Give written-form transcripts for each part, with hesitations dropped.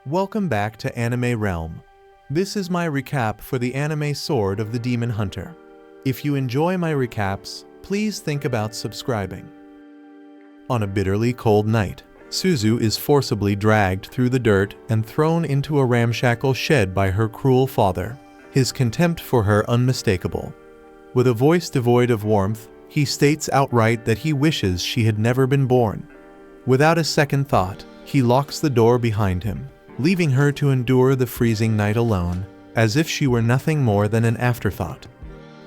Welcome back to Anime Realm. This is my recap for the anime Sword of the Demon Hunter. If you enjoy my recaps, please think about subscribing. On a bitterly cold night, Suzu is forcibly dragged through the dirt and thrown into a ramshackle shed by her cruel father, his contempt for her unmistakable. With a voice devoid of warmth, he states outright that he wishes she had never been born. Without a second thought, he locks the door behind him, leaving her to endure the freezing night alone, as if she were nothing more than an afterthought.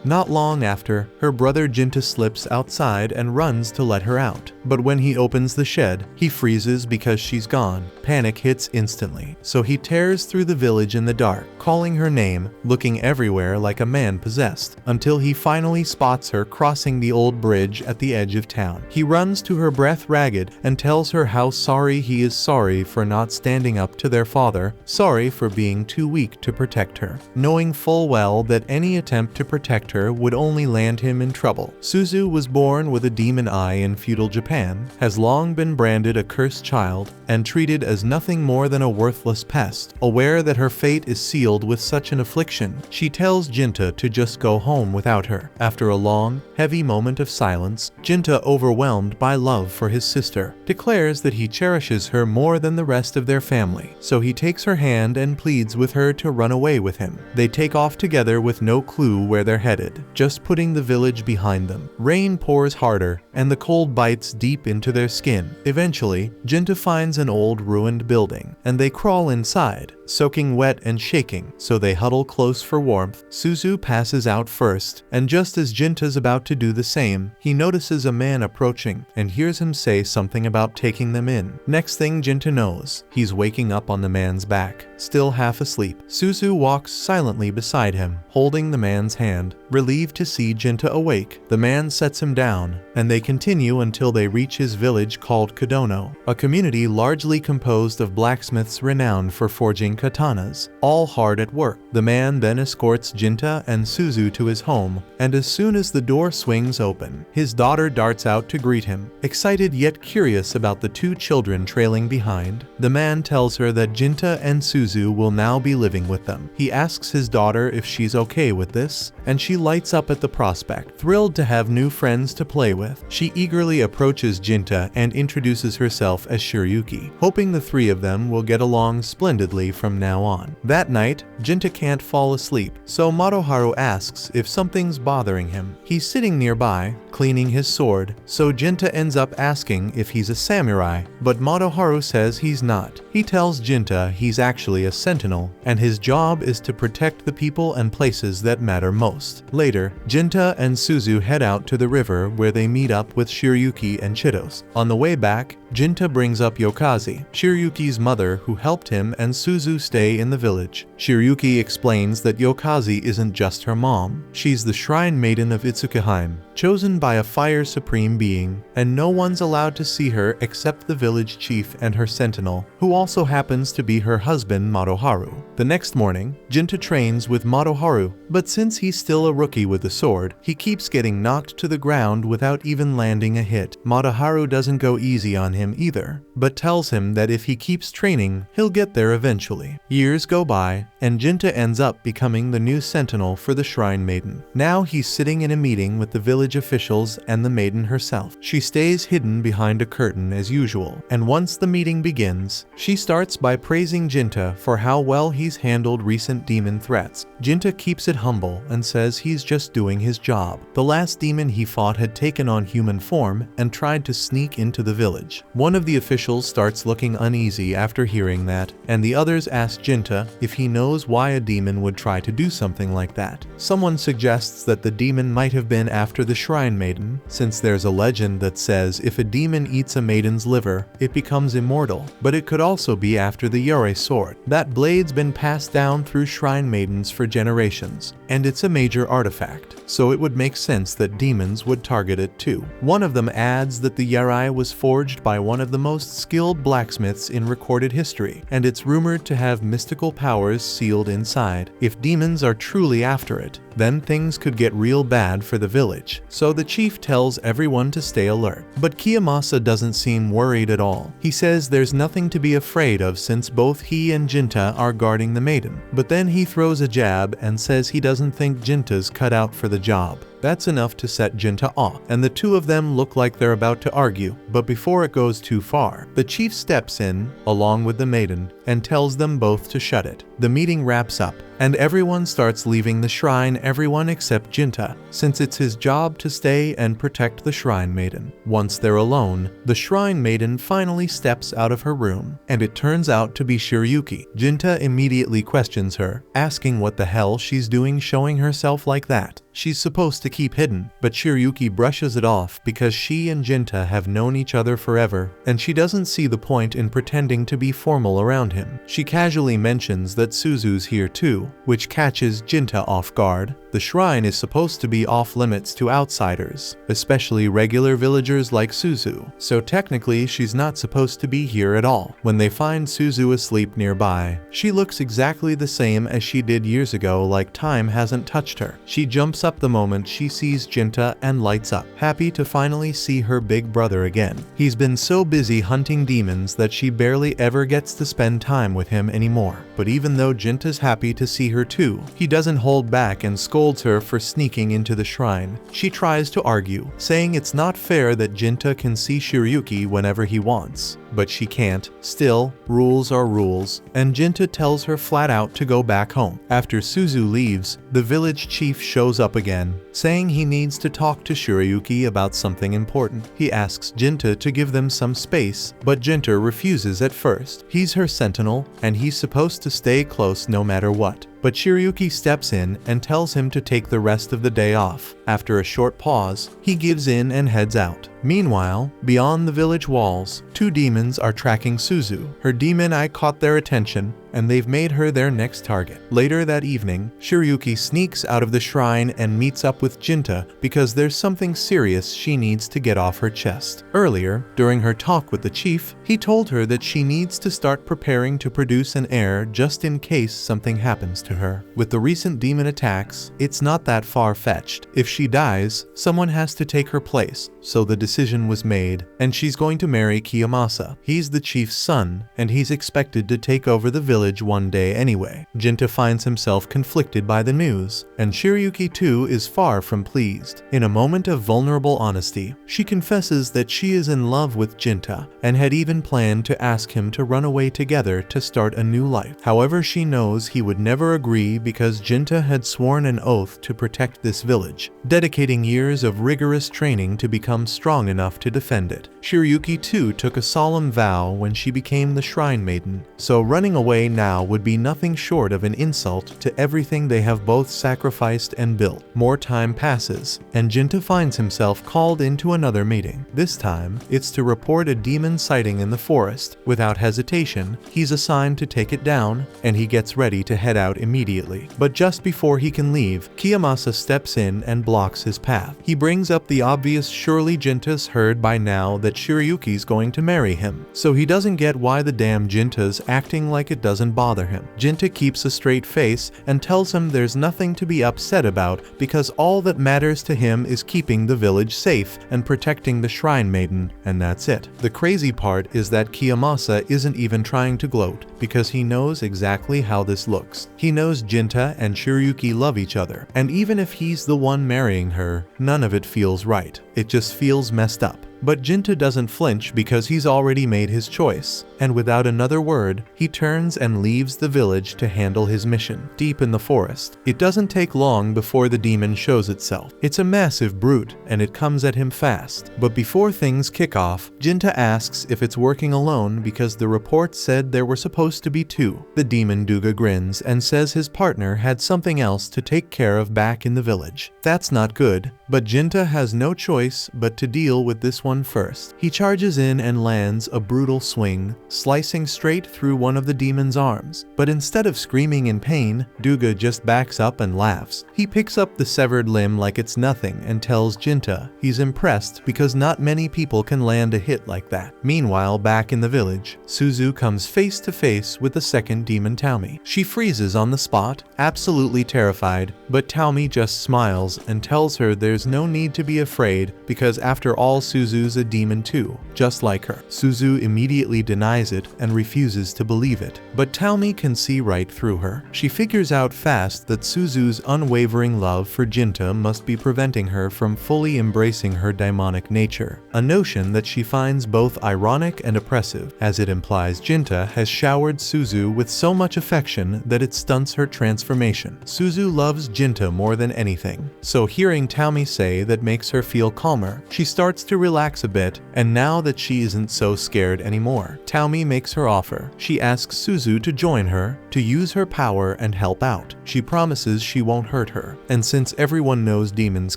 Not long after, her brother Jinta slips outside and runs to let her out. But when he opens the shed, he freezes because she's gone. Panic hits instantly, so he tears through the village in the dark, calling her name, looking everywhere like a man possessed, until he finally spots her crossing the old bridge at the edge of town. He runs to her, breath ragged, and tells her how sorry he is, sorry for not standing up to their father, sorry for being too weak to protect her, knowing full well that any attempt to protect her would only land him in trouble. Suzu was born with a demon eye in feudal Japan, has long been branded a cursed child, and treated as nothing more than a worthless pest. Aware that her fate is sealed with such an affliction, she tells Jinta to just go home without her. After a long, heavy moment of silence, Jinta, overwhelmed by love for his sister, declares that he cherishes her more than the rest of their family. So he takes her hand and pleads with her to run away with him. They take off together with no clue where they're headed, just putting the village behind them. Rain pours harder, and the cold bites deep into their skin. Eventually, Jinta finds an old ruined building, and they crawl inside, soaking wet and shaking, so they huddle close for warmth. Suzu passes out first, and just as Jinta's about to do the same, he notices a man approaching, and hears him say something about taking them in. Next thing Jinta knows, he's waking up on the man's back, still half asleep. Suzu walks silently beside him, holding the man's hand, relieved to see Jinta awake. The man sets him down, and they continue until they reach his village called Kadono, a community largely composed of blacksmiths renowned for forging katanas, all hard at work. The man then escorts Jinta and Suzu to his home, and as soon as the door swings open, his daughter darts out to greet him. Excited yet curious about the two children trailing behind, the man tells her that Jinta and Suzu will now be living with them. He asks his daughter if she's okay with this, and she lights up at the prospect, thrilled to have new friends to play with. She eagerly approaches Jinta and introduces herself as Shiryuki, hoping the three of them will get along splendidly from now on. That night, Jinta can't fall asleep, so Madoharu asks if something's bothering him. He's sitting nearby, cleaning his sword, so Jinta ends up asking if he's a samurai, but Madoharu says he's not. He tells Jinta he's actually a sentinel, and his job is to protect the people and places that matter most. Later, Jinta and Suzu head out to the river where they meet up with Shiryuki and Chitos. On the way back, Jinta brings up Yokazi, Shiryuki's mother, who helped him and Suzu stay in the village. Shiryuki explains that Yokazi isn't just her mom. She's the shrine maiden of Itsukihime, chosen by a fire supreme being, and no one's allowed to see her except the village chief and her sentinel, who also happens to be her husband Madoharu. The next morning, Jinta trains with Madoharu, but since he's still a rookie with the sword, he keeps getting knocked to the ground without even landing a hit. Madoharu doesn't go easy on him either, but tells him that if he keeps training, he'll get there eventually. Years go by, and Jinta ends up becoming the new sentinel for the shrine maiden. Now he's sitting in a meeting with the village officials and the maiden herself. She stays hidden behind a curtain as usual, and once the meeting begins, she starts by praising Jinta for how well he's handled recent demon threats. Jinta keeps it humble and says he's just doing his job. The last demon he fought had taken on human form and tried to sneak into the village. One of the officials starts looking uneasy after hearing that, and the others ask Jinta if he knows why a demon would try to do something like that. Someone suggests that the demon might have been after the shrine maiden, since there's a legend that says if a demon eats a maiden's liver, it becomes immortal. But it could also be after the Yore sword. That blade's been passed down through shrine maidens for generations, and it's a major artifact, so it would make sense that demons would target it too. One of them adds that the Yore was forged by one of the most skilled blacksmiths in recorded history, and it's rumored to have mystical powers sealed inside. If demons are truly after it, then things could get real bad for the village. so the chief tells everyone to stay alert. But Kiyomasa doesn't seem worried at all. He says there's nothing to be afraid of since both he and Jinta are guarding the maiden. But then he throws a jab and says he doesn't think Jinta's cut out for the job. That's enough to set Jinta off, and the two of them look like they're about to argue. But before it goes too far, the chief steps in, along with the maiden, and tells them both to shut it. The meeting wraps up, and everyone starts leaving the shrine, everyone except Jinta, since it's his job to stay and protect the shrine maiden. Once they're alone, the shrine maiden finally steps out of her room, and it turns out to be Shiryuki. Jinta immediately questions her, asking what the hell she's doing showing herself like that. She's supposed to keep hidden, but Shiryuki brushes it off because she and Jinta have known each other forever, and she doesn't see the point in pretending to be formal around him. She casually mentions that Suzu's here too, which catches Jinta off guard. The shrine is supposed to be off limits to outsiders, especially regular villagers like Suzu, so technically she's not supposed to be here at all. When they find Suzu asleep nearby, she looks exactly the same as she did years ago, like time hasn't touched her. She jumps up the moment she sees Jinta and lights up, happy to finally see her big brother again. He's been so busy hunting demons that she barely ever gets to spend time with him anymore. But even though Jinta's happy to see her too, he doesn't hold back and scolds her for sneaking into the shrine. She tries to argue, saying it's not fair that Jinta can see Shiryuki whenever he wants. But she can't. Still, rules are rules, and Jinta tells her flat out to go back home. After Suzu leaves, the village chief shows up again, saying he needs to talk to Shiryuki about something important. He asks Jinta to give them some space, but Jinta refuses at first. He's her sentinel, and he's supposed to stay close no matter what. But Shiryuki steps in and tells him to take the rest of the day off. After a short pause, he gives in and heads out. Meanwhile, beyond the village walls, two demons are tracking Suzu. Her demon eye caught their attention, and they've made her their next target. Later that evening, Shiryuki sneaks out of the shrine and meets up with Jinta because there's something serious she needs to get off her chest. Earlier, during her talk with the chief, he told her that she needs to start preparing to produce an heir just in case something happens to her. With the recent demon attacks, it's not that far-fetched. If she dies, someone has to take her place, so the decision was made, and she's going to marry Kiyomasa. He's the chief's son, and he's expected to take over the village one day anyway. Jinta finds himself conflicted by the news, and Shiryuki too is far from pleased. In a moment of vulnerable honesty, she confesses that she is in love with Jinta, and had even planned to ask him to run away together to start a new life. However, she knows he would never agree because Jinta had sworn an oath to protect this village, dedicating years of rigorous training to become strong enough to defend it. Shiryuki too took a solemn vow when she became the shrine maiden, so running away now would be nothing short of an insult to everything they have both sacrificed and built. More time passes, and Jinta finds himself called into another meeting. This time, it's to report a demon sighting in the forest. Without hesitation, he's assigned to take it down, and he gets ready to head out immediately. But just before he can leave, Kiyomasa steps in and blocks his path. He brings up the obvious, surely Jinta's heard by now that Shiryuki's going to marry him, so he doesn't get why the damn Jinta's acting like it doesn't bother him. Jinta keeps a straight face and tells him there's nothing to be upset about because all that matters to him is keeping the village safe and protecting the shrine maiden, and that's it. The crazy part is that Kiyomasa isn't even trying to gloat because he knows exactly how this looks. He knows Jinta and Shiryuki love each other, and even if he's the one marrying her, none of it feels right. It just feels messed up. But Jinta doesn't flinch because he's already made his choice, and without another word, he turns and leaves the village to handle his mission. Deep in the forest, it doesn't take long before the demon shows itself. It's a massive brute, and it comes at him fast. But before things kick off, Jinta asks if it's working alone because the report said there were supposed to be two. The demon Duga grins and says his partner had something else to take care of back in the village. That's not good, but Jinta has no choice but to deal with this one one first. He charges in and lands a brutal swing, slicing straight through one of the demon's arms. But instead of screaming in pain, Duga just backs up and laughs. He picks up the severed limb like it's nothing and tells Jinta he's impressed because not many people can land a hit like that. Meanwhile, back in the village, Suzu comes face to face with the second demon Taumi. She freezes on the spot, absolutely terrified, but Taumi just smiles and tells her there's no need to be afraid because after all Suzu's a demon too, just like her. Suzu immediately denies it and refuses to believe it, but Taumi can see right through her. She figures out fast that Suzu's unwavering love for Jinta must be preventing her from fully embracing her demonic nature, a notion that she finds both ironic and oppressive, as it implies Jinta has showered Suzu with so much affection that it stunts her transformation. Suzu loves Jinta more than anything, so hearing Taumi say that makes her feel calmer. She starts to relax a bit, and now that she isn't so scared anymore, Taumi makes her offer. She asks Suzu to join her, to use her power and help out. She promises she won't hurt her, and since everyone knows demons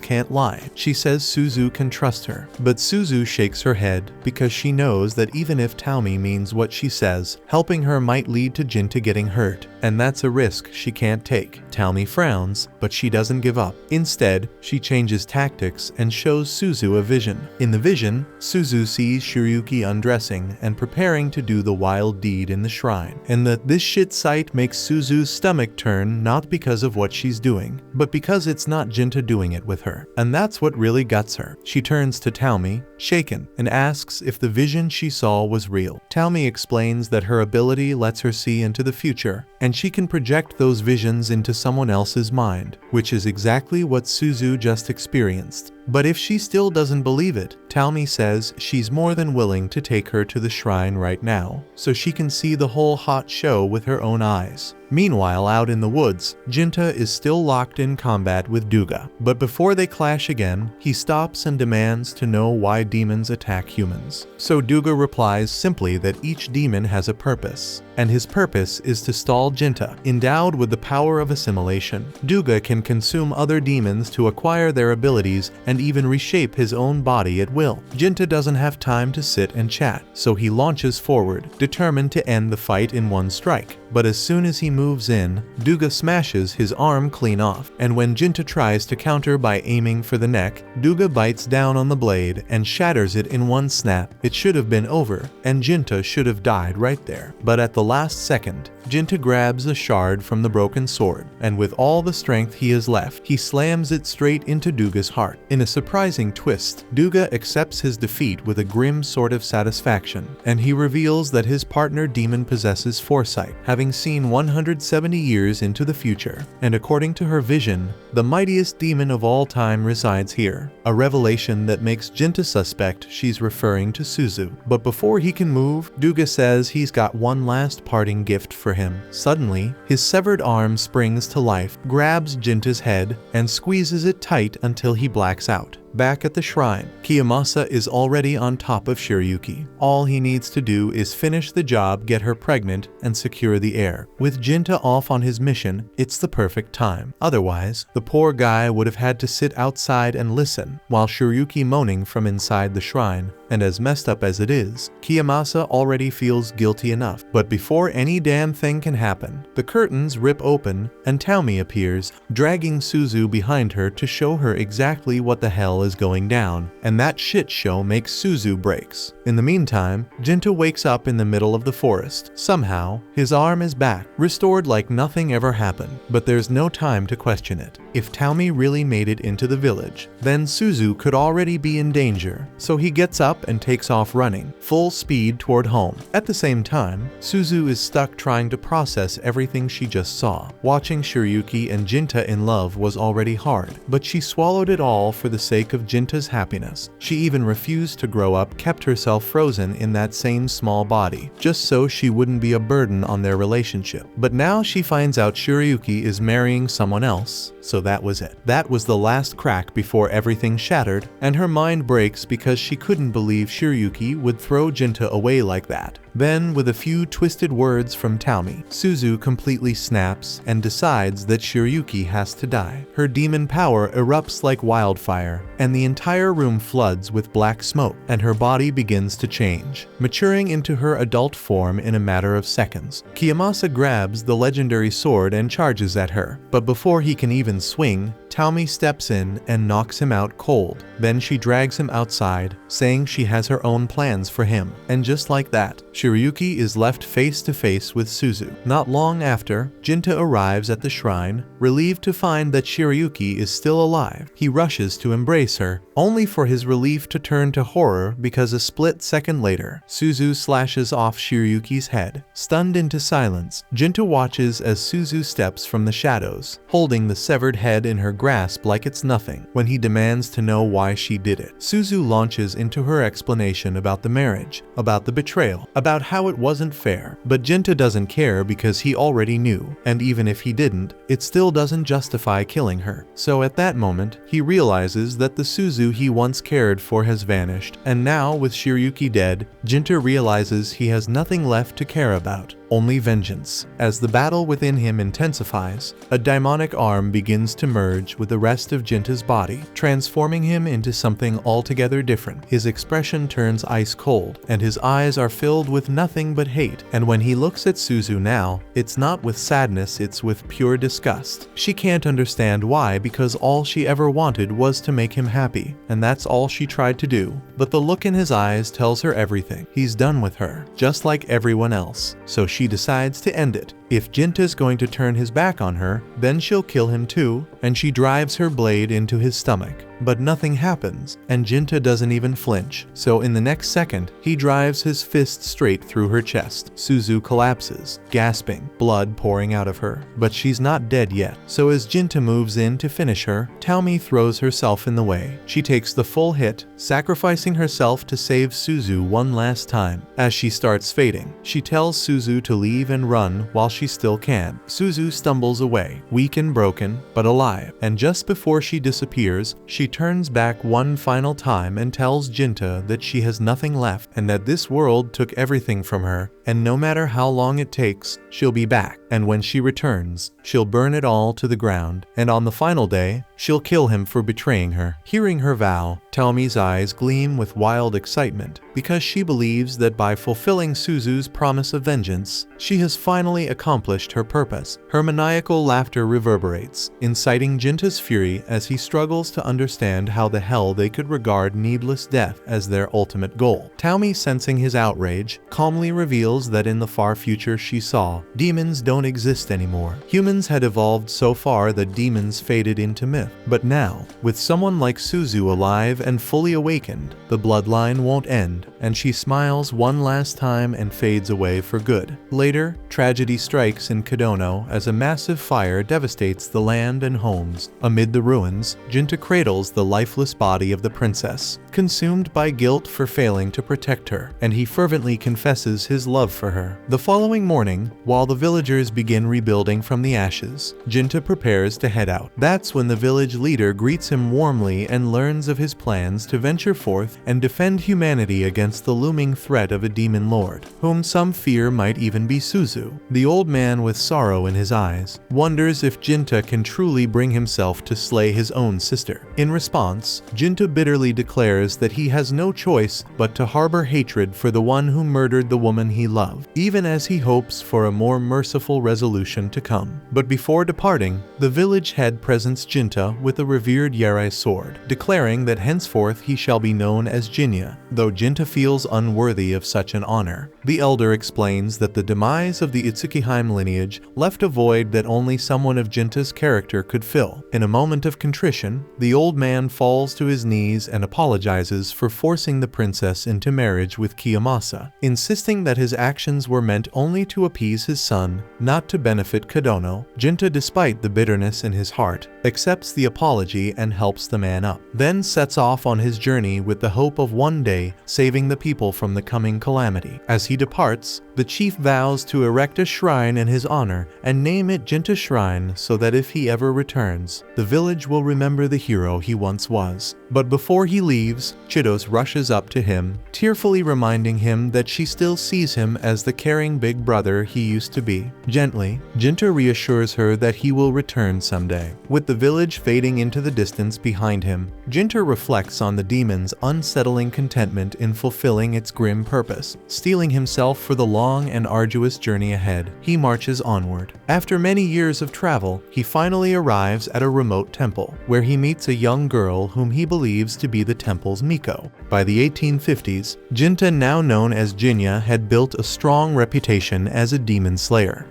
can't lie, she says Suzu can trust her. But Suzu shakes her head because she knows that even if Taumi means what she says, helping her might lead to Jinta getting hurt, and that's a risk she can't take. Taumi frowns, but she doesn't give up. Instead, she changes tactics and shows Suzu a vision. In the vision, Suzu sees Shiryuki undressing and preparing to do the wild deed in the shrine, and that this shit sight makes Suzu's stomach turn not because of what she's doing, but because it's not Jinta doing it with her. And that's what really guts her. She turns to Taumi, shaken, and asks if the vision she saw was real. Taumi explains that her ability lets her see into the future, and she can project those visions into someone else's mind, which is exactly what Suzu just experienced. But if she still doesn't believe it, Taumi says she's more than willing to take her to the shrine right now, so she can see the whole hot show with her own eyes. Meanwhile, out in the woods, Jinta is still locked in combat with Duga. But before they clash again, he stops and demands to know why demons attack humans. So Duga replies simply that each demon has a purpose, and his purpose is to stall Jinta. Endowed with the power of assimilation, Duga can consume other demons to acquire their abilities and even reshape his own body at will. Jinta doesn't have time to sit and chat, so he launches forward, determined to end the fight in one strike. But as soon as he moves in, Duga smashes his arm clean off, and when Jinta tries to counter by aiming for the neck, Duga bites down on the blade and shatters it in one snap. It should have been over, and Jinta should have died right there. But at the last second, Jinta grabs a shard from the broken sword, and with all the strength he has left, he slams it straight into Duga's heart. In a surprising twist, Duga accepts his defeat with a grim sort of satisfaction, and he reveals that his partner demon possesses foresight, having seen 170 years into the future, and according to her vision, the mightiest demon of all time resides here, a revelation that makes Jinta suspect she's referring to Suzu. But before he can move, Duga says he's got one last parting gift for him. Suddenly, his severed arm springs to life, grabs Jinta's head, and squeezes it tight until he blacks out. Back at the shrine, Kiyomasa is already on top of Shiryuki. All he needs to do is finish the job, get her pregnant, and secure the heir. With Jinta off on his mission, it's the perfect time. Otherwise, the poor guy would have had to sit outside and listen, while Shiryuki moaning from inside the shrine. And as messed up as it is, Kiyomasa already feels guilty enough. But before any damn thing can happen, the curtains rip open and Taumi appears, dragging Suzu behind her to show her exactly what the hell is going down, and that shit show makes Suzu breaks. In the meantime, Jinta wakes up in the middle of the forest. Somehow, his arm is back, restored like nothing ever happened, but there's no time to question it. If Taumi really made it into the village, then Suzu could already be in danger, so he gets up and takes off running, full speed toward home. At the same time, Suzu is stuck trying to process everything she just saw. Watching Shiryuki and Jinta in love was already hard, but she swallowed it all for the sake of Jinta's happiness. She even refused to grow up, kept herself frozen in that same small body, just so she wouldn't be a burden on their relationship. But now she finds out Shiryuki is marrying someone else, so that was it. That was the last crack before everything shattered, and her mind breaks because she couldn't believe Shiryuki would throw Jinta away like that. Then, with a few twisted words from Taumi, Suzu completely snaps and decides that Shiryuki has to die. Her demon power erupts like wildfire, and the entire room floods with black smoke, and her body begins to change, maturing into her adult form in a matter of seconds. Kiyomasa grabs the legendary sword and charges at her, but before he can even swing, Taumi steps in and knocks him out cold. Then she drags him outside, saying she has her own plans for him. And just like that, Shiryuki is left face to face with Suzu. Not long after, Jinta arrives at the shrine, relieved to find that Shiryuki is still alive. He rushes to embrace her, only for his relief to turn to horror because a split second later, Suzu slashes off Shiryuki's head. Stunned into silence, Jinta watches as Suzu steps from the shadows, holding the severed head in her grasp like it's nothing. When he demands to know why she did it, Suzu launches into her explanation about the marriage, about the betrayal, about how it wasn't fair. But Jinta doesn't care because he already knew, and even if he didn't, it still doesn't justify killing her. So at that moment, he realizes that the Suzu he once cared for has vanished, and now with Shiryuki dead, Jinta realizes he has nothing left to care about. Only vengeance. As the battle within him intensifies, a demonic arm begins to merge with the rest of Jinta's body, transforming him into something altogether different. His expression turns ice cold, and his eyes are filled with nothing but hate. And when he looks at Suzu now, it's not with sadness, it's with pure disgust. She can't understand why, because all she ever wanted was to make him happy, and that's all she tried to do. But the look in his eyes tells her everything. He's done with her, just like everyone else. So she decides to end it. If Jinta's going to turn his back on her, then she'll kill him too, and she drives her blade into his stomach. But nothing happens, and Jinta doesn't even flinch. So in the next second, he drives his fist straight through her chest. Suzu collapses, gasping, blood pouring out of her. But she's not dead yet. So as Jinta moves in to finish her, Taumi throws herself in the way. She takes the full hit, sacrificing herself to save Suzu one last time. As she starts fading, she tells Suzu to leave and run while she still can. Suzu stumbles away, weak and broken, but alive. And just before she disappears, she turns back one final time and tells Jinta that she has nothing left and that this world took everything from her, and no matter how long it takes, she'll be back. And when she returns, she'll burn it all to the ground, and on the final day, she'll kill him for betraying her. Hearing her vow, Taumi's eyes gleam with wild excitement, because she believes that by fulfilling Suzu's promise of vengeance, she has finally accomplished her purpose. Her maniacal laughter reverberates, inciting Jinta's fury as he struggles to understand how the hell they could regard needless death as their ultimate goal. Taumi, sensing his outrage, calmly reveals that in the far future she saw, demons don't exist anymore. Humans had evolved so far that demons faded into myth. But now, with someone like Suzu alive and fully awakened, the bloodline won't end, and she smiles one last time and fades away for good. Later, tragedy strikes in Kadono as a massive fire devastates the land and homes. Amid the ruins, Jinta cradles the lifeless body of the princess, consumed by guilt for failing to protect her, and he fervently confesses his love for her. The following morning, while the villagers begin rebuilding from the ashes, Jinta prepares to head out. That's when the village leader greets him warmly and learns of his plans to venture forth and defend humanity against the looming threat of a demon lord, whom some fear might even be Suzu. The old man, with sorrow in his eyes, wonders if Jinta can truly bring himself to slay his own sister. In response, Jinta bitterly declares that he has no choice but to harbor hatred for the one who murdered the woman he loved, even as he hopes for a more merciful resolution to come. But before departing, the village head presents Jinta with a revered Yarei sword, declaring that henceforth he shall be known as Jinya, though Jinta feels unworthy of such an honor. The elder explains that the demise of the Itsukihime lineage left a void that only someone of Jinta's character could fill. In a moment of contrition, the old man falls to his knees and apologizes for forcing the princess into marriage with Kiyomasa, insisting that his actions were meant only to appease his son, not to benefit Kadono. Jinta, despite the bitterness in his heart, accepts the apology and helps the man up, then sets off on his journey with the hope of one day saving the people from the coming calamity. As he departs, The chief vows to erect a shrine in his honor and name it Jinta Shrine so that if he ever returns, the village will remember the hero he once was. But before he leaves, Chidos rushes up to him, tearfully reminding him that she still sees him as the caring big brother he used to be. Gently, Jinta reassures her that he will return someday. With the village fading into the distance behind him, Jinta reflects on the demon's unsettling contentment in fulfilling its grim purpose. Steeling himself for the long and arduous journey ahead, he marches onward. After many years of travel, he finally arrives at a remote temple, where he meets a young girl whom he believes to be the temple's Miko. By the 1850s, Jinta, now known as Jinya, had built a strong reputation as a demon slayer.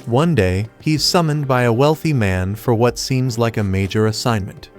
One day, he's summoned by a wealthy man for what seems like a major assignment.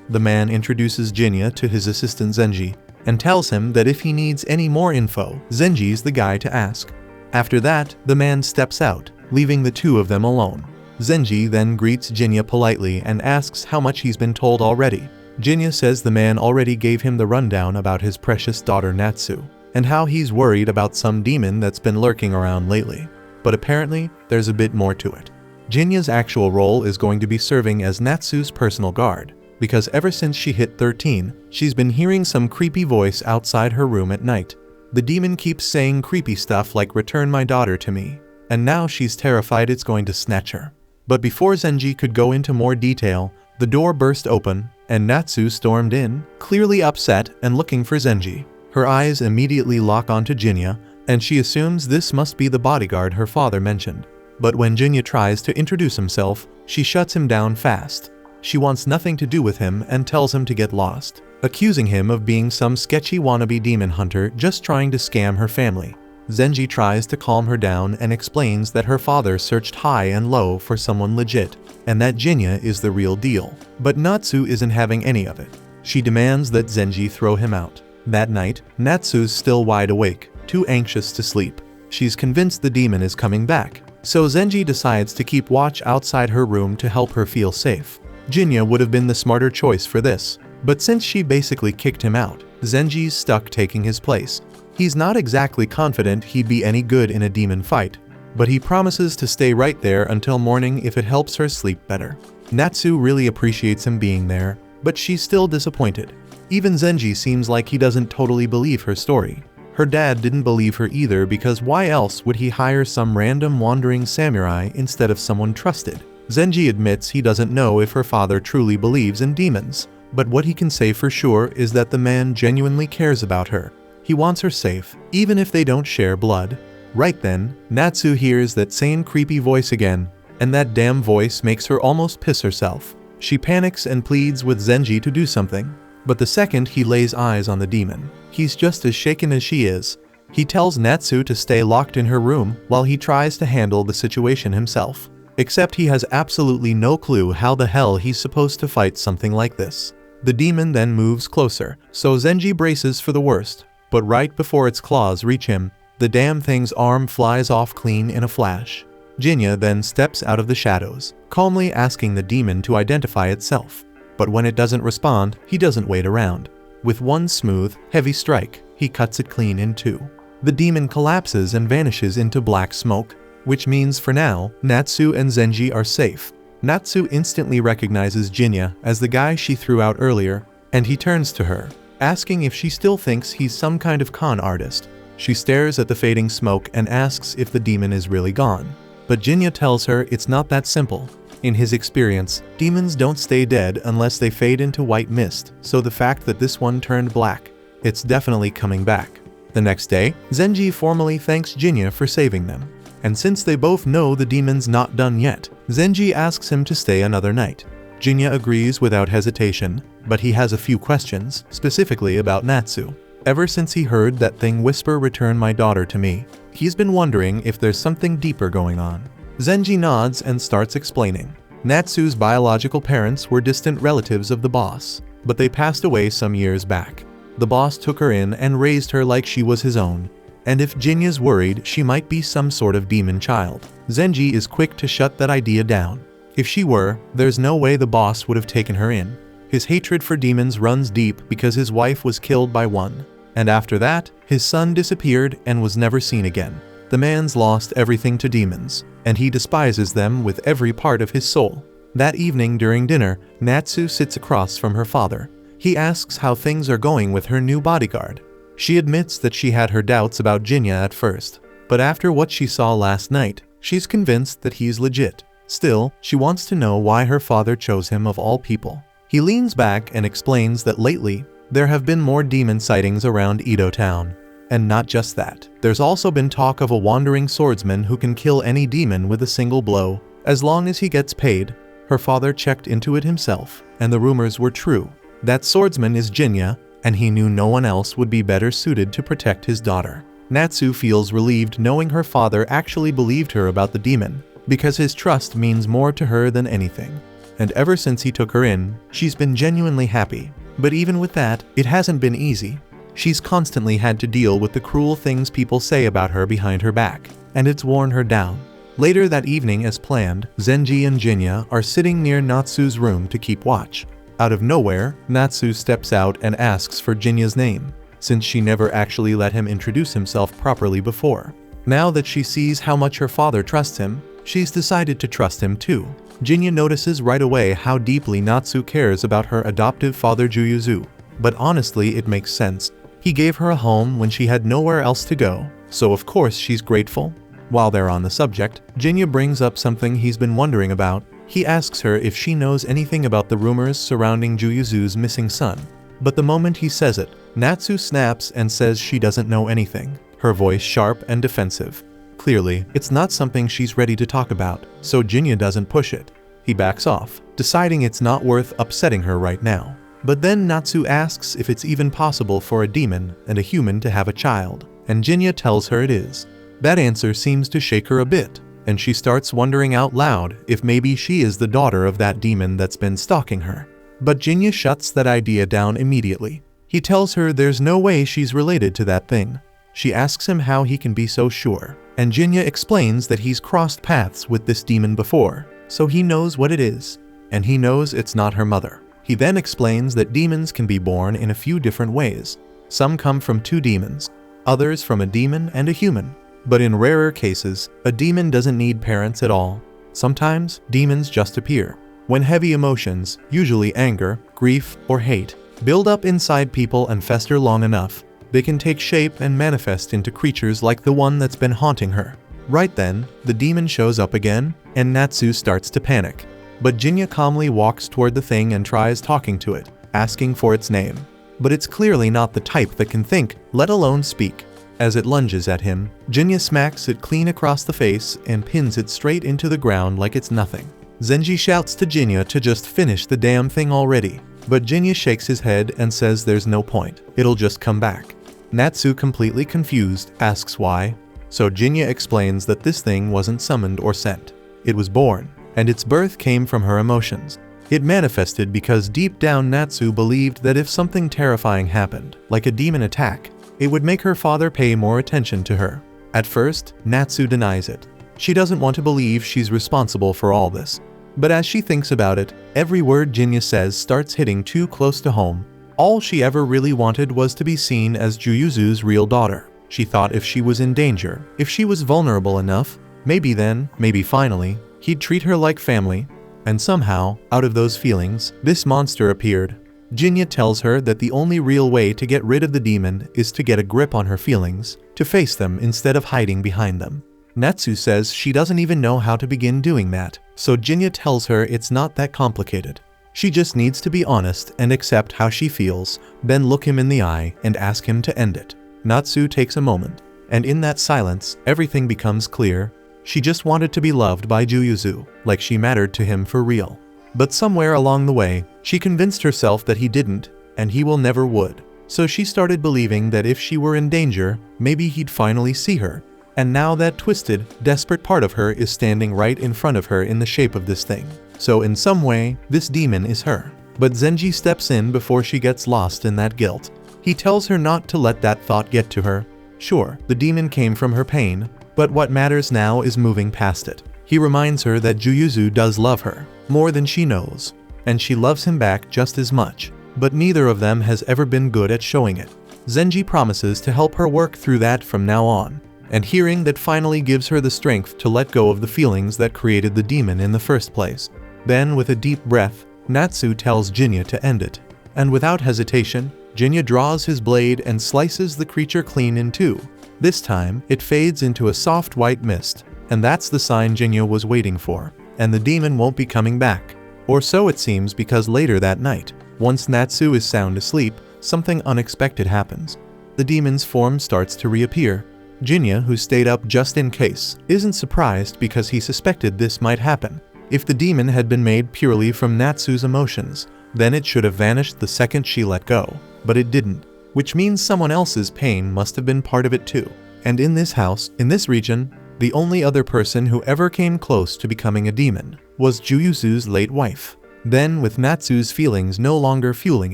The man introduces Jinya to his assistant Zenji, and tells him that if he needs any more info, Zenji's the guy to ask. After that, the man steps out, leaving the two of them alone. Zenji then greets Jinya politely and asks how much he's been told already. Jinya says the man already gave him the rundown about his precious daughter Natsu, and how he's worried about some demon that's been lurking around lately. But apparently, there's a bit more to it. Jinya's actual role is going to be serving as Natsu's personal guard, because ever since she hit 13, she's been hearing some creepy voice outside her room at night. The demon keeps saying creepy stuff like "return my daughter to me," and now she's terrified it's going to snatch her. But before Zenji could go into more detail, the door burst open, and Natsu stormed in, clearly upset and looking for Zenji. Her eyes immediately lock onto Jinya, and she assumes this must be the bodyguard her father mentioned. But when Jinya tries to introduce himself, she shuts him down fast. She wants nothing to do with him and tells him to get lost, accusing him of being some sketchy wannabe demon hunter just trying to scam her family. Zenji tries to calm her down and explains that her father searched high and low for someone legit, and that Jinya is the real deal. But Natsu isn't having any of it. She demands that Zenji throw him out. That night, Natsu's still wide awake, too anxious to sleep. She's convinced the demon is coming back, so Zenji decides to keep watch outside her room to help her feel safe. Jinya would have been the smarter choice for this, but since she basically kicked him out, Zenji's stuck taking his place. He's not exactly confident he'd be any good in a demon fight, but he promises to stay right there until morning if it helps her sleep better. Natsu really appreciates him being there, but she's still disappointed. Even Zenji seems like he doesn't totally believe her story. Her dad didn't believe her either, because why else would he hire some random wandering samurai instead of someone trusted? Zenji admits he doesn't know if her father truly believes in demons, but what he can say for sure is that the man genuinely cares about her. He wants her safe, even if they don't share blood. Right then, Natsu hears that same creepy voice again, and that damn voice makes her almost piss herself. She panics and pleads with Zenji to do something, but the second he lays eyes on the demon, he's just as shaken as she is. He tells Natsu to stay locked in her room while he tries to handle the situation himself. Except he has absolutely no clue how the hell he's supposed to fight something like this. The demon then moves closer, so Zenji braces for the worst, but right before its claws reach him, the damn thing's arm flies off clean in a flash. Jinya then steps out of the shadows, calmly asking the demon to identify itself. But when it doesn't respond, he doesn't wait around. With one smooth, heavy strike, he cuts it clean in two. The demon collapses and vanishes into black smoke, which means for now, Natsu and Zenji are safe. Natsu instantly recognizes Jinya as the guy she threw out earlier, and he turns to her, asking if she still thinks he's some kind of con artist. She stares at the fading smoke and asks if the demon is really gone. But Jinya tells her it's not that simple. In his experience, demons don't stay dead unless they fade into white mist, so the fact that this one turned black, it's definitely coming back. The next day, Zenji formally thanks Jinya for saving them. And since they both know the demon's not done yet, Zenji asks him to stay another night. Jinya agrees without hesitation, but he has a few questions, specifically about Natsu. Ever since he heard that thing whisper "return my daughter to me," he's been wondering if there's something deeper going on. Zenji nods and starts explaining. Natsu's biological parents were distant relatives of the boss, but they passed away some years back. The boss took her in and raised her like she was his own. And if Jinya's worried she might be some sort of demon child, Zenji is quick to shut that idea down. If she were, there's no way the boss would have taken her in. His hatred for demons runs deep because his wife was killed by one. And after that, his son disappeared and was never seen again. The man's lost everything to demons, and he despises them with every part of his soul. That evening during dinner, Natsu sits across from her father. He asks how things are going with her new bodyguard. She admits that she had her doubts about Jinya at first, but after what she saw last night, she's convinced that he's legit. Still, she wants to know why her father chose him of all people. He leans back and explains that lately, there have been more demon sightings around Edo Town. And not just that, there's also been talk of a wandering swordsman who can kill any demon with a single blow, as long as he gets paid. Her father checked into it himself, and the rumors were true. That swordsman is Jinya, and he knew no one else would be better suited to protect his daughter. Natsu feels relieved knowing her father actually believed her about the demon, because his trust means more to her than anything. And ever since he took her in, she's been genuinely happy. But even with that, it hasn't been easy. She's constantly had to deal with the cruel things people say about her behind her back, and it's worn her down. Later that evening as planned, Zenji and Jinya are sitting near Natsu's room to keep watch. Out of nowhere, Natsu steps out and asks for Jinya's name, since she never actually let him introduce himself properly before. Now that she sees how much her father trusts him, she's decided to trust him too. Jinya notices right away how deeply Natsu cares about her adoptive father Juyuzu. But honestly, it makes sense. He gave her a home when she had nowhere else to go, so of course she's grateful. While they're on the subject, Jinya brings up something he's been wondering about. He asks her if she knows anything about the rumors surrounding Juyuzu's missing son. But the moment he says it, Natsu snaps and says she doesn't know anything, her voice sharp and defensive. Clearly, it's not something she's ready to talk about, so Jinya doesn't push it. He backs off, deciding it's not worth upsetting her right now. But then Natsu asks if it's even possible for a demon and a human to have a child, and Jinya tells her it is. That answer seems to shake her a bit, and she starts wondering out loud if maybe she is the daughter of that demon that's been stalking her. But Jinya shuts that idea down immediately. He tells her there's no way she's related to that thing. She asks him how he can be so sure, and Jinya explains that he's crossed paths with this demon before, so he knows what it is, and he knows it's not her mother. He then explains that demons can be born in a few different ways. Some come from two demons, others from a demon and a human. But in rarer cases, a demon doesn't need parents at all. Sometimes, demons just appear. When heavy emotions, usually anger, grief, or hate, build up inside people and fester long enough, they can take shape and manifest into creatures like the one that's been haunting her. Right then, the demon shows up again, and Natsu starts to panic. But Jinya calmly walks toward the thing and tries talking to it, asking for its name. But it's clearly not the type that can think, let alone speak. As it lunges at him, Jinya smacks it clean across the face and pins it straight into the ground like it's nothing. Zenji shouts to Jinya to just finish the damn thing already, but Jinya shakes his head and says there's no point, it'll just come back. Natsu, completely confused, asks why. So Jinya explains that this thing wasn't summoned or sent. It was born, and its birth came from her emotions. It manifested because deep down Natsu believed that if something terrifying happened, like a demon attack, it would make her father pay more attention to her. At first, Natsu denies it. She doesn't want to believe she's responsible for all this. But as she thinks about it, every word Jinya says starts hitting too close to home. All she ever really wanted was to be seen as Juyuzu's real daughter. She thought if she was in danger, if she was vulnerable enough, maybe then, maybe finally, he'd treat her like family. And somehow, out of those feelings, this monster appeared. Jinya tells her that the only real way to get rid of the demon is to get a grip on her feelings, to face them instead of hiding behind them. Natsu says she doesn't even know how to begin doing that, so Jinya tells her it's not that complicated. She just needs to be honest and accept how she feels, then look him in the eye and ask him to end it. Natsu takes a moment, and in that silence, everything becomes clear. She just wanted to be loved by Juyuzu, like she mattered to him for real. But somewhere along the way, she convinced herself that he didn't, and he will never would. So she started believing that if she were in danger, maybe he'd finally see her. And now that twisted, desperate part of her is standing right in front of her in the shape of this thing. So in some way, this demon is her. But Zenji steps in before she gets lost in that guilt. He tells her not to let that thought get to her. Sure, the demon came from her pain, but what matters now is moving past it. He reminds her that Juyuzu does love her, more than she knows, and she loves him back just as much, but neither of them has ever been good at showing it. Zenji promises to help her work through that from now on, and hearing that finally gives her the strength to let go of the feelings that created the demon in the first place. Then, with a deep breath, Natsu tells Jinta to end it. And without hesitation, Jinta draws his blade and slices the creature clean in two. This time, it fades into a soft white mist, and that's the sign Jinta was waiting for, and the demon won't be coming back. Or so it seems, because later that night, once Natsu is sound asleep, something unexpected happens. The demon's form starts to reappear. Jinta, who stayed up just in case, isn't surprised because he suspected this might happen. If the demon had been made purely from Natsu's emotions, then it should have vanished the second she let go. But it didn't, which means someone else's pain must have been part of it too. And in this house, in this region, the only other person who ever came close to becoming a demon was Juyusu's late wife. Then, with Natsu's feelings no longer fueling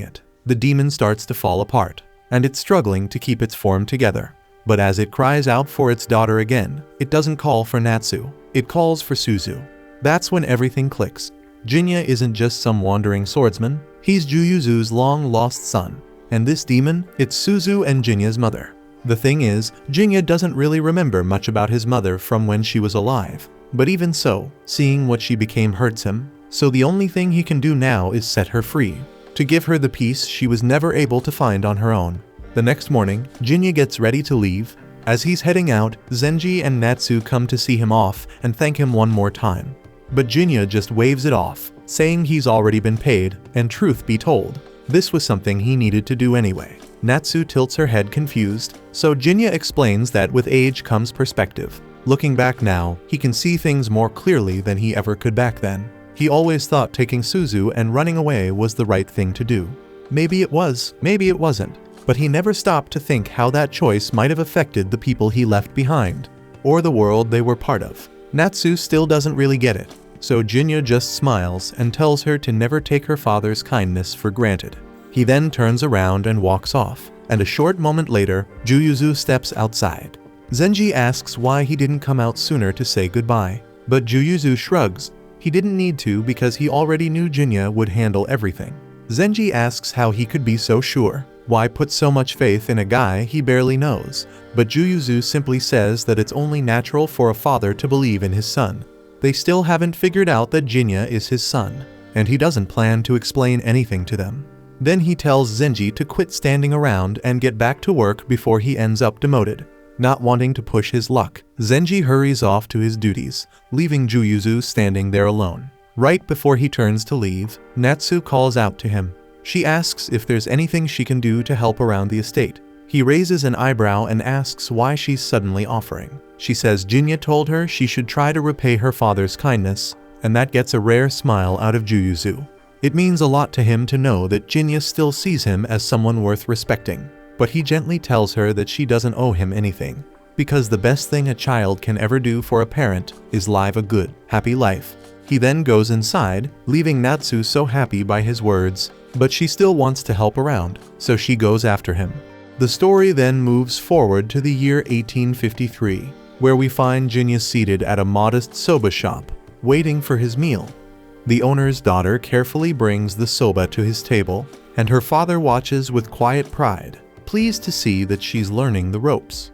it, the demon starts to fall apart, and it's struggling to keep its form together. But as it cries out for its daughter again, it doesn't call for Natsu, it calls for Suzu. That's when everything clicks. Jinta isn't just some wandering swordsman, he's Juyusu's long-lost son. And this demon, it's Suzu and Jinta's mother. The thing is, Jinta doesn't really remember much about his mother from when she was alive. But even so, seeing what she became hurts him, so the only thing he can do now is set her free, to give her the peace she was never able to find on her own. The next morning, Jinta gets ready to leave. As he's heading out, Zenji and Natsu come to see him off and thank him one more time. But Jinta just waves it off, saying he's already been paid, and truth be told, this was something he needed to do anyway. Natsu tilts her head confused, so Jinta explains that with age comes perspective. Looking back now, he can see things more clearly than he ever could back then. He always thought taking Suzu and running away was the right thing to do. Maybe it was, maybe it wasn't, but he never stopped to think how that choice might have affected the people he left behind, or the world they were part of. Natsu still doesn't really get it, so Jinta just smiles and tells her to never take her father's kindness for granted. He then turns around and walks off, and a short moment later, Juyusu steps outside. Zenji asks why he didn't come out sooner to say goodbye, but Juyusu shrugs. He didn't need to because he already knew Jinta would handle everything. Zenji asks how he could be so sure. Why put so much faith in a guy he barely knows? But Juyusu simply says that it's only natural for a father to believe in his son. They still haven't figured out that Jinta is his son, and he doesn't plan to explain anything to them. Then he tells Zenji to quit standing around and get back to work before he ends up demoted. Not wanting to push his luck, Zenji hurries off to his duties, leaving Juyusu standing there alone. Right before he turns to leave, Natsu calls out to him. She asks if there's anything she can do to help around the estate. He raises an eyebrow and asks why she's suddenly offering. She says Jinta told her she should try to repay her father's kindness, and that gets a rare smile out of Juyusu. It means a lot to him to know that Jinta still sees him as someone worth respecting. But he gently tells her that she doesn't owe him anything, because the best thing a child can ever do for a parent is live a good, happy life. He then goes inside, leaving Natsu so happy by his words, but she still wants to help around, so she goes after him. The story then moves forward to the year 1853, where we find Jinta seated at a modest soba shop, waiting for his meal. The owner's daughter carefully brings the soba to his table, and her father watches with quiet pride, pleased to see that she's learning the ropes.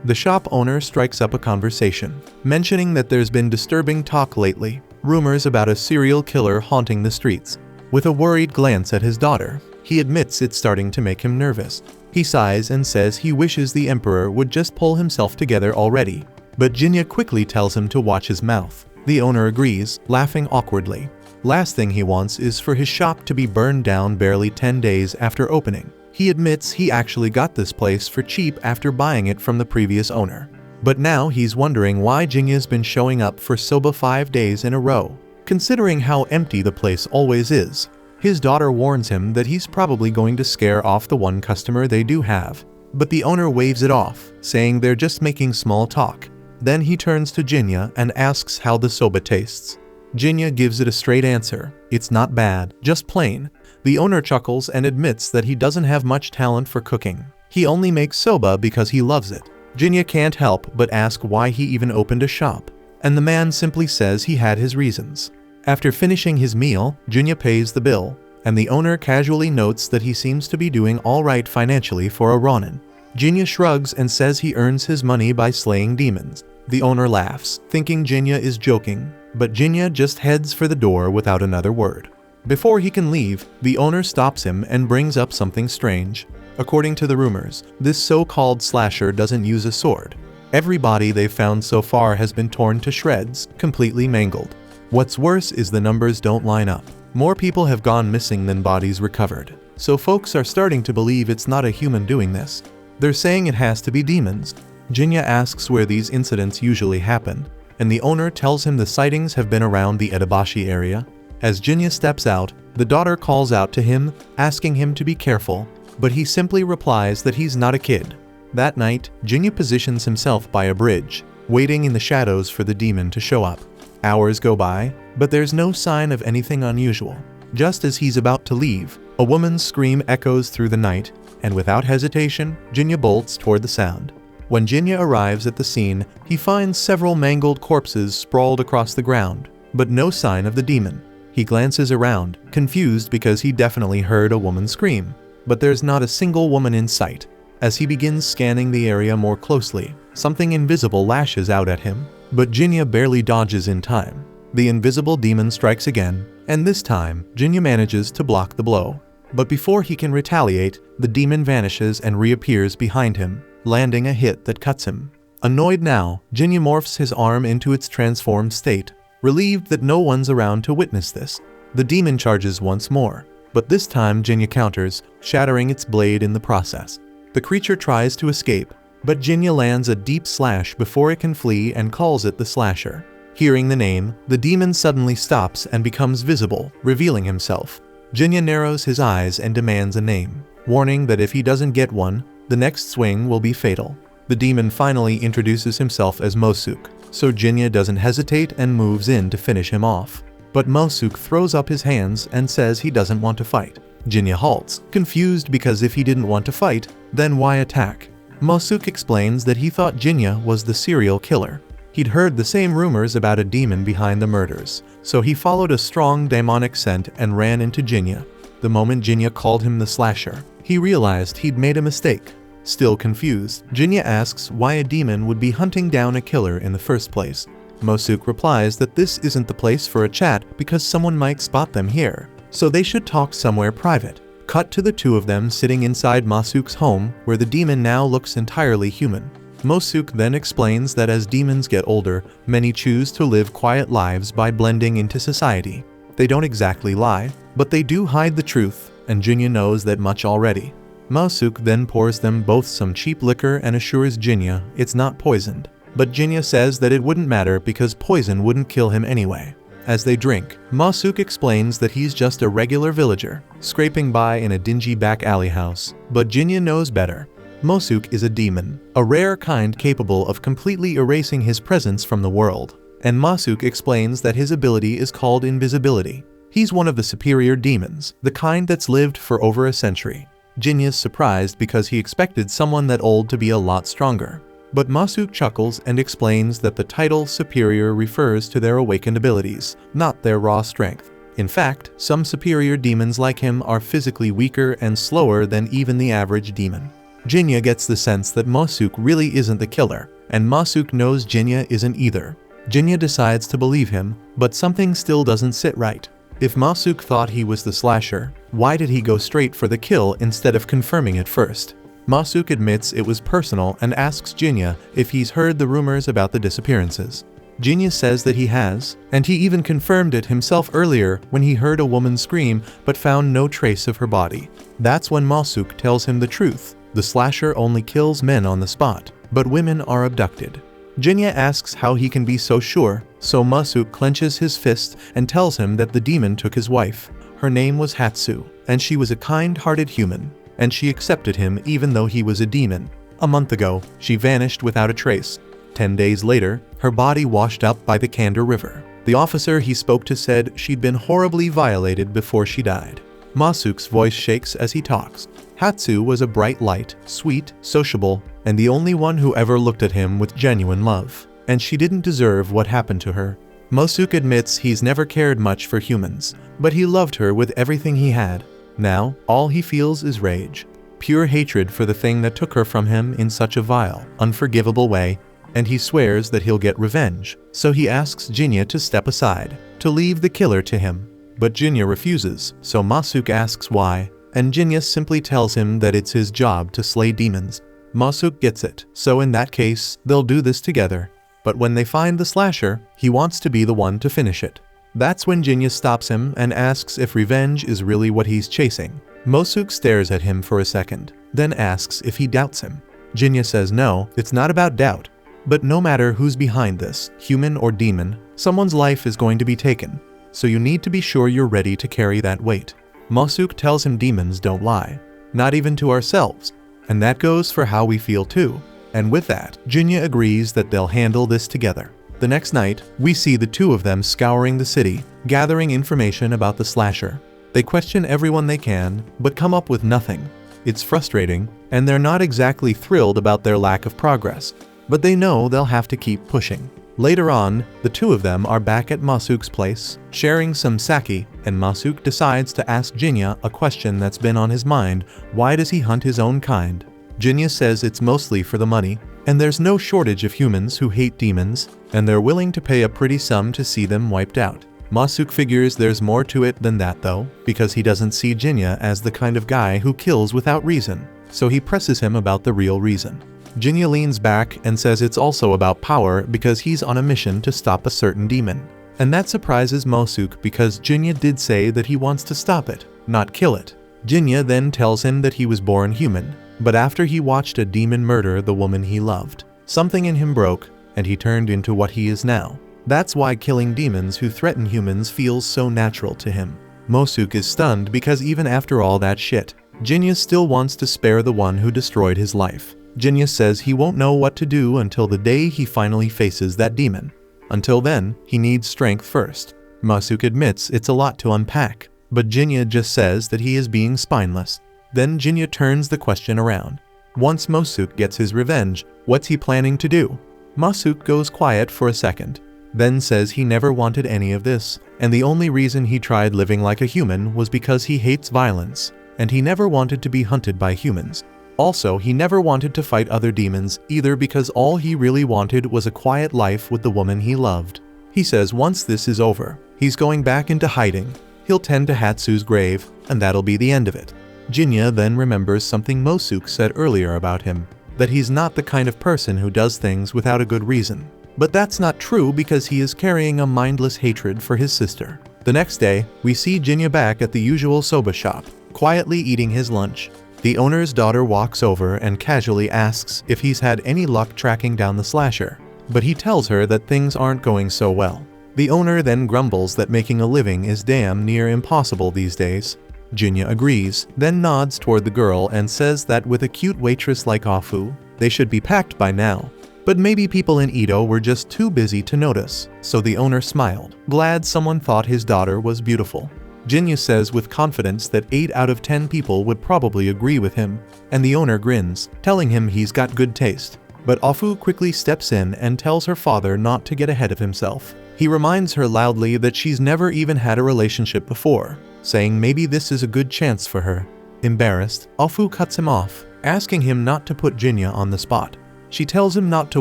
The shop owner strikes up a conversation, mentioning that there's been disturbing talk lately, rumors about a serial killer haunting the streets. With a worried glance at his daughter, he admits it's starting to make him nervous. He sighs and says he wishes the emperor would just pull himself together already, but Jinta quickly tells him to watch his mouth. The owner agrees, laughing awkwardly. Last thing he wants is for his shop to be burned down barely 10 days after opening. He admits he actually got this place for cheap after buying it from the previous owner. But now he's wondering why Jinta's been showing up for soba 5 days in a row, considering how empty the place always is. His daughter warns him that he's probably going to scare off the one customer they do have, but the owner waves it off, saying they're just making small talk. Then he turns to Jinta and asks how the soba tastes. Jinta gives it a straight answer. It's not bad, just plain. The owner chuckles and admits that he doesn't have much talent for cooking. He only makes soba because he loves it. Jinta can't help but ask why he even opened a shop, and the man simply says he had his reasons. After finishing his meal, Jinta pays the bill, and the owner casually notes that he seems to be doing all right financially for a Ronin. Jinya shrugs and says he earns his money by slaying demons. The owner laughs, thinking Jinya is joking, but Jinya just heads for the door without another word. Before he can leave, the owner stops him and brings up something strange. According to the rumors, this so-called slasher doesn't use a sword. Every body they've found so far has been torn to shreds, completely mangled. What's worse is the numbers don't line up. More people have gone missing than bodies recovered. So folks are starting to believe it's not a human doing this. They're saying it has to be demons. Jinya asks where these incidents usually happen, and the owner tells him the sightings have been around the Edabashi area. As Jinya steps out, the daughter calls out to him, asking him to be careful, but he simply replies that he's not a kid. That night, Jinya positions himself by a bridge, waiting in the shadows for the demon to show up. Hours go by, but there's no sign of anything unusual. Just as he's about to leave, a woman's scream echoes through the night, and without hesitation, Jinya bolts toward the sound. When Jinya arrives at the scene, he finds several mangled corpses sprawled across the ground, but no sign of the demon. He glances around, confused because he definitely heard a woman scream, but there's not a single woman in sight. As he begins scanning the area more closely, something invisible lashes out at him, but Jinya barely dodges in time. The invisible demon strikes again, and this time, Jinya manages to block the blow. But before he can retaliate, the demon vanishes and reappears behind him, landing a hit that cuts him. Annoyed now, Jinya morphs his arm into its transformed state, relieved that no one's around to witness this. The demon charges once more, but this time Jinya counters, shattering its blade in the process. The creature tries to escape, but Jinya lands a deep slash before it can flee and calls it the Slasher. Hearing the name, the demon suddenly stops and becomes visible, revealing himself. Jinya narrows his eyes and demands a name, warning that if he doesn't get one, the next swing will be fatal. The demon finally introduces himself as Mosuk, so Jinya doesn't hesitate and moves in to finish him off. But Mosuk throws up his hands and says he doesn't want to fight. Jinya halts, confused because if he didn't want to fight, then why attack? Mosuk explains that he thought Jinya was the serial killer. He'd heard the same rumors about a demon behind the murders, so he followed a strong demonic scent and ran into Jinya. The moment Jinya called him the Slasher, he realized he'd made a mistake. Still confused, Jinya asks why a demon would be hunting down a killer in the first place. Mosuk replies that this isn't the place for a chat because someone might spot them here, so they should talk somewhere private. Cut to the two of them sitting inside Mosuk's home, where the demon now looks entirely human. Mosuk then explains that as demons get older, many choose to live quiet lives by blending into society. They don't exactly lie, but they do hide the truth, and Jinya knows that much already. Mosuk then pours them both some cheap liquor and assures Jinya it's not poisoned. But Jinya says that it wouldn't matter because poison wouldn't kill him anyway. As they drink, Mosuk explains that he's just a regular villager, scraping by in a dingy back alley house, but Jinya knows better. Mosuk is a demon, a rare kind capable of completely erasing his presence from the world, and Mosuk explains that his ability is called invisibility. He's one of the superior demons, the kind that's lived for over a century. Jinya's surprised because he expected someone that old to be a lot stronger. But Mosuk chuckles and explains that the title superior refers to their awakened abilities, not their raw strength. In fact, some superior demons like him are physically weaker and slower than even the average demon. Jinya gets the sense that Mosuk really isn't the killer, and Mosuk knows Jinya isn't either. Jinya decides to believe him, but something still doesn't sit right. If Mosuk thought he was the Slasher, why did he go straight for the kill instead of confirming it first? Mosuk admits it was personal and asks Jinya if he's heard the rumors about the disappearances. Jinya says that he has, and he even confirmed it himself earlier when he heard a woman scream but found no trace of her body. That's when Mosuk tells him the truth. The Slasher only kills men on the spot, but women are abducted. Jinya asks how he can be so sure, so Mosuk clenches his fist and tells him that the demon took his wife. Her name was Hatsu, and she was a kind-hearted human, and she accepted him even though he was a demon. A month ago, she vanished without a trace. 10 days later, her body washed up by the Kanda River. The officer he spoke to said she'd been horribly violated before she died. Mosuk's voice shakes as he talks. Hatsu was a bright light, sweet, sociable, and the only one who ever looked at him with genuine love. And she didn't deserve what happened to her. Mosuk admits he's never cared much for humans, but he loved her with everything he had. Now, all he feels is rage. pure hatred for the thing that took her from him in such a vile, unforgivable way, and he swears that he'll get revenge, so he asks Jinta to step aside, to leave the killer to him. But Jinta refuses, so Masuke asks why, and Jinta simply tells him that it's his job to slay demons. Masuke gets it, so in that case, they'll do this together. But when they find the slasher, he wants to be the one to finish it. That's when Jinta stops him and asks if revenge is really what he's chasing. Masuke stares at him for a second, then asks if he doubts him. Jinta says no, it's not about doubt. But no matter who's behind this, human or demon, someone's life is going to be taken. So you need to be sure you're ready to carry that weight. Masuke tells him demons don't lie, not even to ourselves, and that goes for how we feel too. And with that, Jinta agrees that they'll handle this together. The next night, we see the two of them scouring the city, gathering information about the slasher. They question everyone they can, but come up with nothing. It's frustrating, and they're not exactly thrilled about their lack of progress, but they know they'll have to keep pushing. Later on, the two of them are back at Masuke's place, sharing some sake, and Masuke decides to ask Jinta a question that's been on his mind: why does he hunt his own kind? Jinta says it's mostly for the money, and there's no shortage of humans who hate demons, and they're willing to pay a pretty sum to see them wiped out. Masuke figures there's more to it than that though, because he doesn't see Jinta as the kind of guy who kills without reason, so he presses him about the real reason. Jinta leans back and says it's also about power because he's on a mission to stop a certain demon. And that surprises Masuke because Jinta did say that he wants to stop it, not kill it. Jinta then tells him that he was born human, but after he watched a demon murder the woman he loved, something in him broke, and he turned into what he is now. That's why killing demons who threaten humans feels so natural to him. Masuke is stunned because even after all that shit, Jinta still wants to spare the one who destroyed his life. Jinta says he won't know what to do until the day he finally faces that demon. Until then, he needs strength first. Masuke admits it's a lot to unpack, but Jinta just says that he is being spineless. Then Jinta turns the question around. Once Masuke gets his revenge, what's he planning to do? Masuke goes quiet for a second, then says he never wanted any of this, and the only reason he tried living like a human was because he hates violence, and he never wanted to be hunted by humans. Also, he never wanted to fight other demons either because all he really wanted was a quiet life with the woman he loved. He says once this is over, he's going back into hiding. He'll tend to Hatsu's grave, and that'll be the end of it. Jinta then remembers something Masuke said earlier about him, that he's not the kind of person who does things without a good reason. But that's not true because he is carrying a mindless hatred for his sister. The next day, we see Jinta back at the usual soba shop, quietly eating his lunch. The owner's daughter walks over and casually asks if he's had any luck tracking down the slasher, but he tells her that things aren't going so well. The owner then grumbles that making a living is damn near impossible these days. Jinta agrees, then nods toward the girl and says that with a cute waitress like Afu, they should be packed by now. But maybe people in Edo were just too busy to notice, so the owner smiled, glad someone thought his daughter was beautiful. Jinta says with confidence that 8 out of 10 people would probably agree with him, and the owner grins, telling him he's got good taste. But Afu quickly steps in and tells her father not to get ahead of himself. He reminds her loudly that she's never even had a relationship before, saying maybe this is a good chance for her. Embarrassed, Afu cuts him off, asking him not to put Jinta on the spot. She tells him not to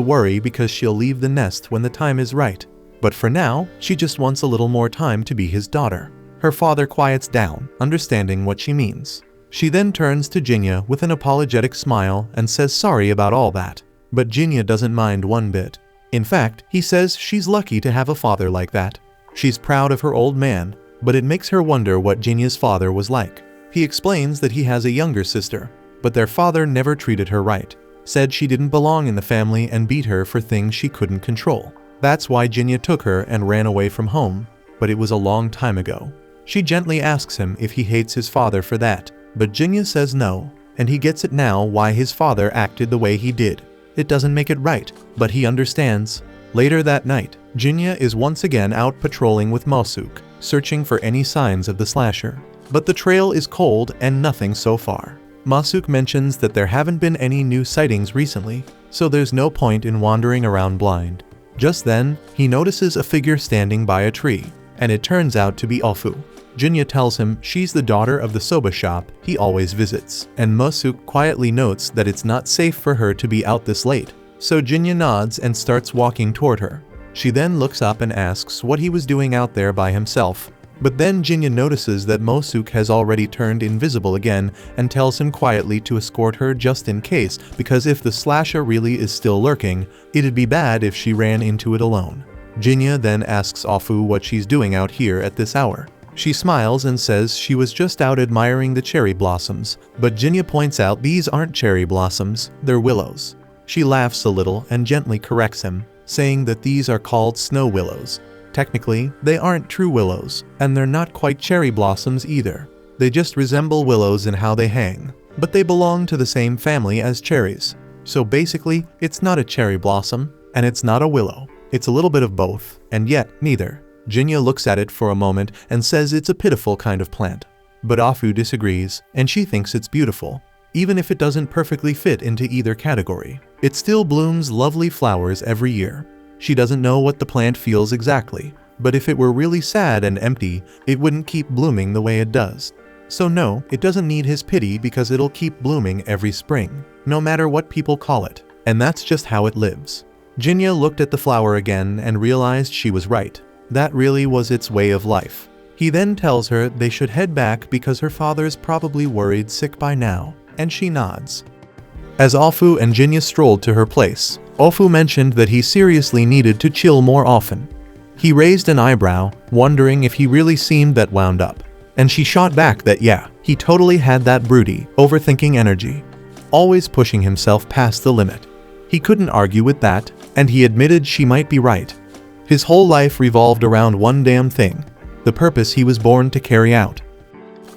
worry because she'll leave the nest when the time is right, but for now, she just wants a little more time to be his daughter. Her father quiets down, understanding what she means. She then turns to Jinta with an apologetic smile and says sorry about all that, but Jinta doesn't mind one bit. In fact, he says she's lucky to have a father like that. She's proud of her old man, but it makes her wonder what Jinta's father was like. He explains that he has a younger sister, but their father never treated her right, said she didn't belong in the family and beat her for things she couldn't control. That's why Jinta took her and ran away from home, but it was a long time ago. She gently asks him if he hates his father for that, but Jinta says no, and he gets it now why his father acted the way he did. It doesn't make it right, but he understands. Later that night, Jinta is once again out patrolling with Masuke, searching for any signs of the slasher. But the trail is cold and nothing so far. Masuke mentions that there haven't been any new sightings recently, so there's no point in wandering around blind. Just then, he notices a figure standing by a tree, and it turns out to be Afu. Jinta tells him she's the daughter of the soba shop he always visits, and Mosuke quietly notes that it's not safe for her to be out this late. So Jinta nods and starts walking toward her. She then looks up and asks what he was doing out there by himself. But then Jinta notices that Mosuke has already turned invisible again and tells him quietly to escort her just in case, because if the slasher really is still lurking, it'd be bad if she ran into it alone. Jinta then asks Ofu what she's doing out here at this hour. She smiles and says she was just out admiring the cherry blossoms, but Jinta points out these aren't cherry blossoms, they're willows. She laughs a little and gently corrects him, saying that these are called snow willows. Technically, they aren't true willows, and they're not quite cherry blossoms either. They just resemble willows in how they hang, but they belong to the same family as cherries. So basically, it's not a cherry blossom, and it's not a willow. It's a little bit of both, and yet neither. Jinta looks at it for a moment and says it's a pitiful kind of plant. But Ofu disagrees, and she thinks it's beautiful. Even if it doesn't perfectly fit into either category, it still blooms lovely flowers every year. She doesn't know what the plant feels exactly, but if it were really sad and empty, it wouldn't keep blooming the way it does. So no, it doesn't need his pity because it'll keep blooming every spring, no matter what people call it, and that's just how it lives. Jinta looked at the flower again and realized she was right. That really was its way of life. He then tells her they should head back because her father's probably worried sick by now, and she nods. As Ofu and Jinta strolled to her place, Ofu mentioned that he seriously needed to chill more often. He raised an eyebrow, wondering if he really seemed that wound up, and she shot back that yeah, he totally had that broody, overthinking energy, always pushing himself past the limit. He couldn't argue with that, and he admitted she might be right. His whole life revolved around one damn thing, the purpose he was born to carry out.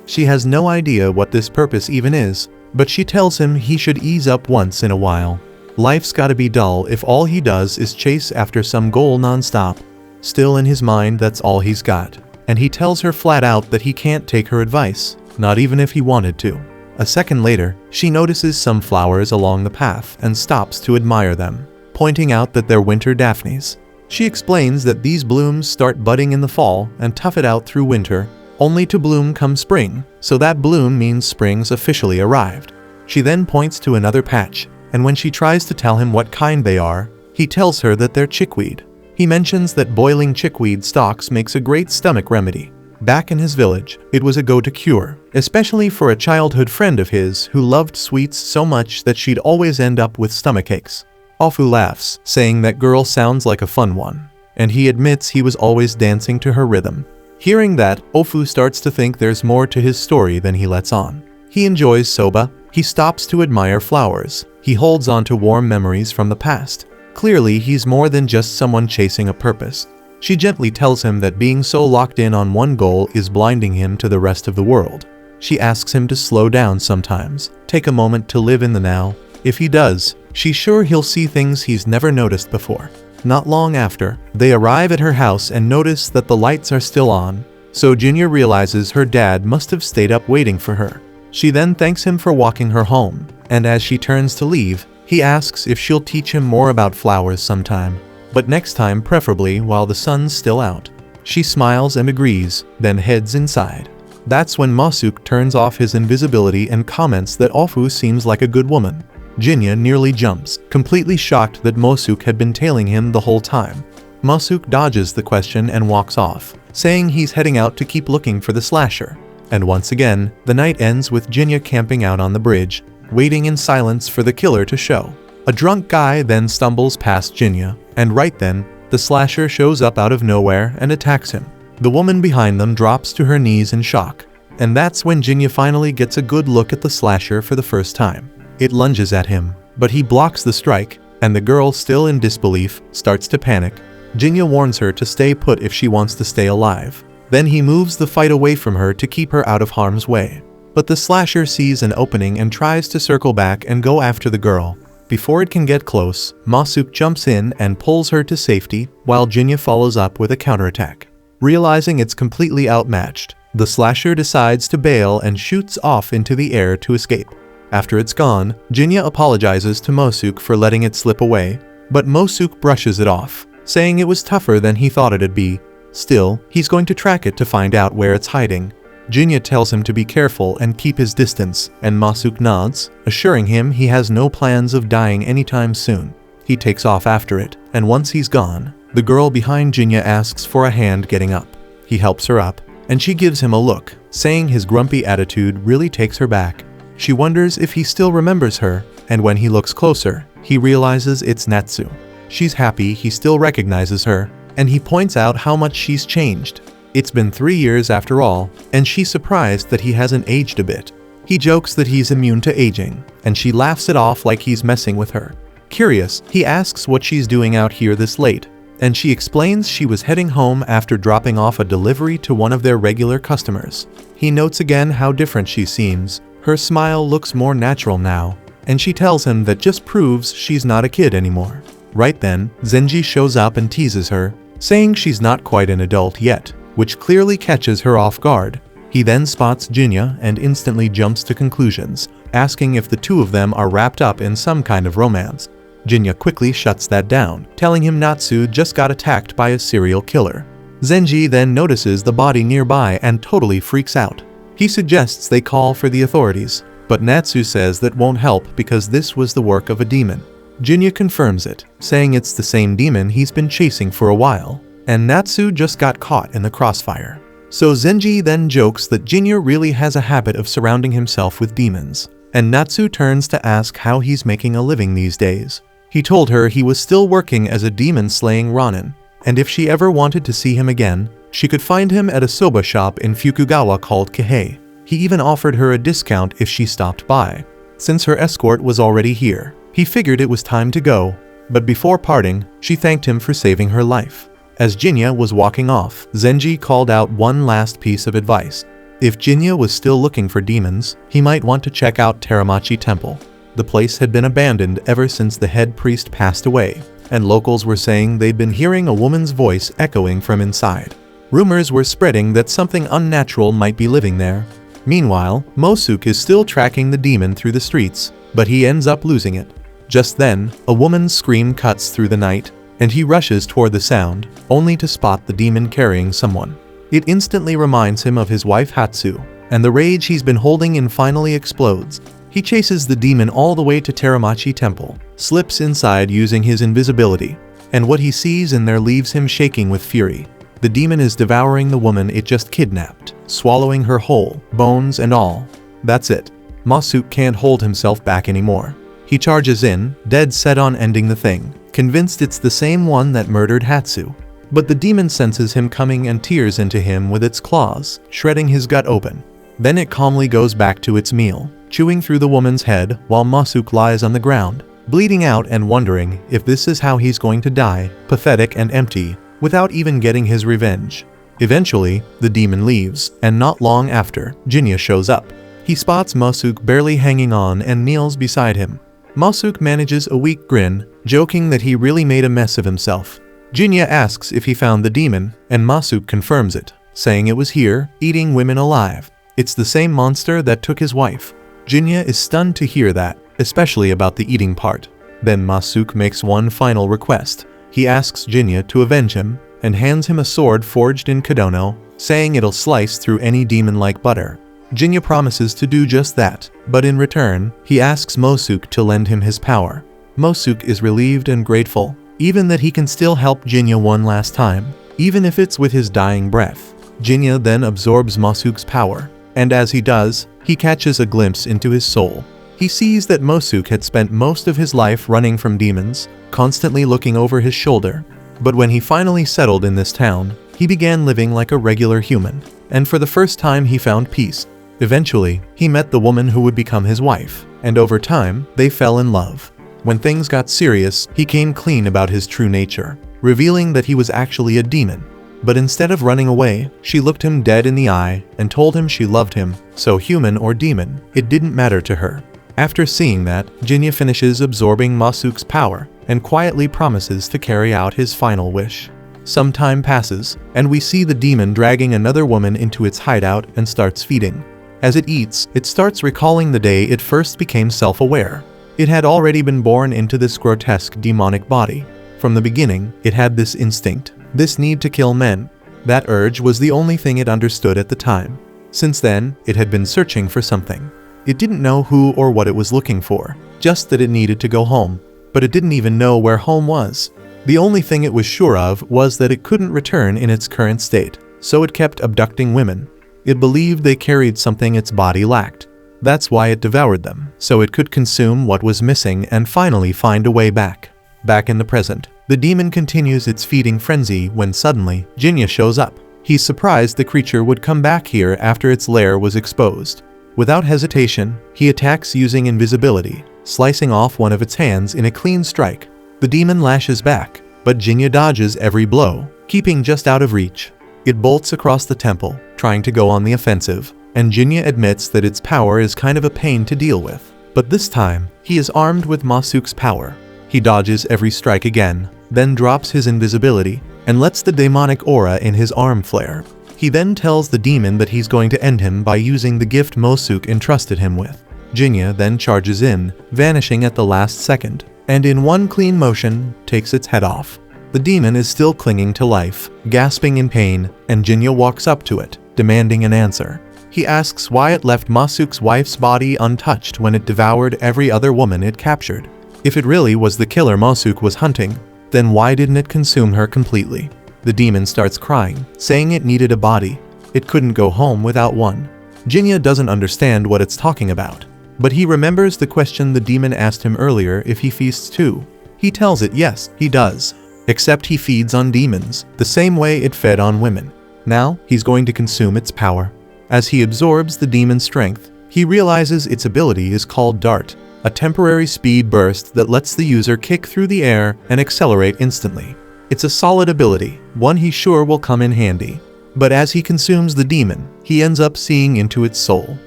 She has no idea what this purpose even is, but she tells him he should ease up once in a while. Life's gotta be dull if all he does is chase after some goal non-stop. Still in his mind, that's all he's got. And he tells her flat out that he can't take her advice, not even if he wanted to. A second later, she notices some flowers along the path and stops to admire them, pointing out that they're winter daphnes. She explains that these blooms start budding in the fall and tough it out through winter, only to bloom come spring, so that bloom means spring's officially arrived. She then points to another patch, and when she tries to tell him what kind they are, he tells her that they're chickweed. He mentions that boiling chickweed stalks makes a great stomach remedy. Back in his village, it was a go-to cure, especially for a childhood friend of his who loved sweets so much that she'd always end up with stomachaches. Ofu laughs, saying that girl sounds like a fun one, and he admits he was always dancing to her rhythm. Hearing that, Ofu starts to think there's more to his story than he lets on. He enjoys soba, he stops to admire flowers, he holds on to warm memories from the past. Clearly, he's more than just someone chasing a purpose. She gently tells him that being so locked in on one goal is blinding him to the rest of the world. She asks him to slow down sometimes, take a moment to live in the now. If he does, she's sure he'll see things he's never noticed before. Not long after, they arrive at her house and notice that the lights are still on, so Jinta realizes her dad must have stayed up waiting for her. She then thanks him for walking her home, and as she turns to leave, he asks if she'll teach him more about flowers sometime, but next time preferably while the sun's still out. She smiles and agrees, then heads inside. That's when Mosuke turns off his invisibility and comments that Ofu seems like a good woman. Jinta nearly jumps, completely shocked that Mosuke had been tailing him the whole time. Mosuke dodges the question and walks off, saying he's heading out to keep looking for the slasher. And once again, the night ends with Jinta camping out on the bridge, waiting in silence for the killer to show. A drunk guy then stumbles past Jinta, and right then, the slasher shows up out of nowhere and attacks him. The woman behind them drops to her knees in shock, and that's when Jinta finally gets a good look at the slasher for the first time. It lunges at him, but he blocks the strike, and the girl, still in disbelief, starts to panic. Jinta warns her to stay put if she wants to stay alive. Then he moves the fight away from her to keep her out of harm's way. But the slasher sees an opening and tries to circle back and go after the girl. Before it can get close, Mosuke jumps in and pulls her to safety, while Jinta follows up with a counterattack. Realizing it's completely outmatched, the slasher decides to bail and shoots off into the air to escape. After it's gone, Jinta apologizes to Mosuke for letting it slip away, but Mosuke brushes it off, saying it was tougher than he thought it'd be. Still, he's going to track it to find out where it's hiding. Jinta tells him to be careful and keep his distance, and Masuke nods, assuring him he has no plans of dying anytime soon. He takes off after it, and once he's gone, the girl behind Jinta asks for a hand getting up. He helps her up, and she gives him a look, saying his grumpy attitude really takes her back. She wonders if he still remembers her, and when he looks closer, he realizes it's Natsu. She's happy he still recognizes her, and he points out how much she's changed. It's been 3 years after all, and she's surprised that he hasn't aged a bit. He jokes that he's immune to aging, and she laughs it off like he's messing with her. Curious, he asks what she's doing out here this late, and she explains she was heading home after dropping off a delivery to one of their regular customers. He notes again how different she seems. Her smile looks more natural now, and she tells him that just proves she's not a kid anymore. Right then, Zenji shows up and teases her, saying she's not quite an adult yet, which clearly catches her off guard. He then spots Jinta and instantly jumps to conclusions, asking if the two of them are wrapped up in some kind of romance. Jinta quickly shuts that down, telling him Natsu just got attacked by a serial killer. Zenji then notices the body nearby and totally freaks out. He suggests they call for the authorities, but Natsu says that won't help because this was the work of a demon. Jinta confirms it, saying it's the same demon he's been chasing for a while, and Natsu just got caught in the crossfire. So Zenji then jokes that Jinta really has a habit of surrounding himself with demons, and Natsu turns to ask how he's making a living these days. He told her he was still working as a demon-slaying Ronin, and if she ever wanted to see him again, she could find him at a soba shop in Fukugawa called Kihei. He even offered her a discount if she stopped by. Since her escort was already here, he figured it was time to go, but before parting, she thanked him for saving her life. As Jinta was walking off, Zenji called out one last piece of advice. If Jinta was still looking for demons, he might want to check out Teramachi Temple. The place had been abandoned ever since the head priest passed away, and locals were saying they'd been hearing a woman's voice echoing from inside. Rumors were spreading that something unnatural might be living there. Meanwhile, Masuke is still tracking the demon through the streets, but he ends up losing it. Just then, a woman's scream cuts through the night, and he rushes toward the sound, only to spot the demon carrying someone. It instantly reminds him of his wife Hatsu, and the rage he's been holding in finally explodes. He chases the demon all the way to Teramachi Temple, slips inside using his invisibility, and what he sees in there leaves him shaking with fury. The demon is devouring the woman it just kidnapped, swallowing her whole, bones and all. That's it. Masuke can't hold himself back anymore. He charges in, dead set on ending the thing, convinced it's the same one that murdered Hatsu. But the demon senses him coming and tears into him with its claws, shredding his gut open. Then it calmly goes back to its meal, chewing through the woman's head while Masuke lies on the ground, bleeding out and wondering if this is how he's going to die, pathetic and empty, without even getting his revenge. Eventually, the demon leaves, and not long after, Jinta shows up. He spots Masuke barely hanging on and kneels beside him. Masuke manages a weak grin, joking that he really made a mess of himself. Jinta asks if he found the demon, and Masuke confirms it, saying it was here, eating women alive. It's the same monster that took his wife. Jinta is stunned to hear that, especially about the eating part. Then Masuke makes one final request. He asks Jinta to avenge him, and hands him a sword forged in Kadono, saying it'll slice through any demon like butter. Jinta promises to do just that, but in return, he asks Masuke to lend him his power. Masuke is relieved and grateful, even that he can still help Jinta one last time, even if it's with his dying breath. Jinta then absorbs Masuke's power, and as he does, he catches a glimpse into his soul. He sees that Masuke had spent most of his life running from demons, constantly looking over his shoulder. But when he finally settled in this town, he began living like a regular human, and for the first time he found peace. Eventually, he met the woman who would become his wife, and over time, they fell in love. When things got serious, he came clean about his true nature, revealing that he was actually a demon. But instead of running away, she looked him dead in the eye and told him she loved him, so human or demon, it didn't matter to her. After seeing that, Jinta finishes absorbing Masuke's power and quietly promises to carry out his final wish. Some time passes, and we see the demon dragging another woman into its hideout and starts feeding. As it eats, it starts recalling the day it first became self-aware. It had already been born into this grotesque demonic body. From the beginning, it had this instinct, this need to kill men. That urge was the only thing it understood at the time. Since then, it had been searching for something. It didn't know who or what it was looking for, just that it needed to go home. But it didn't even know where home was. The only thing it was sure of was that it couldn't return in its current state, so it kept abducting women. It believed they carried something its body lacked. That's why it devoured them, so it could consume what was missing and finally find a way back. Back in the present, the demon continues its feeding frenzy when suddenly, Jinta shows up. He's surprised the creature would come back here after its lair was exposed. Without hesitation, he attacks using invisibility, slicing off one of its hands in a clean strike. The demon lashes back, but Jinta dodges every blow, keeping just out of reach. It bolts across the temple, trying to go on the offensive, and Jinta admits that its power is kind of a pain to deal with. But this time, he is armed with Masuke's power. He dodges every strike again, then drops his invisibility, and lets the demonic aura in his arm flare. He then tells the demon that he's going to end him by using the gift Masuke entrusted him with. Jinta then charges in, vanishing at the last second, and in one clean motion, takes its head off. The demon is still clinging to life, gasping in pain, and Jinta walks up to it, demanding an answer. He asks why it left Masuke's wife's body untouched when it devoured every other woman it captured. If it really was the killer Masuke was hunting, then why didn't it consume her completely? The demon starts crying, saying it needed a body. It couldn't go home without one. Jinta doesn't understand what it's talking about, but he remembers the question the demon asked him earlier if he feasts too. He tells it yes, he does. Except he feeds on demons, the same way it fed on women. Now, he's going to consume its power. As he absorbs the demon's strength, he realizes its ability is called Dart, a temporary speed burst that lets the user kick through the air and accelerate instantly. It's a solid ability, one he's sure will come in handy. But as he consumes the demon, he ends up seeing into its soul.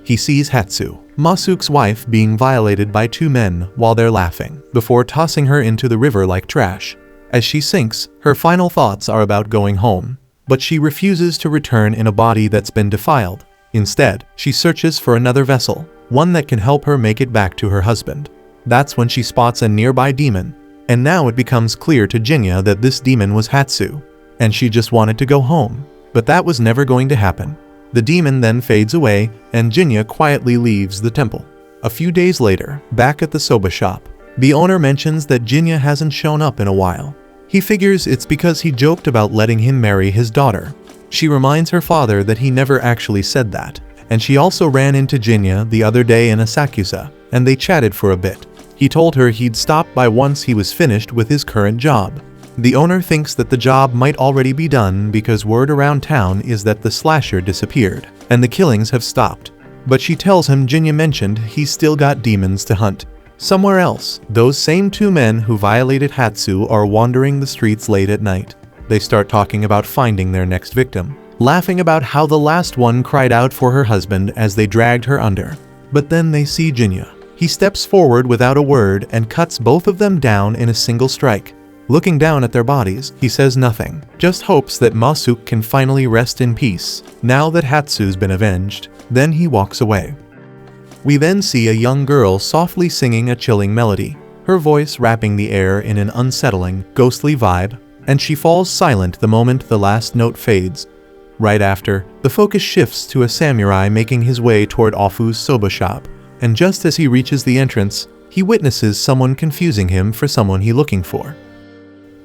He sees Hatsu, Masuke's wife, being violated by two men while they're laughing, before tossing her into the river like trash. As she sinks, her final thoughts are about going home. But she refuses to return in a body that's been defiled. Instead, she searches for another vessel, one that can help her make it back to her husband. That's when she spots a nearby demon. And now it becomes clear to Jinta that this demon was Hatsu, and she just wanted to go home. But that was never going to happen. The demon then fades away, and Jinta quietly leaves the temple. A few days later, back at the soba shop, the owner mentions that Jinta hasn't shown up in a while. He figures it's because he joked about letting him marry his daughter. She reminds her father that he never actually said that, and she also ran into Jinta the other day in Asakusa, and they chatted for a bit. He told her he'd stop by once he was finished with his current job. The owner thinks that the job might already be done because word around town is that the slasher disappeared, and the killings have stopped. But she tells him Jinta mentioned he's still got demons to hunt. Somewhere else, those same two men who violated Hatsu are wandering the streets late at night. They start talking about finding their next victim, laughing about how the last one cried out for her husband as they dragged her under. But then they see Jinta. He steps forward without a word and cuts both of them down in a single strike. Looking down at their bodies, he says nothing, just hopes that Masuke can finally rest in peace, now that Hatsu's been avenged. Then he walks away. We then see a young girl softly singing a chilling melody, her voice wrapping the air in an unsettling, ghostly vibe, and she falls silent the moment the last note fades. Right after, the focus shifts to a samurai making his way toward Ofu's soba shop, and just as he reaches the entrance, he witnesses someone confusing him for someone he's looking for.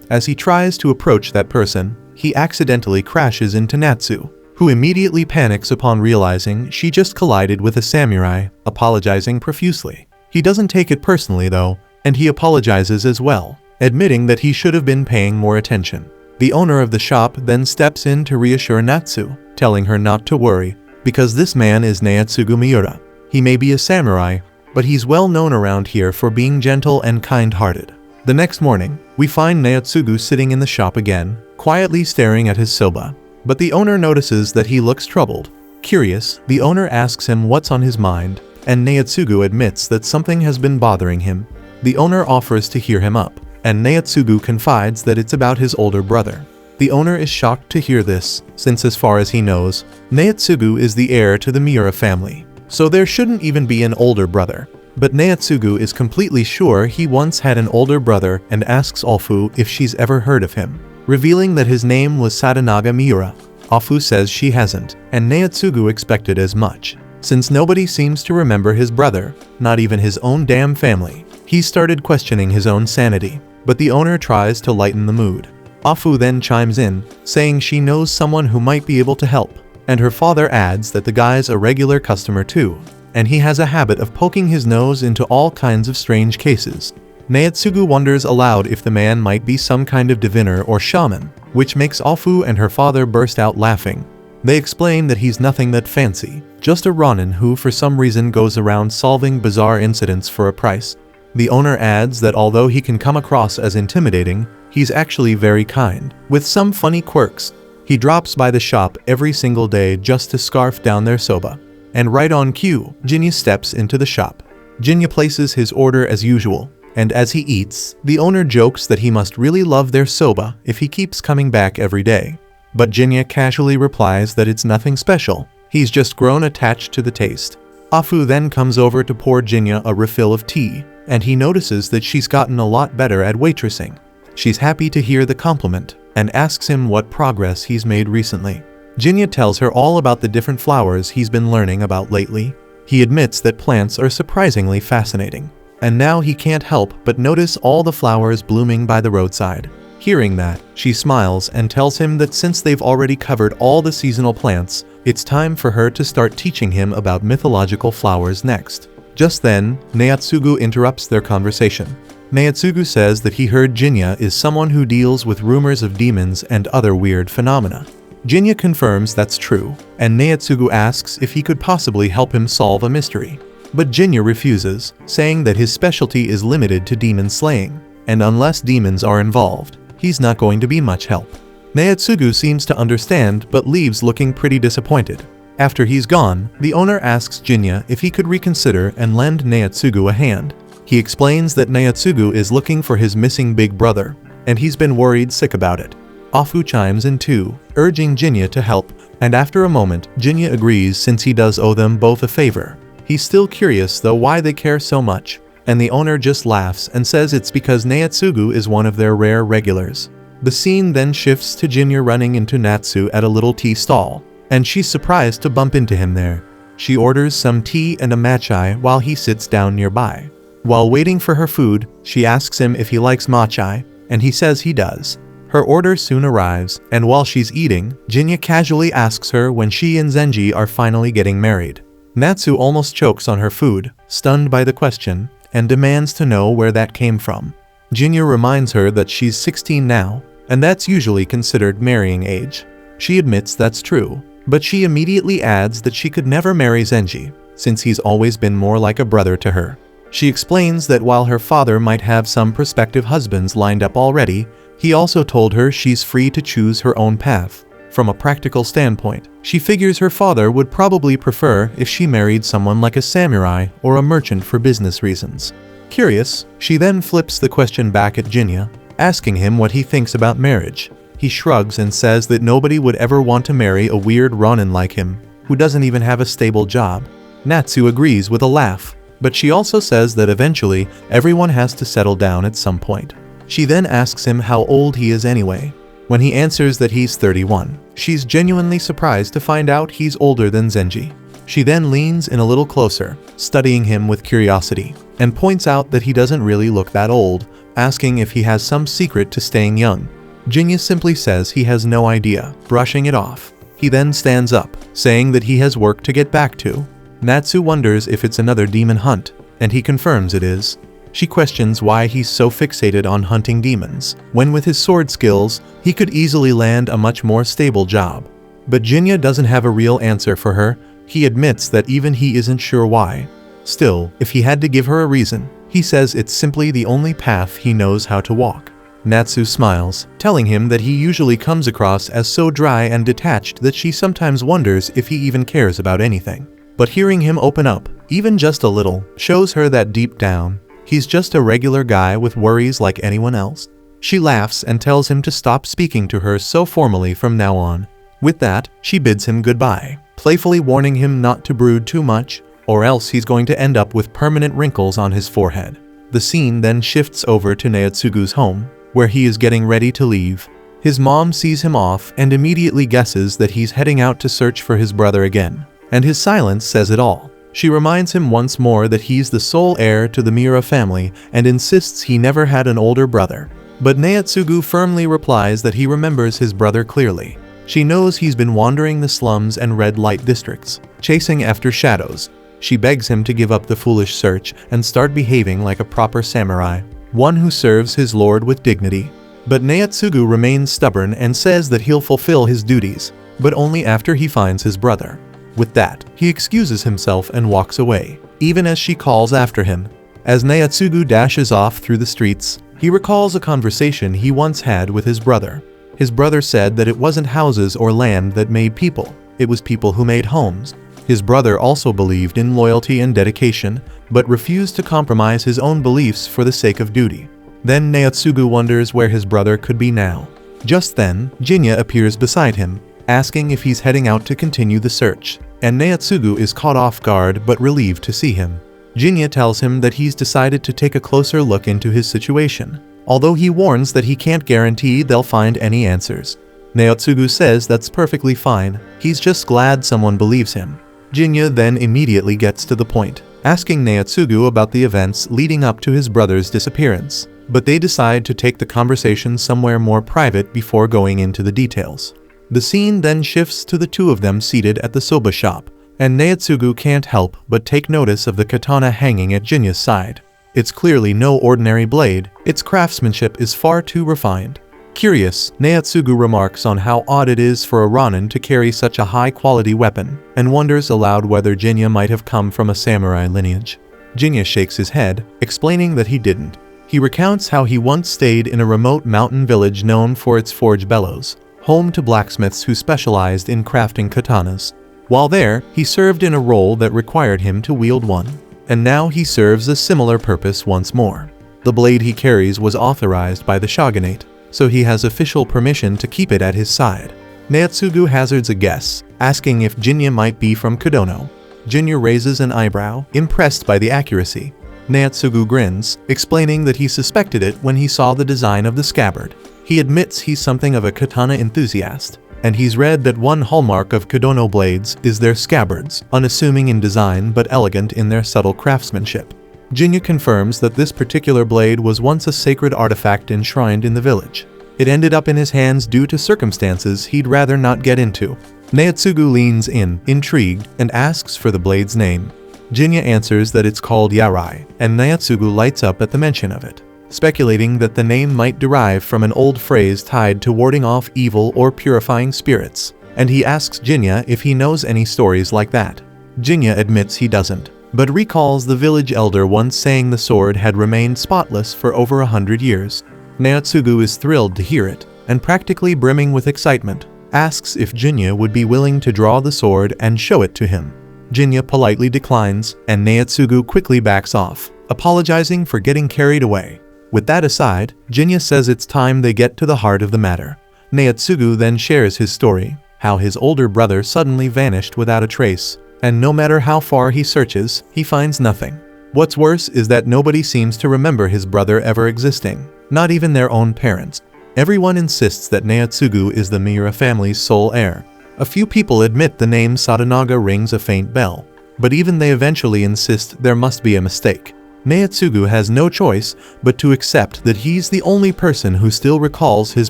As he tries to approach that person, he accidentally crashes into Natsu, who immediately panics upon realizing she just collided with a samurai, apologizing profusely. He doesn't take it personally though, and he apologizes as well, admitting that he should have been paying more attention. The owner of the shop then steps in to reassure Natsu, telling her not to worry, because this man is Naotsugu Miura. He may be a samurai, but he's well known around here for being gentle and kind-hearted. The next morning, we find Naotsugu sitting in the shop again, quietly staring at his soba. But the owner notices that he looks troubled. Curious, the owner asks him what's on his mind, and Naotsugu admits that something has been bothering him. The owner offers to hear him up, and Naotsugu confides that it's about his older brother. The owner is shocked to hear this, since as far as he knows, Naotsugu is the heir to the Miura family, so there shouldn't even be an older brother. But Naotsugu is completely sure he once had an older brother and asks Ofu if she's ever heard of him. revealing that his name was Sadanaga Miura. Afu says she hasn't, and Naotsugu expected as much. Since nobody seems to remember his brother, not even his own damn family, he started questioning his own sanity, but the owner tries to lighten the mood. Afu then chimes in, saying she knows someone who might be able to help, and her father adds that the guy's a regular customer too, and he has a habit of poking his nose into all kinds of strange cases. Naotsugu wonders aloud if the man might be some kind of diviner or shaman, which makes Afu and her father burst out laughing. They explain that he's nothing that fancy, just a ronin who for some reason goes around solving bizarre incidents for a price. The owner adds that although he can come across as intimidating, he's actually very kind, with some funny quirks. He drops by the shop every single day just to scarf down their soba. And right on cue, Jinya steps into the shop. Jinya places his order as usual, and as he eats, the owner jokes that he must really love their soba if he keeps coming back every day. But Jinya casually replies that it's nothing special, he's just grown attached to the taste. Afu then comes over to pour Jinya a refill of tea, and he notices that she's gotten a lot better at waitressing. She's happy to hear the compliment, and asks him what progress he's made recently. Jinya tells her all about the different flowers he's been learning about lately. He admits that plants are surprisingly fascinating, and now he can't help but notice all the flowers blooming by the roadside. Hearing that, she smiles and tells him that since they've already covered all the seasonal plants, it's time for her to start teaching him about mythological flowers next. Just then, Naotsugu interrupts their conversation. Naotsugu says that he heard Jinya is someone who deals with rumors of demons and other weird phenomena. Jinya confirms that's true, and Naotsugu asks if he could possibly help him solve a mystery. But Jinya refuses, saying that his specialty is limited to demon slaying, and unless demons are involved, he's not going to be much help. Naotsugu seems to understand but leaves looking pretty disappointed. After he's gone, the owner asks Jinya if he could reconsider and lend Naotsugu a hand. He explains that Naotsugu is looking for his missing big brother, and he's been worried sick about it. Afu chimes in too, urging Jinya to help, and after a moment, Jinya agrees since he does owe them both a favor. He's still curious though why they care so much, and the owner just laughs and says it's because Naotsugu is one of their rare regulars. The scene then shifts to Jinya running into Natsu at a little tea stall, and she's surprised to bump into him there. She orders some tea and a matcha while he sits down nearby. While waiting for her food, she asks him if he likes matcha, and he says he does. Her order soon arrives, and while she's eating, Jinya casually asks her when she and Zenji are finally getting married. Natsu almost chokes on her food, stunned by the question, and demands to know where that came from. Jinya reminds her that she's 16 now, and that's usually considered marrying age. She admits that's true, but she immediately adds that she could never marry Zenji, since he's always been more like a brother to her. She explains that while her father might have some prospective husbands lined up already, he also told her she's free to choose her own path. From a practical standpoint, she figures her father would probably prefer if she married someone like a samurai or a merchant for business reasons. Curious, she then flips the question back at Jinya, asking him what he thinks about marriage. He shrugs and says that nobody would ever want to marry a weird ronin like him, who doesn't even have a stable job. Natsu agrees with a laugh, but she also says that eventually everyone has to settle down at some point. She then asks him how old he is anyway. When he answers that he's 31, she's genuinely surprised to find out he's older than Zenji. She then leans in a little closer, studying him with curiosity, and points out that he doesn't really look that old, asking if he has some secret to staying young. Jinya simply says he has no idea, brushing it off. He then stands up, saying that he has work to get back to. Natsu wonders if it's another demon hunt, and he confirms it is. She questions why he's so fixated on hunting demons, when with his sword skills, he could easily land a much more stable job. But Jinya doesn't have a real answer for her. He admits that even he isn't sure why. Still, if he had to give her a reason, he says it's simply the only path he knows how to walk. Natsu smiles, telling him that he usually comes across as so dry and detached that she sometimes wonders if he even cares about anything. But hearing him open up, even just a little, shows her that deep down, he's just a regular guy with worries like anyone else. She laughs and tells him to stop speaking to her so formally from now on. With that, she bids him goodbye, playfully warning him not to brood too much, or else he's going to end up with permanent wrinkles on his forehead. The scene then shifts over to Naotsugu's home, where he is getting ready to leave. His mom sees him off and immediately guesses that he's heading out to search for his brother again, and his silence says it all. She reminds him once more that he's the sole heir to the Miura family and insists he never had an older brother. But Naotsugu firmly replies that he remembers his brother clearly. She knows he's been wandering the slums and red light districts, chasing after shadows. She begs him to give up the foolish search and start behaving like a proper samurai, one who serves his lord with dignity. But Naotsugu remains stubborn and says that he'll fulfill his duties, but only after he finds his brother. With that, he excuses himself and walks away, even as she calls after him. As Naotsugu dashes off through the streets, he recalls a conversation he once had with his brother. His brother said that it wasn't houses or land that made people, it was people who made homes. His brother also believed in loyalty and dedication, but refused to compromise his own beliefs for the sake of duty. Then Naotsugu wonders where his brother could be now. Just then, Jinta appears beside him, asking if he's heading out to continue the search, and Naotsugu is caught off guard but relieved to see him. Jinta tells him that he's decided to take a closer look into his situation, although he warns that he can't guarantee they'll find any answers. Naotsugu says that's perfectly fine, he's just glad someone believes him. Jinta then immediately gets to the point, asking Naotsugu about the events leading up to his brother's disappearance, but they decide to take the conversation somewhere more private before going into the details. The scene then shifts to the two of them seated at the soba shop, and Naotsugu can't help but take notice of the katana hanging at Jinta's side. It's clearly no ordinary blade, its craftsmanship is far too refined. Curious, Naotsugu remarks on how odd it is for a Ronin to carry such a high-quality weapon, and wonders aloud whether Jinta might have come from a samurai lineage. Jinta shakes his head, explaining that he didn't. He recounts how he once stayed in a remote mountain village known for its forge bellows, home to blacksmiths who specialized in crafting katanas. While there, he served in a role that required him to wield one, and now he serves a similar purpose once more. The blade he carries was authorized by the shogunate, so he has official permission to keep it at his side. Naotsugu hazards a guess, asking if Jinta might be from Kadono. Jinta raises an eyebrow, impressed by the accuracy. Naotsugu grins, explaining that he suspected it when he saw the design of the scabbard. He admits he's something of a katana enthusiast, and he's read that one hallmark of Kadono blades is their scabbards, unassuming in design but elegant in their subtle craftsmanship. Jinta confirms that this particular blade was once a sacred artifact enshrined in the village. It ended up in his hands due to circumstances he'd rather not get into. Naotsugu leans in, intrigued, and asks for the blade's name. Jinta answers that it's called Yarai, and Naotsugu lights up at the mention of it, speculating that the name might derive from an old phrase tied to warding off evil or purifying spirits, and he asks Jinta if he knows any stories like that. Jinta admits he doesn't, but recalls the village elder once saying the sword had remained spotless for over 100 years. Naotsugu is thrilled to hear it, and practically brimming with excitement, asks if Jinta would be willing to draw the sword and show it to him. Jinta politely declines, and Naotsugu quickly backs off, apologizing for getting carried away. With that aside, Jinta says it's time they get to the heart of the matter. Naotsugu then shares his story, how his older brother suddenly vanished without a trace, and no matter how far he searches, he finds nothing. What's worse is that nobody seems to remember his brother ever existing, not even their own parents. Everyone insists that Naotsugu is the Miura family's sole heir. A few people admit the name Sadanaga rings a faint bell, but even they eventually insist there must be a mistake. Naotsugu has no choice but to accept that he's the only person who still recalls his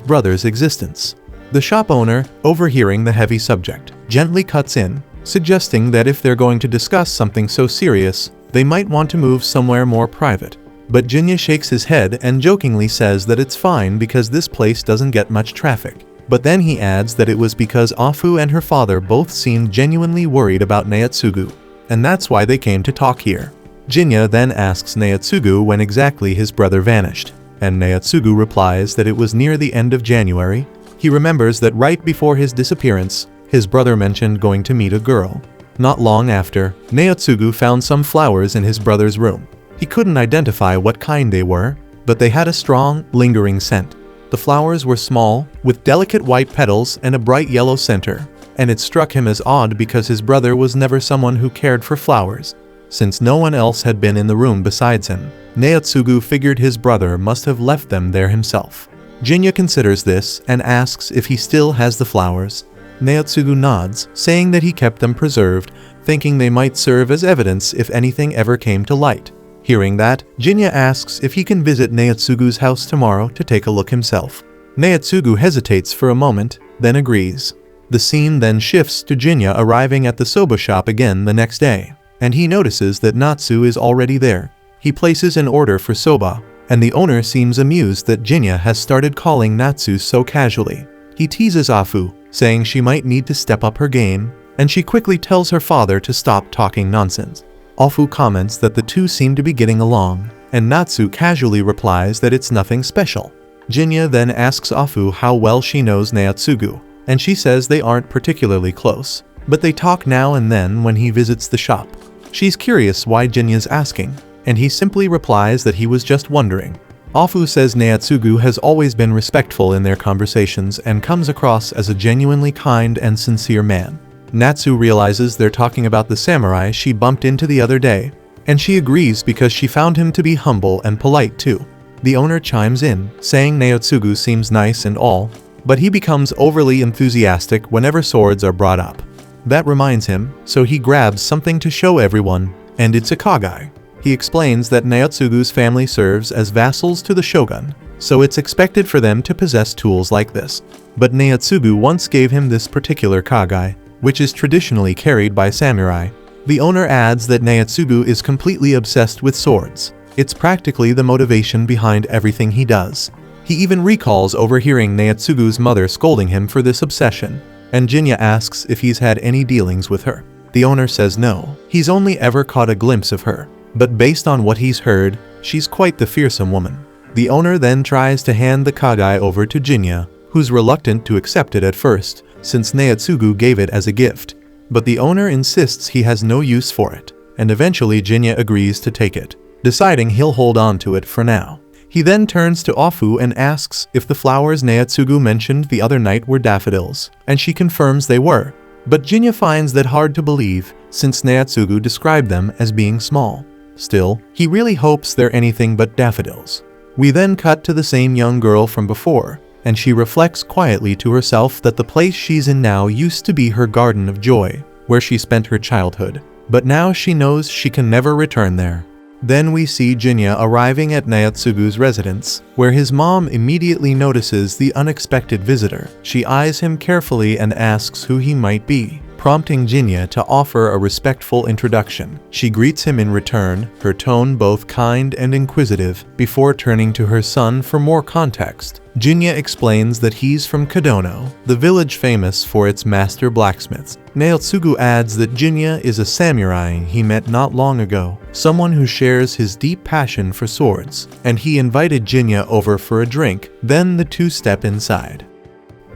brother's existence. The shop owner, overhearing the heavy subject, gently cuts in, suggesting that if they're going to discuss something so serious, they might want to move somewhere more private. But Jinta shakes his head and jokingly says that it's fine because this place doesn't get much traffic. But then he adds that it was because Afu and her father both seemed genuinely worried about Naotsugu, and that's why they came to talk here. Jinta then asks Naotsugu when exactly his brother vanished, and Naotsugu replies that it was near the end of January. He remembers that right before his disappearance, his brother mentioned going to meet a girl. Not long after, Naotsugu found some flowers in his brother's room. He couldn't identify what kind they were, but they had a strong, lingering scent. The flowers were small, with delicate white petals and a bright yellow center, and it struck him as odd because his brother was never someone who cared for flowers. Since no one else had been in the room besides him, Naotsugu figured his brother must have left them there himself. Jinya considers this and asks if he still has the flowers. Naotsugu nods, saying that he kept them preserved, thinking they might serve as evidence if anything ever came to light. Hearing that, Jinya asks if he can visit Naotsugu's house tomorrow to take a look himself. Naotsugu hesitates for a moment, then agrees. The scene then shifts to Jinya arriving at the soba shop again the next day, and he notices that Natsu is already there. He places an order for soba, and the owner seems amused that Jinya has started calling Natsu so casually. He teases Afu, saying she might need to step up her game, and she quickly tells her father to stop talking nonsense. Afu comments that the two seem to be getting along, and Natsu casually replies that it's nothing special. Jinya then asks Afu how well she knows Naotsugu, and she says they aren't particularly close, but they talk now and then when he visits the shop. She's curious why Jinya's asking, and he simply replies that he was just wondering. Afu says Naotsugu has always been respectful in their conversations and comes across as a genuinely kind and sincere man. Natsu realizes they're talking about the samurai she bumped into the other day, and she agrees because she found him to be humble and polite too. The owner chimes in, saying Naotsugu seems nice and all, but he becomes overly enthusiastic whenever swords are brought up. That reminds him, so he grabs something to show everyone, and it's a kagai. He explains that Naotsugu's family serves as vassals to the shogun, so it's expected for them to possess tools like this. But Naotsugu once gave him this particular kagai, which is traditionally carried by samurai. The owner adds that Naotsugu is completely obsessed with swords. It's practically the motivation behind everything he does. He even recalls overhearing Naotsugu's mother scolding him for this obsession, and Jinya asks if he's had any dealings with her. The owner says no, he's only ever caught a glimpse of her, but based on what he's heard, she's quite the fearsome woman. The owner then tries to hand the kagai over to Jinya, who's reluctant to accept it at first, since Naotsugu gave it as a gift. But the owner insists he has no use for it, and eventually Jinya agrees to take it, deciding he'll hold on to it for now. He then turns to Afu and asks if the flowers Naotsugu mentioned the other night were daffodils, and she confirms they were. But Jinya finds that hard to believe, since Naotsugu described them as being small. Still, he really hopes they're anything but daffodils. We then cut to the same young girl from before, and she reflects quietly to herself that the place she's in now used to be her garden of joy, where she spent her childhood, but now she knows she can never return there. Then we see Jinya arriving at Naotsugu's residence, where his mom immediately notices the unexpected visitor. She eyes him carefully and asks who he might be, prompting Jinya to offer a respectful introduction. She greets him in return, her tone both kind and inquisitive, before turning to her son for more context. Jinya explains that he's from Kadono, the village famous for its master blacksmiths. Naotsugu adds that Jinya is a samurai he met not long ago, someone who shares his deep passion for swords, and he invited Jinya over for a drink. Then the two step inside.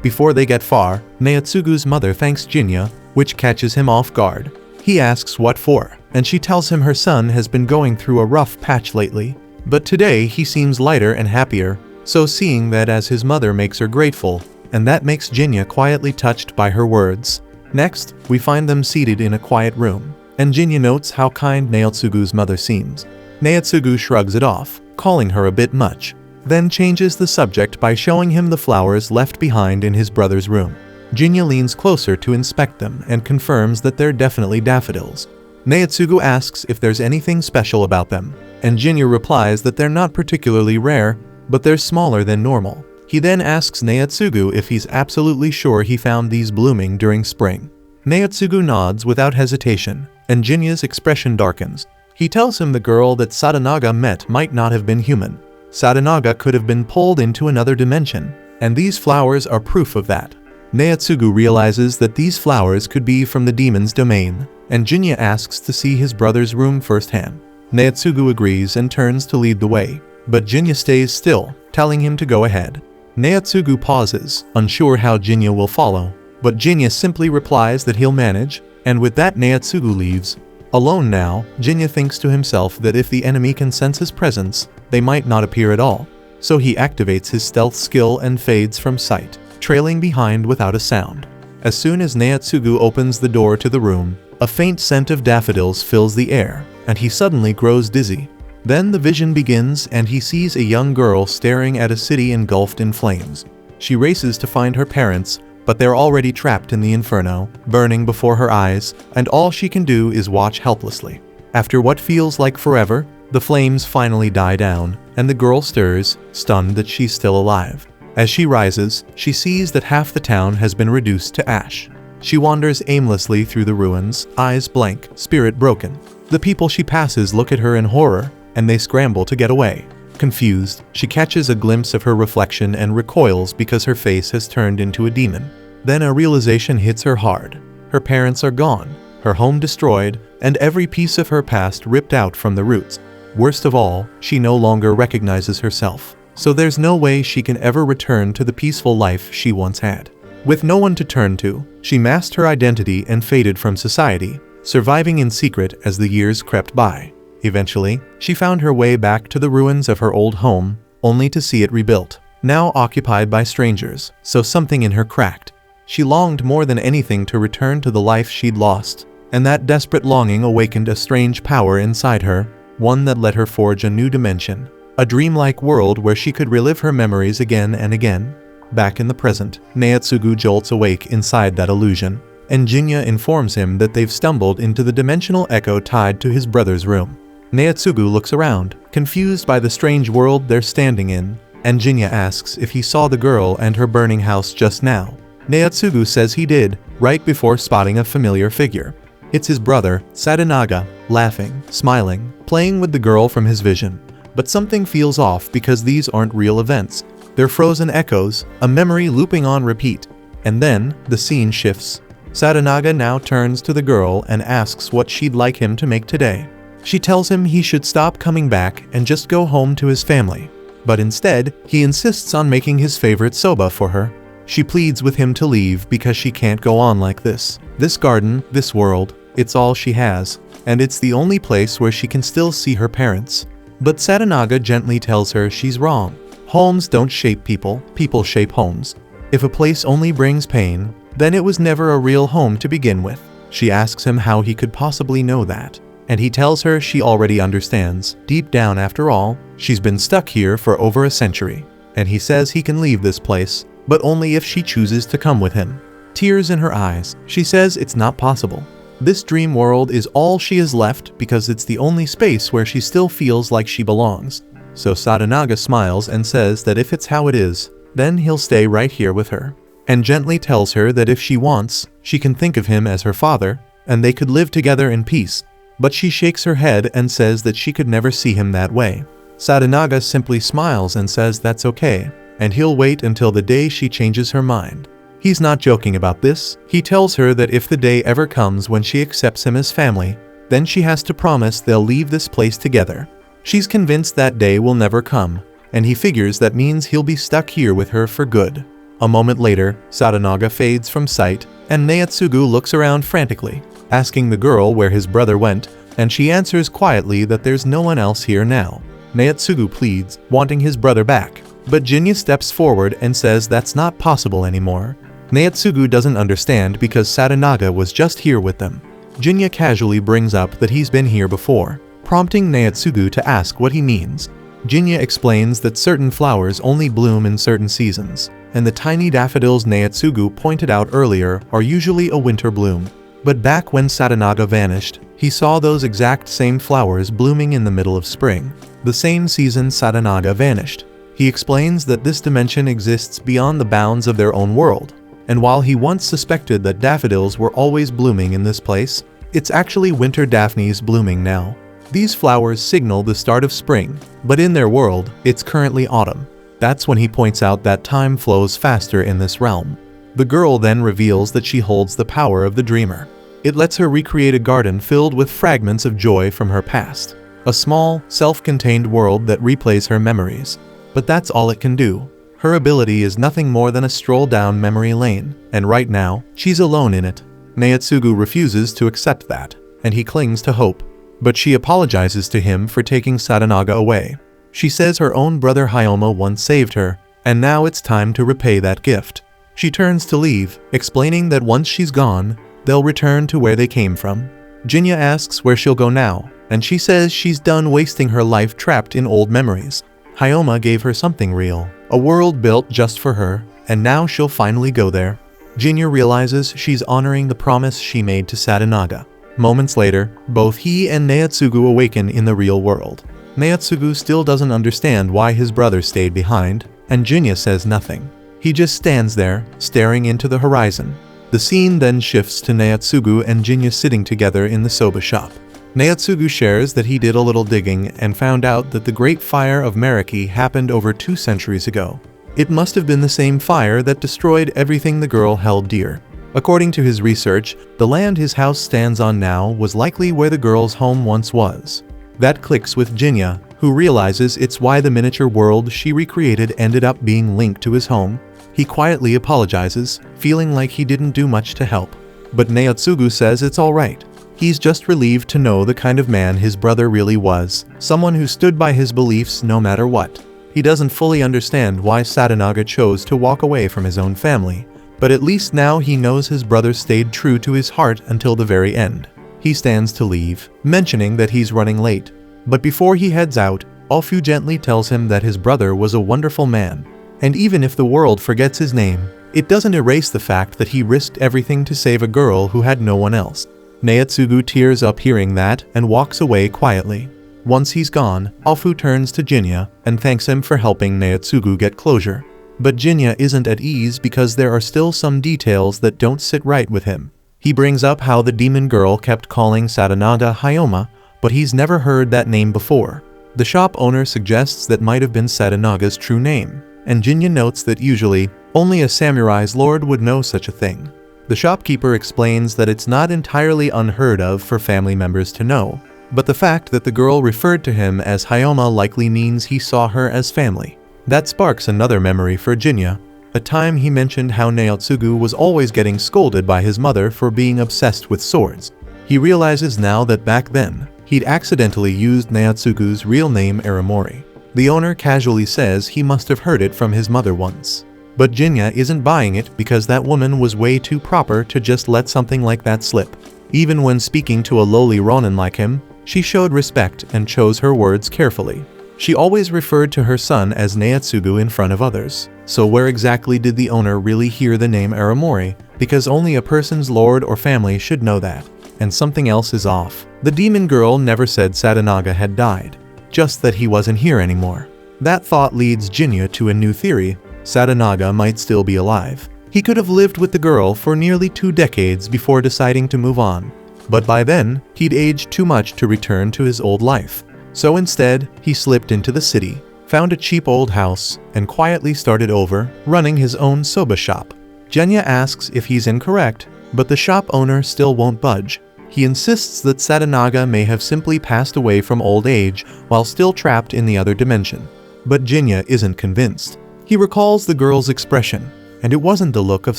Before they get far, Naotsugu's mother thanks Jinya, which catches him off guard. He asks what for, and she tells him her son has been going through a rough patch lately, but today he seems lighter and happier, so seeing that as his mother makes her grateful, and that makes Jinya quietly touched by her words. Next, we find them seated in a quiet room, and Jinya notes how kind Naotsugu's mother seems. Naotsugu shrugs it off, calling her a bit much, then changes the subject by showing him the flowers left behind in his brother's room. Jinya leans closer to inspect them and confirms that they're definitely daffodils. Naotsugu asks if there's anything special about them, and Jinya replies that they're not particularly rare, but they're smaller than normal. He then asks Naotsugu if he's absolutely sure he found these blooming during spring. Naotsugu nods without hesitation, and Jinya's expression darkens. He tells him the girl that Sadanaga met might not have been human. Sadanaga could have been pulled into another dimension, and these flowers are proof of that. Naotsugu realizes that these flowers could be from the demon's domain, and Jinya asks to see his brother's room firsthand. Naotsugu agrees and turns to lead the way, but Jinya stays still, telling him to go ahead. Naotsugu pauses, unsure how Jinya will follow, but Jinya simply replies that he'll manage, and with that Naotsugu leaves. Alone now, Jinya thinks to himself that if the enemy can sense his presence, they might not appear at all, so he activates his stealth skill and fades from sight, trailing behind without a sound. As soon as Naotsugu opens the door to the room, a faint scent of daffodils fills the air, and he suddenly grows dizzy. Then the vision begins and he sees a young girl staring at a city engulfed in flames. She races to find her parents, but they're already trapped in the inferno, burning before her eyes, and all she can do is watch helplessly. After what feels like forever, the flames finally die down, and the girl stirs, stunned that she's still alive. As she rises, she sees that half the town has been reduced to ash. She wanders aimlessly through the ruins, eyes blank, spirit broken. The people she passes look at her in horror, and they scramble to get away. Confused, she catches a glimpse of her reflection and recoils because her face has turned into a demon. Then a realization hits her hard. Her parents are gone, her home destroyed, and every piece of her past ripped out from the roots. Worst of all, she no longer recognizes herself. So there's no way she can ever return to the peaceful life she once had. With no one to turn to, she masked her identity and faded from society, surviving in secret as the years crept by. Eventually, she found her way back to the ruins of her old home, only to see it rebuilt, now occupied by strangers, so something in her cracked. She longed more than anything to return to the life she'd lost, and that desperate longing awakened a strange power inside her, one that let her forge a new dimension. A dreamlike world where she could relive her memories again and again. Back in the present, Naotsugu jolts awake inside that illusion, and Jinta informs him that they've stumbled into the dimensional echo tied to his brother's room. Naotsugu looks around, confused by the strange world they're standing in, and Jinta asks if he saw the girl and her burning house just now. Naotsugu says he did, right before spotting a familiar figure. It's his brother, Sadanaga, laughing, smiling, playing with the girl from his vision. But something feels off because these aren't real events. They're frozen echoes, a memory looping on repeat. And then, the scene shifts. Sadanaga now turns to the girl and asks what she'd like him to make today. She tells him he should stop coming back and just go home to his family. But instead, he insists on making his favorite soba for her. She pleads with him to leave because she can't go on like this. This garden, this world, it's all she has. And it's the only place where she can still see her parents. But Sadanaga gently tells her she's wrong. Homes don't shape people, people shape homes. If a place only brings pain, then it was never a real home to begin with. She asks him how he could possibly know that. And he tells her she already understands. Deep down, after all, she's been stuck here for over a century. And he says he can leave this place, but only if she chooses to come with him. Tears in her eyes, she says it's not possible. This dream world is all she has left because it's the only space where she still feels like she belongs. So Sadanaga smiles and says that if it's how it is, then he'll stay right here with her. And gently tells her that if she wants, she can think of him as her father, and they could live together in peace. But she shakes her head and says that she could never see him that way. Sadanaga simply smiles and says that's okay, and he'll wait until the day she changes her mind. He's not joking about this. He tells her that if the day ever comes when she accepts him as family, then she has to promise they'll leave this place together. She's convinced that day will never come, and he figures that means he'll be stuck here with her for good. A moment later, Sadanaga fades from sight, and Naotsugu looks around frantically, asking the girl where his brother went, and she answers quietly that there's no one else here now. Naotsugu pleads, wanting his brother back, but Jinta steps forward and says that's not possible anymore. Naotsugu doesn't understand because Sadanaga was just here with them. Jinta casually brings up that he's been here before, prompting Naotsugu to ask what he means. Jinta explains that certain flowers only bloom in certain seasons, and the tiny daffodils Naotsugu pointed out earlier are usually a winter bloom. But back when Sadanaga vanished, he saw those exact same flowers blooming in the middle of spring, the same season Sadanaga vanished. He explains that this dimension exists beyond the bounds of their own world, and while he once suspected that daffodils were always blooming in this place, it's actually winter daphnes blooming now. These flowers signal the start of spring, but in their world, it's currently autumn. That's when he points out that time flows faster in this realm. The girl then reveals that she holds the power of the dreamer. It lets her recreate a garden filled with fragments of joy from her past. A small, self-contained world that replays her memories. But that's all it can do. Her ability is nothing more than a stroll down memory lane, and right now, she's alone in it. Naotsugu refuses to accept that, and he clings to hope. But she apologizes to him for taking Sadanaga away. She says her own brother Hyoma once saved her, and now it's time to repay that gift. She turns to leave, explaining that once she's gone, they'll return to where they came from. Jinta asks where she'll go now, and she says she's done wasting her life trapped in old memories. Hyoma gave her something real, a world built just for her, and now she'll finally go there. Jinya realizes she's honoring the promise she made to Sadanaga. Moments later, both he and Naotsugu awaken in the real world. Naotsugu still doesn't understand why his brother stayed behind, and Jinya says nothing. He just stands there, staring into the horizon. The scene then shifts to Naotsugu and Jinya sitting together in the soba shop. Naotsugu shares that he did a little digging and found out that the Great Fire of Mariki happened over 2 centuries ago. It must have been the same fire that destroyed everything the girl held dear. According to his research, the land his house stands on now was likely where the girl's home once was. That clicks with Jinya, who realizes it's why the miniature world she recreated ended up being linked to his home. He quietly apologizes, feeling like he didn't do much to help. But Naotsugu says it's alright. He's just relieved to know the kind of man his brother really was, someone who stood by his beliefs no matter what. He doesn't fully understand why Sadanaga chose to walk away from his own family, but at least now he knows his brother stayed true to his heart until the very end. He stands to leave, mentioning that he's running late. But before he heads out, Alfu gently tells him that his brother was a wonderful man, and even if the world forgets his name, it doesn't erase the fact that he risked everything to save a girl who had no one else. Naotsugu tears up hearing that and walks away quietly. Once he's gone, Alfu turns to Jinya and thanks him for helping Naotsugu get closure. But Jinya isn't at ease because there are still some details that don't sit right with him. He brings up how the demon girl kept calling Sadanaga Hyoma, but he's never heard that name before. The shop owner suggests that might have been Sadanaga's true name, and Jinya notes that usually, only a samurai's lord would know such a thing. The shopkeeper explains that it's not entirely unheard of for family members to know, but the fact that the girl referred to him as Hyoma likely means he saw her as family. That sparks another memory for Jinya, a time he mentioned how Naotsugu was always getting scolded by his mother for being obsessed with swords. He realizes now that back then, he'd accidentally used Naotsugu's real name Aramori. The owner casually says he must have heard it from his mother once. But Jinya isn't buying it because that woman was way too proper to just let something like that slip. Even when speaking to a lowly ronin like him, she showed respect and chose her words carefully. She always referred to her son as Naotsugu in front of others. So where exactly did the owner really hear the name Aramori? Because only a person's lord or family should know that. And something else is off. The demon girl never said Sadanaga had died, just that he wasn't here anymore. That thought leads Jinya to a new theory. Sadanaga might still be alive. He could have lived with the girl for nearly 2 decades before deciding to move on. But by then, he'd aged too much to return to his old life. So instead, he slipped into the city, found a cheap old house, and quietly started over, running his own soba shop. Jinya asks if he's incorrect, but the shop owner still won't budge. He insists that Sadanaga may have simply passed away from old age while still trapped in the other dimension. But Jinya isn't convinced. He recalls the girl's expression, and it wasn't the look of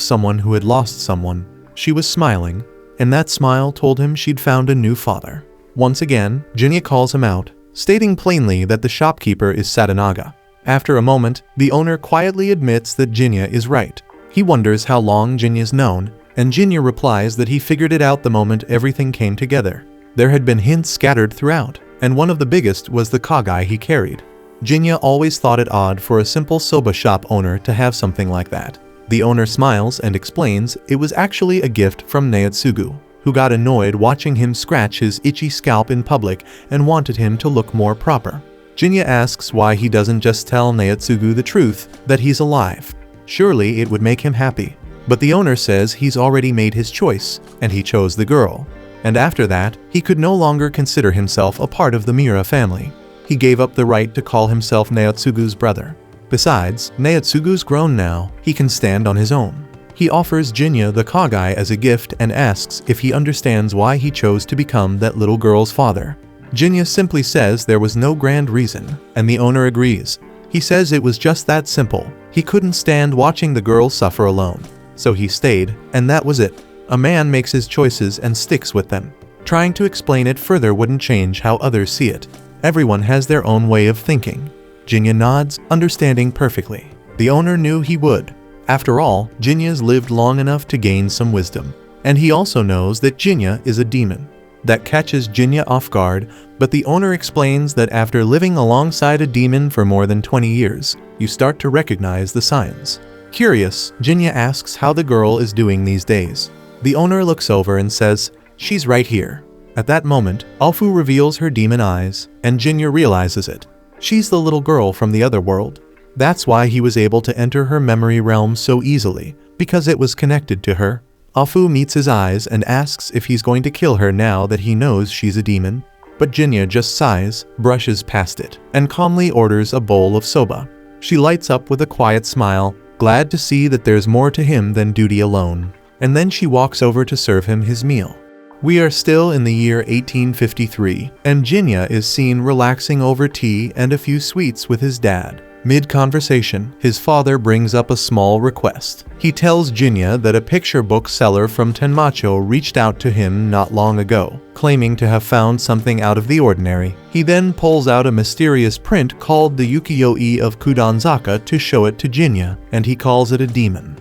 someone who had lost someone. She was smiling, and that smile told him she'd found a new father. Once again, Jinya calls him out, stating plainly that the shopkeeper is Sadanaga. After a moment, the owner quietly admits that Jinya is right. He wonders how long Jinya's known, and Jinya replies that he figured it out the moment everything came together. There had been hints scattered throughout, and one of the biggest was the kagai he carried. Jinya always thought it odd for a simple soba shop owner to have something like that. The owner smiles and explains it was actually a gift from Naotsugu, who got annoyed watching him scratch his itchy scalp in public and wanted him to look more proper. Jinya asks why he doesn't just tell Naotsugu the truth, that he's alive. Surely it would make him happy. But the owner says he's already made his choice, and he chose the girl. And after that, he could no longer consider himself a part of the Miura family. He gave up the right to call himself Naotsugu's brother. Besides, Naotsugu's grown now, he can stand on his own. He offers Jinya the kagai as a gift and asks if he understands why he chose to become that little girl's father. Jinya simply says there was no grand reason, and the owner agrees. He says it was just that simple. He couldn't stand watching the girl suffer alone. So he stayed, and that was it. A man makes his choices and sticks with them. Trying to explain it further wouldn't change how others see it. Everyone has their own way of thinking. Jinya nods, understanding perfectly. The owner knew he would. After all, Jinya's lived long enough to gain some wisdom. And he also knows that Jinya is a demon. that catches Jinta off guard, but the owner explains that after living alongside a demon for more than 20 years, you start to recognize the signs. Curious, Jinta asks how the girl is doing these days. The owner looks over and says, "She's right here." At that moment, Alfu reveals her demon eyes, and Jinta realizes it. She's the little girl from the other world. That's why he was able to enter her memory realm so easily, because it was connected to her. Alfu meets his eyes and asks if he's going to kill her now that he knows she's a demon. But Jinta just sighs, brushes past it, and calmly orders a bowl of soba. She lights up with a quiet smile, glad to see that there's more to him than duty alone. And then she walks over to serve him his meal. We are still in the year 1853, and Jinta is seen relaxing over tea and a few sweets with his dad. Mid-conversation, his father brings up a small request. He tells Jinta that a picture book seller from Tenmacho reached out to him not long ago, claiming to have found something out of the ordinary. He then pulls out a mysterious print called the Ukiyo-e of Kudanzaka to show it to Jinta, and he calls it a demon.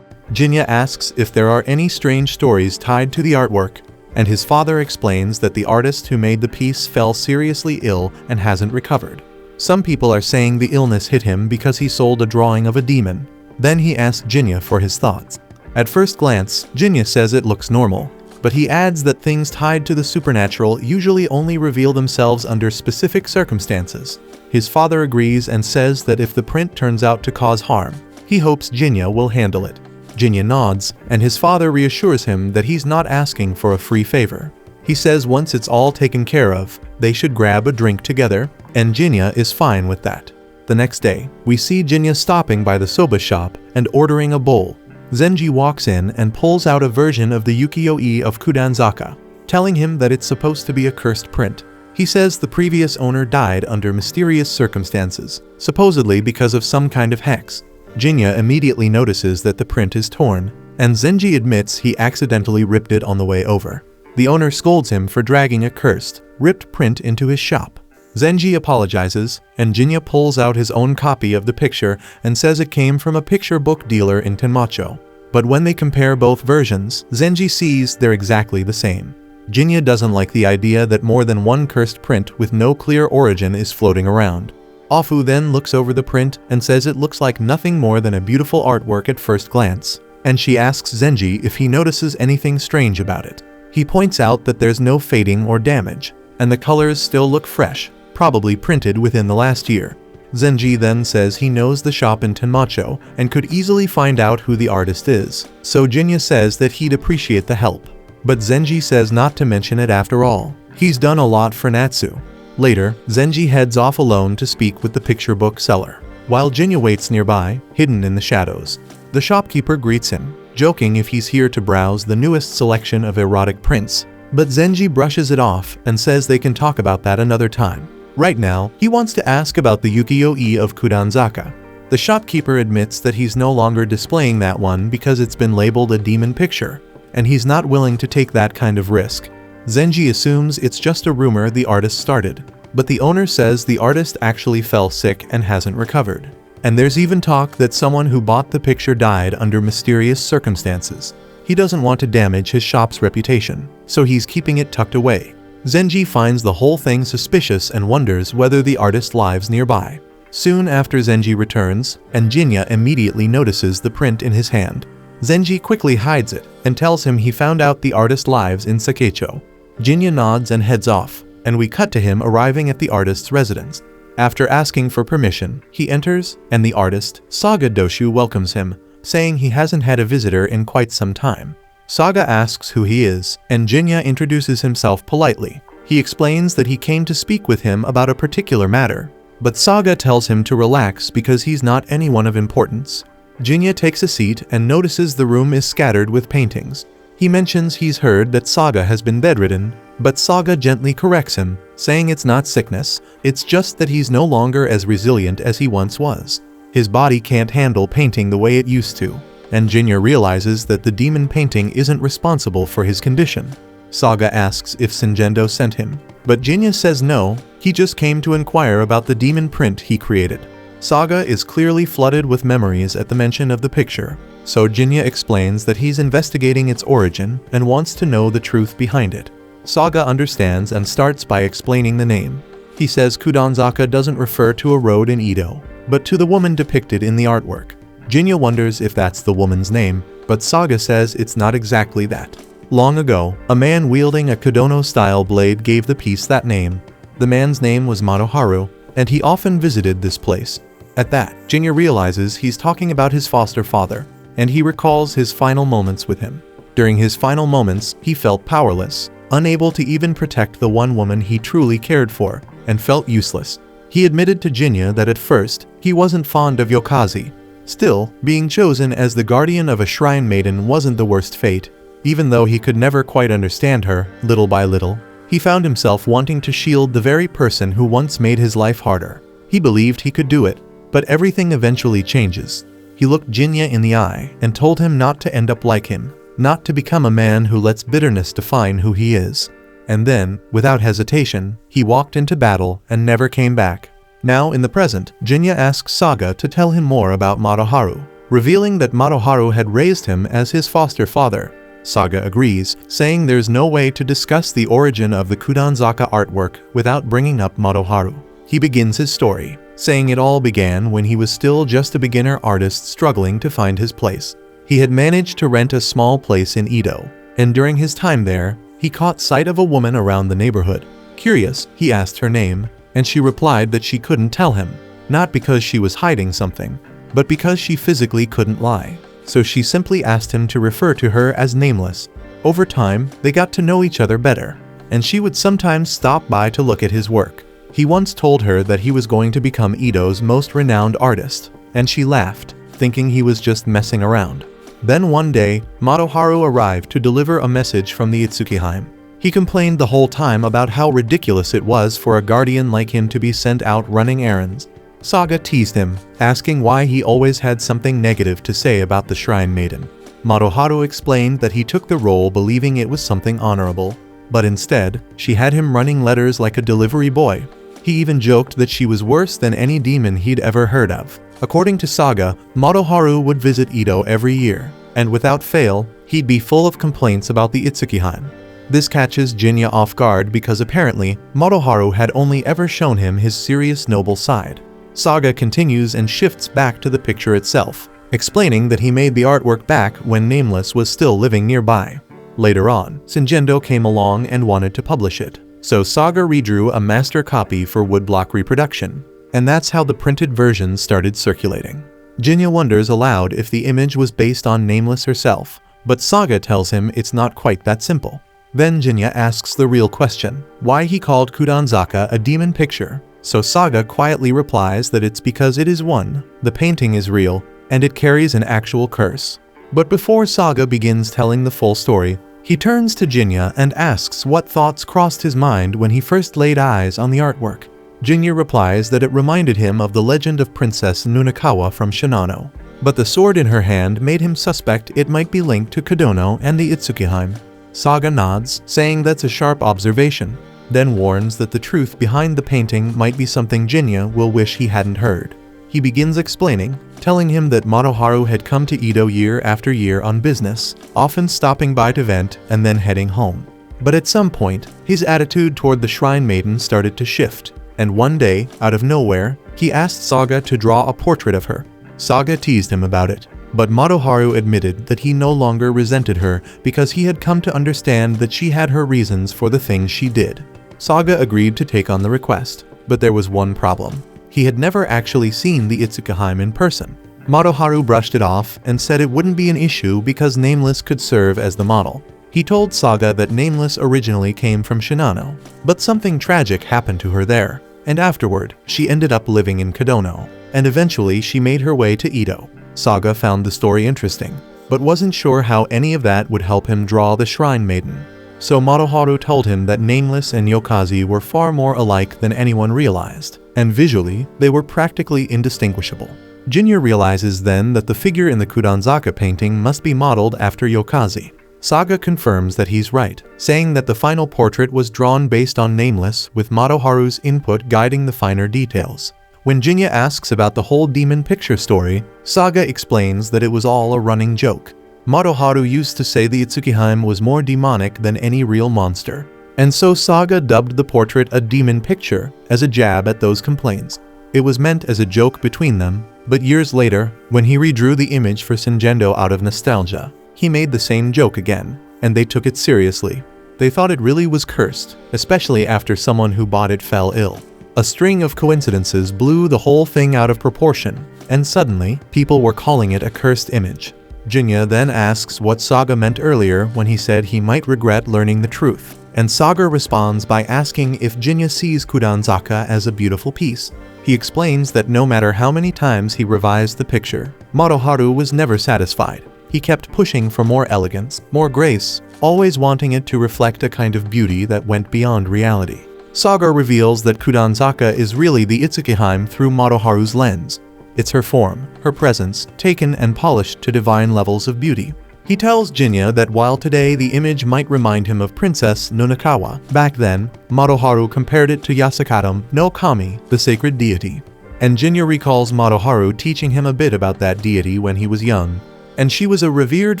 Jinta asks if there are any strange stories tied to the artwork, and his father explains that the artist who made the piece fell seriously ill and hasn't recovered. Some people are saying the illness hit him because he sold a drawing of a demon. Then he asks Jinta for his thoughts. At first glance, Jinta says it looks normal, but he adds that things tied to the supernatural usually only reveal themselves under specific circumstances. His father agrees and says that if the print turns out to cause harm, he hopes Jinta will handle it. Jinta nods, and his father reassures him that he's not asking for a free favor. He says once it's all taken care of, they should grab a drink together, and Jinta is fine with that. The next day, we see Jinta stopping by the soba shop and ordering a bowl. Zenji walks in and pulls out a version of the Ukiyo-e of Kudanzaka, telling him that it's supposed to be a cursed print. He says the previous owner died under mysterious circumstances, supposedly because of some kind of hex. Jinta immediately notices that the print is torn, and Zenji admits he accidentally ripped it on the way over. The owner scolds him for dragging a cursed, ripped print into his shop. Zenji apologizes, and Jinta pulls out his own copy of the picture and says it came from a picture book dealer in Tenmacho. But when they compare both versions, Zenji sees they're exactly the same. Jinta doesn't like the idea that more than one cursed print with no clear origin is floating around. Alfu then looks over the print and says it looks like nothing more than a beautiful artwork at first glance, and she asks Zenji if he notices anything strange about it. He points out that there's no fading or damage, and the colors still look fresh, probably printed within the last year. Zenji then says he knows the shop in Tenmacho and could easily find out who the artist is, so Jinta says that he'd appreciate the help. But Zenji says not to mention it after all. He's done a lot for Natsu. Later, Zenji heads off alone to speak with the picture book seller, while Jinta waits nearby, hidden in the shadows. The shopkeeper greets him, joking if he's here to browse the newest selection of erotic prints, but Zenji brushes it off and says they can talk about that another time. Right now, he wants to ask about the Ukiyo-e of Kudanzaka. The shopkeeper admits that he's no longer displaying that one because it's been labeled a demon picture, and he's not willing to take that kind of risk. Zenji assumes it's just a rumor the artist started, but the owner says the artist actually fell sick and hasn't recovered. And there's even talk that someone who bought the picture died under mysterious circumstances. He doesn't want to damage his shop's reputation, so he's keeping it tucked away. Zenji finds the whole thing suspicious and wonders whether the artist lives nearby. Soon after Zenji returns, and Jinta immediately notices the print in his hand. Zenji quickly hides it and tells him he found out the artist lives in Sakecho. Jinta nods and heads off, and we cut to him arriving at the artist's residence. After asking for permission, he enters, and the artist, Saga Doshu, welcomes him, saying he hasn't had a visitor in quite some time. Saga asks who he is, and Jinta introduces himself politely. He explains that he came to speak with him about a particular matter, but Saga tells him to relax because he's not anyone of importance. Jinta takes a seat and notices the room is scattered with paintings. He mentions he's heard that Saga has been bedridden, but Saga gently corrects him, saying it's not sickness, it's just that he's no longer as resilient as he once was. His body can't handle painting the way it used to, and Jinta realizes that the demon painting isn't responsible for his condition. Saga asks if Singendo sent him, but Jinta says no, he just came to inquire about the demon print he created. Saga is clearly flooded with memories at the mention of the picture, so Jinta explains that he's investigating its origin and wants to know the truth behind it. Saga understands and starts by explaining the name. He says Kudanzaka doesn't refer to a road in Edo, but to the woman depicted in the artwork. Jinta wonders if that's the woman's name, but Saga says it's not exactly that. Long ago, a man wielding a Kadono-style blade gave the piece that name. The man's name was Madoharu, and he often visited this place. At that, Jinta realizes he's talking about his foster father, and he recalls his final moments with him. During his final moments, he felt powerless, unable to even protect the one woman he truly cared for, and felt useless. He admitted to Jinta that at first, he wasn't fond of Yokazi. Still, being chosen as the guardian of a shrine maiden wasn't the worst fate. Even though he could never quite understand her, little by little, he found himself wanting to shield the very person who once made his life harder. He believed he could do it, but everything eventually changes. He looked Jinta in the eye and told him not to end up like him, not to become a man who lets bitterness define who he is. And then, without hesitation, he walked into battle and never came back. Now in the present, Jinta asks Saga to tell him more about Madoharu, revealing that Madoharu had raised him as his foster father. Saga agrees, saying there's no way to discuss the origin of the Kudanzaka artwork without bringing up Madoharu. He begins his story, saying it all began when he was still just a beginner artist struggling to find his place. He had managed to rent a small place in Edo, and during his time there, he caught sight of a woman around the neighborhood. Curious, he asked her name, and she replied that she couldn't tell him, not because she was hiding something, but because she physically couldn't lie. So she simply asked him to refer to her as Nameless. Over time, they got to know each other better, and she would sometimes stop by to look at his work. He once told her that he was going to become Edo's most renowned artist, and she laughed, thinking he was just messing around. Then one day, Madoharu arrived to deliver a message from the Itsukihime. He complained the whole time about how ridiculous it was for a guardian like him to be sent out running errands. Saga teased him, asking why he always had something negative to say about the shrine maiden. Madoharu explained that he took the role believing it was something honorable, but instead, she had him running letters like a delivery boy. He even joked that she was worse than any demon he'd ever heard of. According to Saga, Madoharu would visit Edo every year, and without fail, he'd be full of complaints about the Itsukihime. This catches Jinta off guard because apparently, Madoharu had only ever shown him his serious noble side. Saga continues and shifts back to the picture itself, explaining that he made the artwork back when Nameless was still living nearby. Later on, Shinjendo came along and wanted to publish it, so Saga redrew a master copy for woodblock reproduction, and that's how the printed version started circulating. Jinta wonders aloud if the image was based on Nameless herself, but Saga tells him it's not quite that simple. Then Jinta asks the real question, why he called Kudanzaka a demon picture. So Saga quietly replies that it's because it is one, the painting is real, and it carries an actual curse. But before Saga begins telling the full story, he turns to Jinta and asks what thoughts crossed his mind when he first laid eyes on the artwork. Jinta replies that it reminded him of the legend of Princess Nunakawa from Shinano, but the sword in her hand made him suspect it might be linked to Kadono and the Itsukihime. Saga nods, saying that's a sharp observation, then warns that the truth behind the painting might be something Jinta will wish he hadn't heard. He begins explaining, telling him that Madoharu had come to Edo year after year on business, often stopping by to vent and then heading home. But at some point, his attitude toward the shrine maiden started to shift, and one day, out of nowhere, he asked Saga to draw a portrait of her. Saga teased him about it, but Madoharu admitted that he no longer resented her because he had come to understand that she had her reasons for the things she did. Saga agreed to take on the request, but there was one problem. He had never actually seen the Itsukihime in person. Madoharu brushed it off and said it wouldn't be an issue because Nameless could serve as the model. He told Saga that Nameless originally came from Shinano, but something tragic happened to her there, and afterward, she ended up living in Kadono, and eventually she made her way to Edo. Saga found the story interesting, but wasn't sure how any of that would help him draw the shrine maiden. So Madoharu told him that Nameless and Yokazi were far more alike than anyone realized, and visually, they were practically indistinguishable. Jinta realizes then that the figure in the Kudanzaka painting must be modeled after Yokazi. Saga confirms that he's right, saying that the final portrait was drawn based on Nameless with Madoharu's input guiding the finer details. When Jinta asks about the whole demon picture story, Saga explains that it was all a running joke. Madoharu used to say the Itsukihime was more demonic than any real monster. And so Saga dubbed the portrait a demon picture as a jab at those complaints. It was meant as a joke between them, but years later, when he redrew the image for Shinjendo out of nostalgia, he made the same joke again, and they took it seriously. They thought it really was cursed, especially after someone who bought it fell ill. A string of coincidences blew the whole thing out of proportion, and suddenly, people were calling it a cursed image. Jinta then asks what Saga meant earlier when he said he might regret learning the truth, and Saga responds by asking if Jinta sees Kudanzaka as a beautiful piece. He explains that no matter how many times he revised the picture, Madoharu was never satisfied. He kept pushing for more elegance, more grace, always wanting it to reflect a kind of beauty that went beyond reality. Saga reveals that Kudanzaka is really the Itsukihime through Madoharu's lens. It's her form, her presence, taken and polished to divine levels of beauty. He tells Jinta that while today the image might remind him of Princess Nonakawa, back then, Madoharu compared it to Yasakadam no Kami, the sacred deity. And Jinta recalls Madoharu teaching him a bit about that deity when he was young, and she was a revered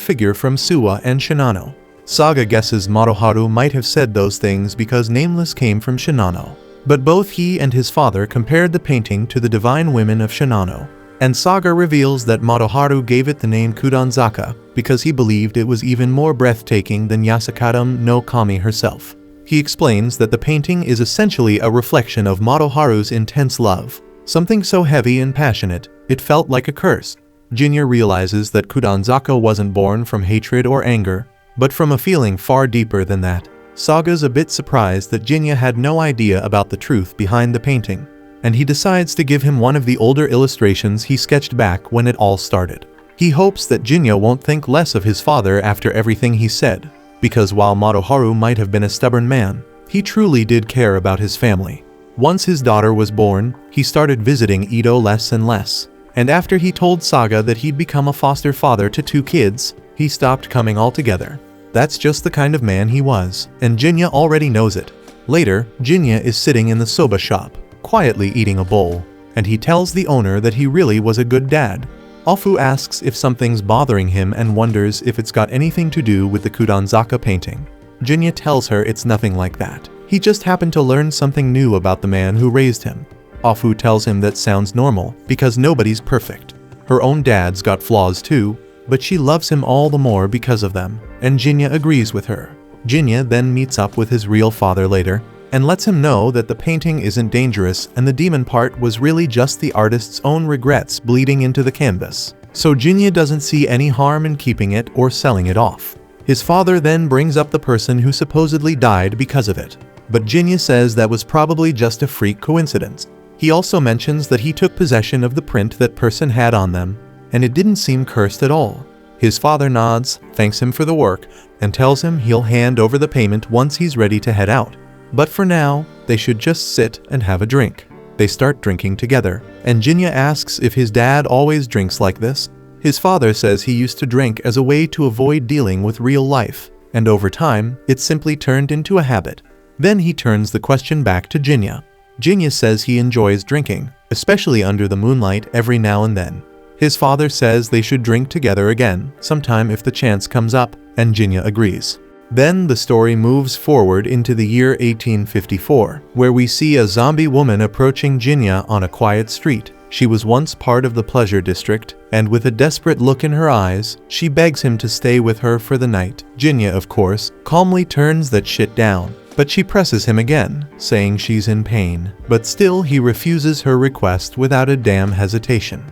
figure from Suwa and Shinano. Saga guesses Madoharu might have said those things because Nameless came from Shinano. But both he and his father compared the painting to the divine women of Shinano. And Saga reveals that Madoharu gave it the name Kudanzaka because he believed it was even more breathtaking than Yasakadam no Kami herself. He explains that the painting is essentially a reflection of Madoharu's intense love, something so heavy and passionate, it felt like a curse. Jinta realizes that Kudanzaka wasn't born from hatred or anger, but from a feeling far deeper than that. Saga's a bit surprised that Jinta had no idea about the truth behind the painting, and he decides to give him one of the older illustrations he sketched back when it all started. He hopes that Jinta won't think less of his father after everything he said, because while Madoharu might have been a stubborn man, he truly did care about his family. Once his daughter was born, he started visiting Ito less and less, and after he told Saga that he'd become a foster father to 2 kids, he stopped coming altogether. That's just the kind of man he was, and Jinta already knows it. Later, Jinta is sitting in the soba shop, quietly eating a bowl, and he tells the owner that he really was a good dad. Afu asks if something's bothering him and wonders if it's got anything to do with the Kudanzaka painting. Jinta tells her it's nothing like that. He just happened to learn something new about the man who raised him. Afu tells him that sounds normal, because nobody's perfect. Her own dad's got flaws too, but she loves him all the more because of them, and Jinta agrees with her. Jinta then meets up with his real father later, and lets him know that the painting isn't dangerous and the demon part was really just the artist's own regrets bleeding into the canvas. So Jinta doesn't see any harm in keeping it or selling it off. His father then brings up the person who supposedly died because of it, but Jinta says that was probably just a freak coincidence. He also mentions that he took possession of the print that person had on them, and it didn't seem cursed at all. His father nods, thanks him for the work, and tells him he'll hand over the payment once he's ready to head out. But for now, they should just sit and have a drink. They start drinking together, and Jinta asks if his dad always drinks like this. His father says he used to drink as a way to avoid dealing with real life, and over time, it simply turned into a habit. Then he turns the question back to Jinta. Jinta says he enjoys drinking, especially under the moonlight every now and then. His father says they should drink together again, sometime if the chance comes up, and Jinta agrees. Then the story moves forward into the year 1854, where we see a zombie woman approaching Jinta on a quiet street. She was once part of the pleasure district, and with a desperate look in her eyes, she begs him to stay with her for the night. Jinta, of course, calmly turns that shit down, but she presses him again, saying she's in pain. But still he refuses her request without a damn hesitation.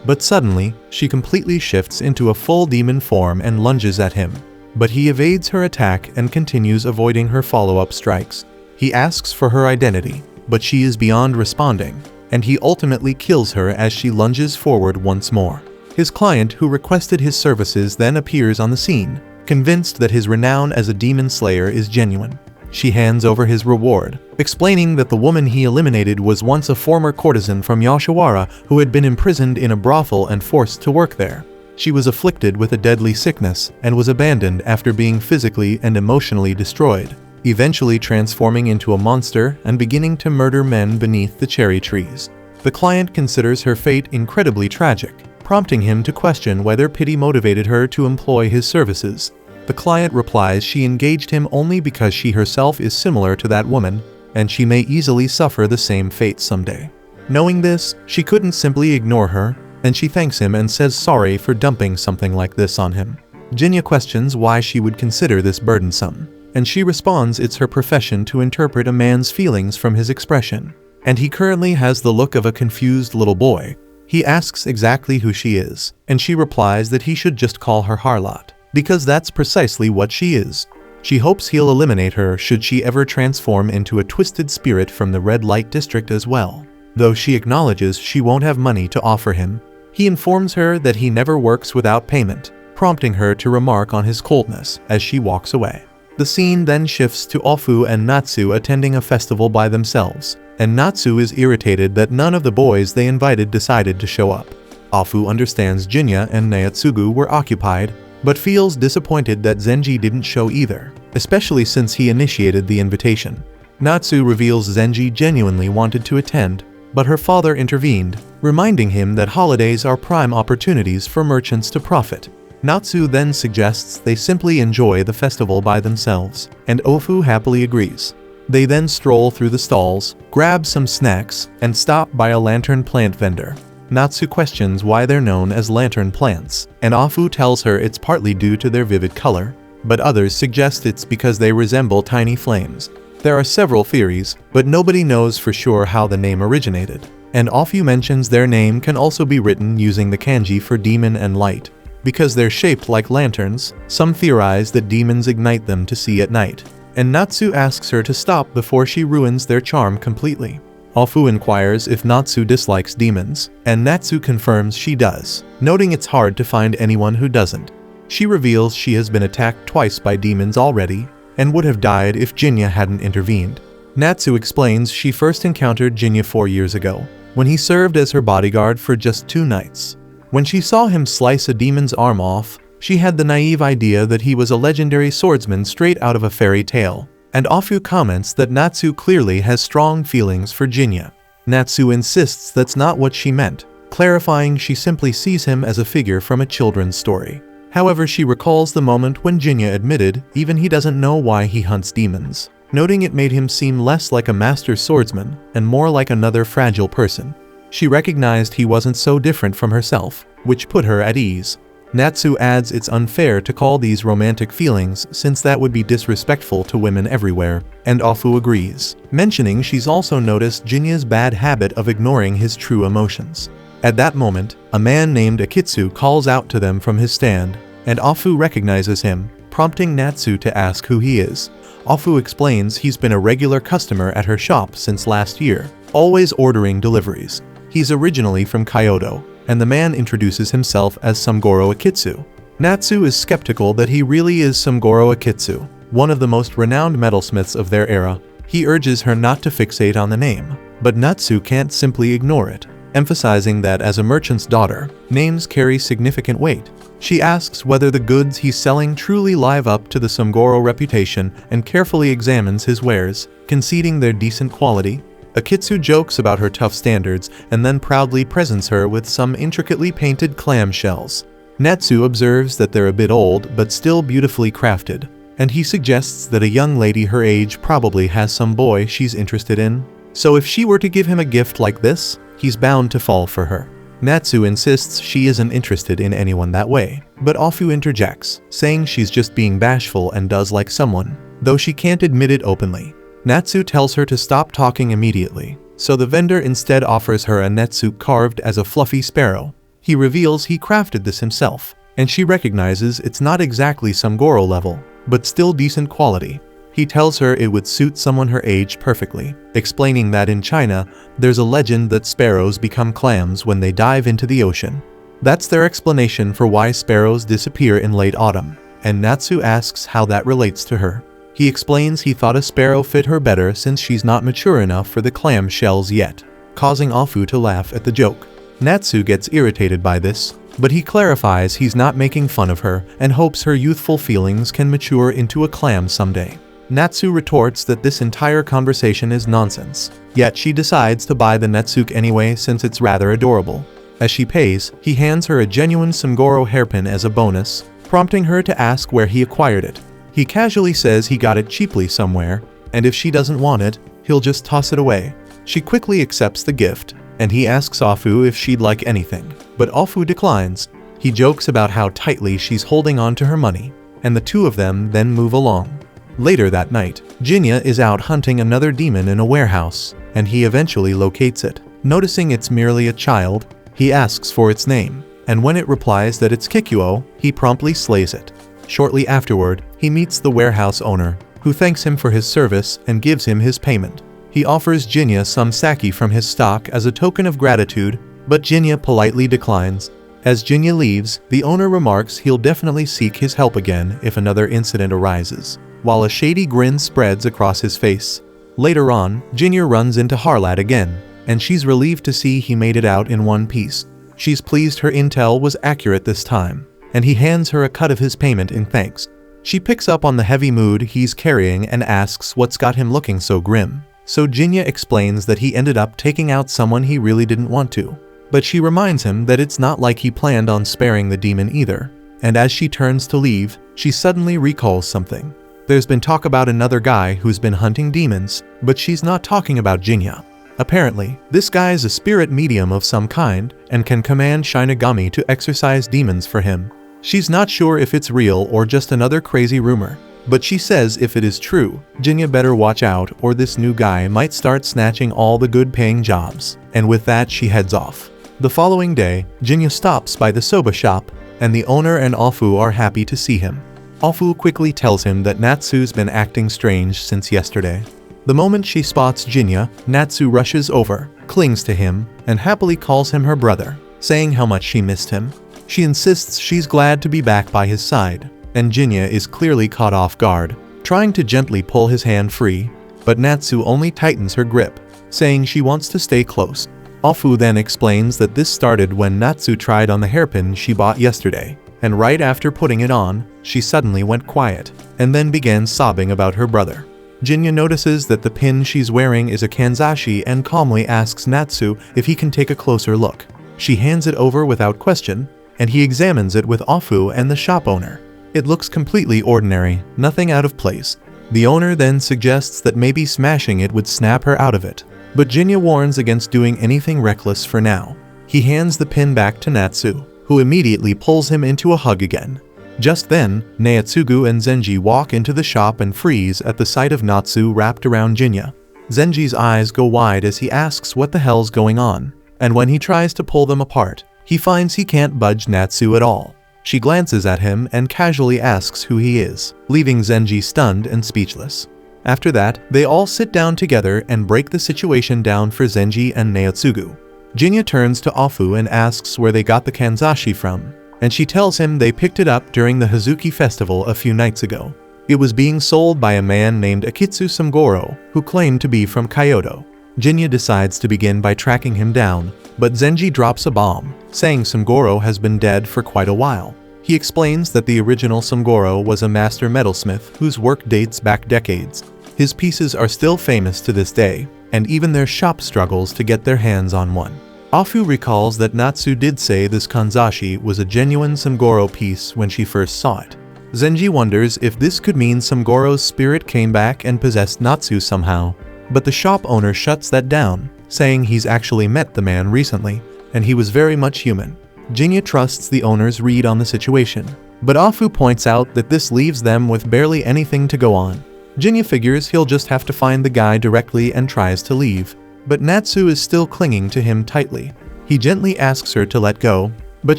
But suddenly, she completely shifts into a full demon form and lunges at him. But he evades her attack and continues avoiding her follow-up strikes. He asks for her identity, but she is beyond responding, and he ultimately kills her as she lunges forward once more. His client who requested his services then appears on the scene, convinced that his renown as a demon slayer is genuine. She hands over his reward, explaining that the woman he eliminated was once a former courtesan from Yoshiwara who had been imprisoned in a brothel and forced to work there. She was afflicted with a deadly sickness and was abandoned after being physically and emotionally destroyed, eventually transforming into a monster and beginning to murder men beneath the cherry trees. The client considers her fate incredibly tragic, prompting him to question whether pity motivated her to employ his services. The client replies she engaged him only because she herself is similar to that woman, and she may easily suffer the same fate someday. Knowing this, she couldn't simply ignore her, and she thanks him and says sorry for dumping something like this on him. Jinta questions why she would consider this burdensome, and she responds it's her profession to interpret a man's feelings from his expression, and he currently has the look of a confused little boy. He asks exactly who she is, and she replies that he should just call her harlot, because that's precisely what she is. She hopes he'll eliminate her should she ever transform into a twisted spirit from the red light district as well. Though she acknowledges she won't have money to offer him, he informs her that he never works without payment, prompting her to remark on his coldness as she walks away. The scene then shifts to Ofu and Natsu attending a festival by themselves, and Natsu is irritated that none of the boys they invited decided to show up. Ofu understands Jinta and Naotsugu were occupied, but feels disappointed that Zenji didn't show either, especially since he initiated the invitation. Natsu reveals Zenji genuinely wanted to attend, but her father intervened, reminding him that holidays are prime opportunities for merchants to profit. Natsu then suggests they simply enjoy the festival by themselves, and Ofu happily agrees. They then stroll through the stalls, grab some snacks, and stop by a lantern plant vendor. Natsu questions why they're known as lantern plants, and Ofu tells her it's partly due to their vivid color, but others suggest it's because they resemble tiny flames. There are several theories, but nobody knows for sure how the name originated, and Ofu mentions their name can also be written using the kanji for demon and light. Because they're shaped like lanterns, some theorize that demons ignite them to see at night, and Natsu asks her to stop before she ruins their charm completely. Ofu inquires if Natsu dislikes demons, and Natsu confirms she does, noting it's hard to find anyone who doesn't. She reveals she has been attacked twice by demons already, and would have died if Jinta hadn't intervened. Natsu explains she first encountered Jinta 4 years ago, when he served as her bodyguard for just 2 nights. When she saw him slice a demon's arm off, she had the naive idea that he was a legendary swordsman straight out of a fairy tale, and Ofu comments that Natsu clearly has strong feelings for Jinta. Natsu insists that's not what she meant, clarifying she simply sees him as a figure from a children's story. However, she recalls the moment when Jinta admitted even he doesn't know why he hunts demons, noting it made him seem less like a master swordsman and more like another fragile person. She recognized he wasn't so different from herself, which put her at ease. Natsu adds it's unfair to call these romantic feelings since that would be disrespectful to women everywhere, and Ofu agrees, mentioning she's also noticed Jinta's bad habit of ignoring his true emotions. At that moment, a man named Akitsu calls out to them from his stand, and Ofu recognizes him, prompting Natsu to ask who he is. Ofu explains he's been a regular customer at her shop since last year, always ordering deliveries. He's originally from Kyoto, and the man introduces himself as Samgoro Akitsu. Natsu is skeptical that he really is Samgoro Akitsu, one of the most renowned metalsmiths of their era. He urges her not to fixate on the name, but Natsu can't simply ignore it, emphasizing that as a merchant's daughter, names carry significant weight. She asks whether the goods he's selling truly live up to the Samgoro reputation and carefully examines his wares, conceding their decent quality. Akitsu jokes about her tough standards and then proudly presents her with some intricately painted clam shells. Natsu observes that they're a bit old but still beautifully crafted, and he suggests that a young lady her age probably has some boy she's interested in. So if she were to give him a gift like this, he's bound to fall for her. Natsu insists she isn't interested in anyone that way, but Ofu interjects, saying she's just being bashful and does like someone, though she can't admit it openly. Natsu tells her to stop talking immediately, so the vendor instead offers her a netsuke carved as a fluffy sparrow. He reveals he crafted this himself, and she recognizes it's not exactly Samgoro level, but still decent quality. He tells her it would suit someone her age perfectly, explaining that in China, there's a legend that sparrows become clams when they dive into the ocean. That's their explanation for why sparrows disappear in late autumn, and Natsu asks how that relates to her. He explains he thought a sparrow fit her better since she's not mature enough for the clam shells yet, causing Ofu to laugh at the joke. Natsu gets irritated by this, but he clarifies he's not making fun of her and hopes her youthful feelings can mature into a clam someday. Natsu retorts that this entire conversation is nonsense, yet she decides to buy the netsuke anyway since it's rather adorable. As she pays, he hands her a genuine Samgoro hairpin as a bonus, prompting her to ask where he acquired it. He casually says he got it cheaply somewhere, and if she doesn't want it, he'll just toss it away. She quickly accepts the gift, and he asks Afu if she'd like anything, but Afu declines. He jokes about how tightly she's holding on to her money, and the two of them then move along. Later that night, Jinta is out hunting another demon in a warehouse, and he eventually locates it. Noticing it's merely a child, he asks for its name, and when it replies that it's Kikuo, he promptly slays it. Shortly afterward, he meets the warehouse owner, who thanks him for his service and gives him his payment. He offers Jinta some sake from his stock as a token of gratitude, but Jinta politely declines. As Jinta leaves, the owner remarks he'll definitely seek his help again if another incident arises, while a shady grin spreads across his face. Later on, Jinta runs into Harlat again, and she's relieved to see he made it out in one piece. She's pleased her intel was accurate this time, and he hands her a cut of his payment in thanks. She picks up on the heavy mood he's carrying and asks what's got him looking so grim. So Jinta explains that he ended up taking out someone he really didn't want to. But she reminds him that it's not like he planned on sparing the demon either. And as she turns to leave, she suddenly recalls something. There's been talk about another guy who's been hunting demons, but she's not talking about Jinta. Apparently, this guy is a spirit medium of some kind and can command Shinigami to exorcise demons for him. She's not sure if it's real or just another crazy rumor, but she says if it is true, Jinta better watch out or this new guy might start snatching all the good-paying jobs. And with that, she heads off. The following day, Jinta stops by the soba shop, and the owner and Afu are happy to see him. Afu quickly tells him that Natsu's been acting strange since yesterday. The moment she spots Jinta, Natsu rushes over, clings to him, and happily calls him her brother, saying how much she missed him. She insists she's glad to be back by his side, and Jinta is clearly caught off guard, trying to gently pull his hand free, but Natsu only tightens her grip, saying she wants to stay close. Afu then explains that this started when Natsu tried on the hairpin she bought yesterday, and right after putting it on, she suddenly went quiet, and then began sobbing about her brother. Jinta notices that the pin she's wearing is a kanzashi and calmly asks Natsu if he can take a closer look. She hands it over without question, and he examines it with Afu and the shop owner. It looks completely ordinary, nothing out of place. The owner then suggests that maybe smashing it would snap her out of it, but Jinta warns against doing anything reckless for now. He hands the pin back to Natsu, who immediately pulls him into a hug again. Just then, Naotsugu and Zenji walk into the shop and freeze at the sight of Natsu wrapped around Jinta. Zenji's eyes go wide as he asks what the hell's going on, and when he tries to pull them apart, he finds he can't budge Natsu at all. She glances at him and casually asks who he is, leaving Zenji stunned and speechless. After that, they all sit down together and break the situation down for Zenji and Naotsugu. Jinta turns to Afu and asks where they got the kanzashi from, and she tells him they picked it up during the Hazuki festival a few nights ago. It was being sold by a man named Akitsu Samgoro, who claimed to be from Kyoto. Jinta decides to begin by tracking him down, but Zenji drops a bomb, saying Samgoro has been dead for quite a while. He explains that the original Samgoro was a master metalsmith whose work dates back decades. His pieces are still famous to this day, and even their shop struggles to get their hands on one. Afu recalls that Natsu did say this kanzashi was a genuine Samgoro piece when she first saw it. Zenji wonders if this could mean Samgoro's spirit came back and possessed Natsu somehow, but the shop owner shuts that down, saying he's actually met the man recently, and he was very much human. Jinta trusts the owner's read on the situation, but Afu points out that this leaves them with barely anything to go on. Jinta figures he'll just have to find the guy directly and tries to leave, but Natsu is still clinging to him tightly. He gently asks her to let go, but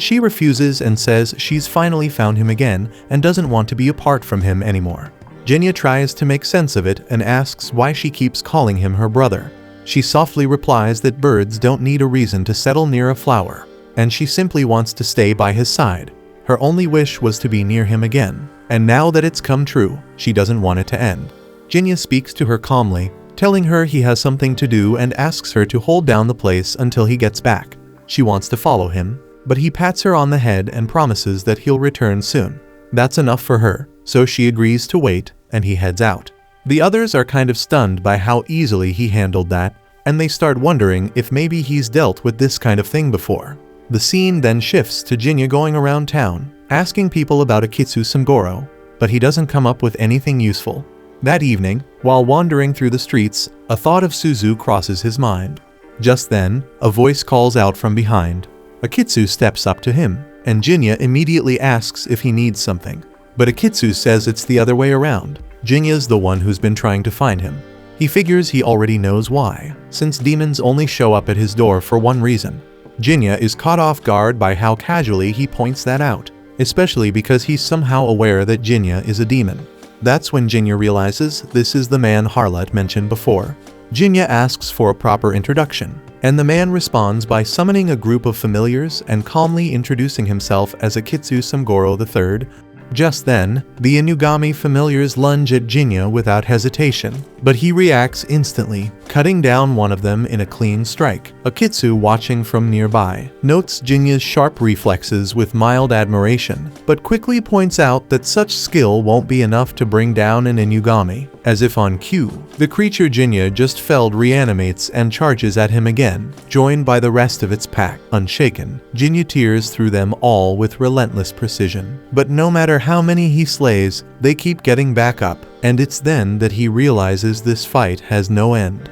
she refuses and says she's finally found him again and doesn't want to be apart from him anymore. Jinta tries to make sense of it and asks why she keeps calling him her brother. She softly replies that birds don't need a reason to settle near a flower, and she simply wants to stay by his side. Her only wish was to be near him again, and now that it's come true, she doesn't want it to end. Jinta speaks to her calmly, telling her he has something to do and asks her to hold down the place until he gets back. She wants to follow him, but he pats her on the head and promises that he'll return soon. That's enough for her, so she agrees to wait, and he heads out. The others are kind of stunned by how easily he handled that, and they start wondering if maybe he's dealt with this kind of thing before. The scene then shifts to Jinta going around town, asking people about Akitsu Samgoro, but he doesn't come up with anything useful. That evening, while wandering through the streets, a thought of Suzu crosses his mind. Just then, a voice calls out from behind. Akitsu steps up to him, and Jinya immediately asks if he needs something. But Akitsu says it's the other way around. Jinya's the one who's been trying to find him. He figures he already knows why, since demons only show up at his door for one reason. Jinya is caught off guard by how casually he points that out, especially because he's somehow aware that Jinya is a demon. That's when Jinya realizes this is the man Harlot mentioned before. Jinya asks for a proper introduction, and the man responds by summoning a group of familiars and calmly introducing himself as Akitsu Samgoro III. Just then, the Inugami familiars lunge at Jinya without hesitation, but he reacts instantly, cutting down one of them in a clean strike. Akitsu, watching from nearby, notes Jinya's sharp reflexes with mild admiration, but quickly points out that such skill won't be enough to bring down an Inugami. As if on cue, the creature Jinya just felled reanimates and charges at him again, joined by the rest of its pack. Unshaken, Jinya tears through them all with relentless precision. But no matter how many he slays, they keep getting back up, and it's then that he realizes this fight has no end.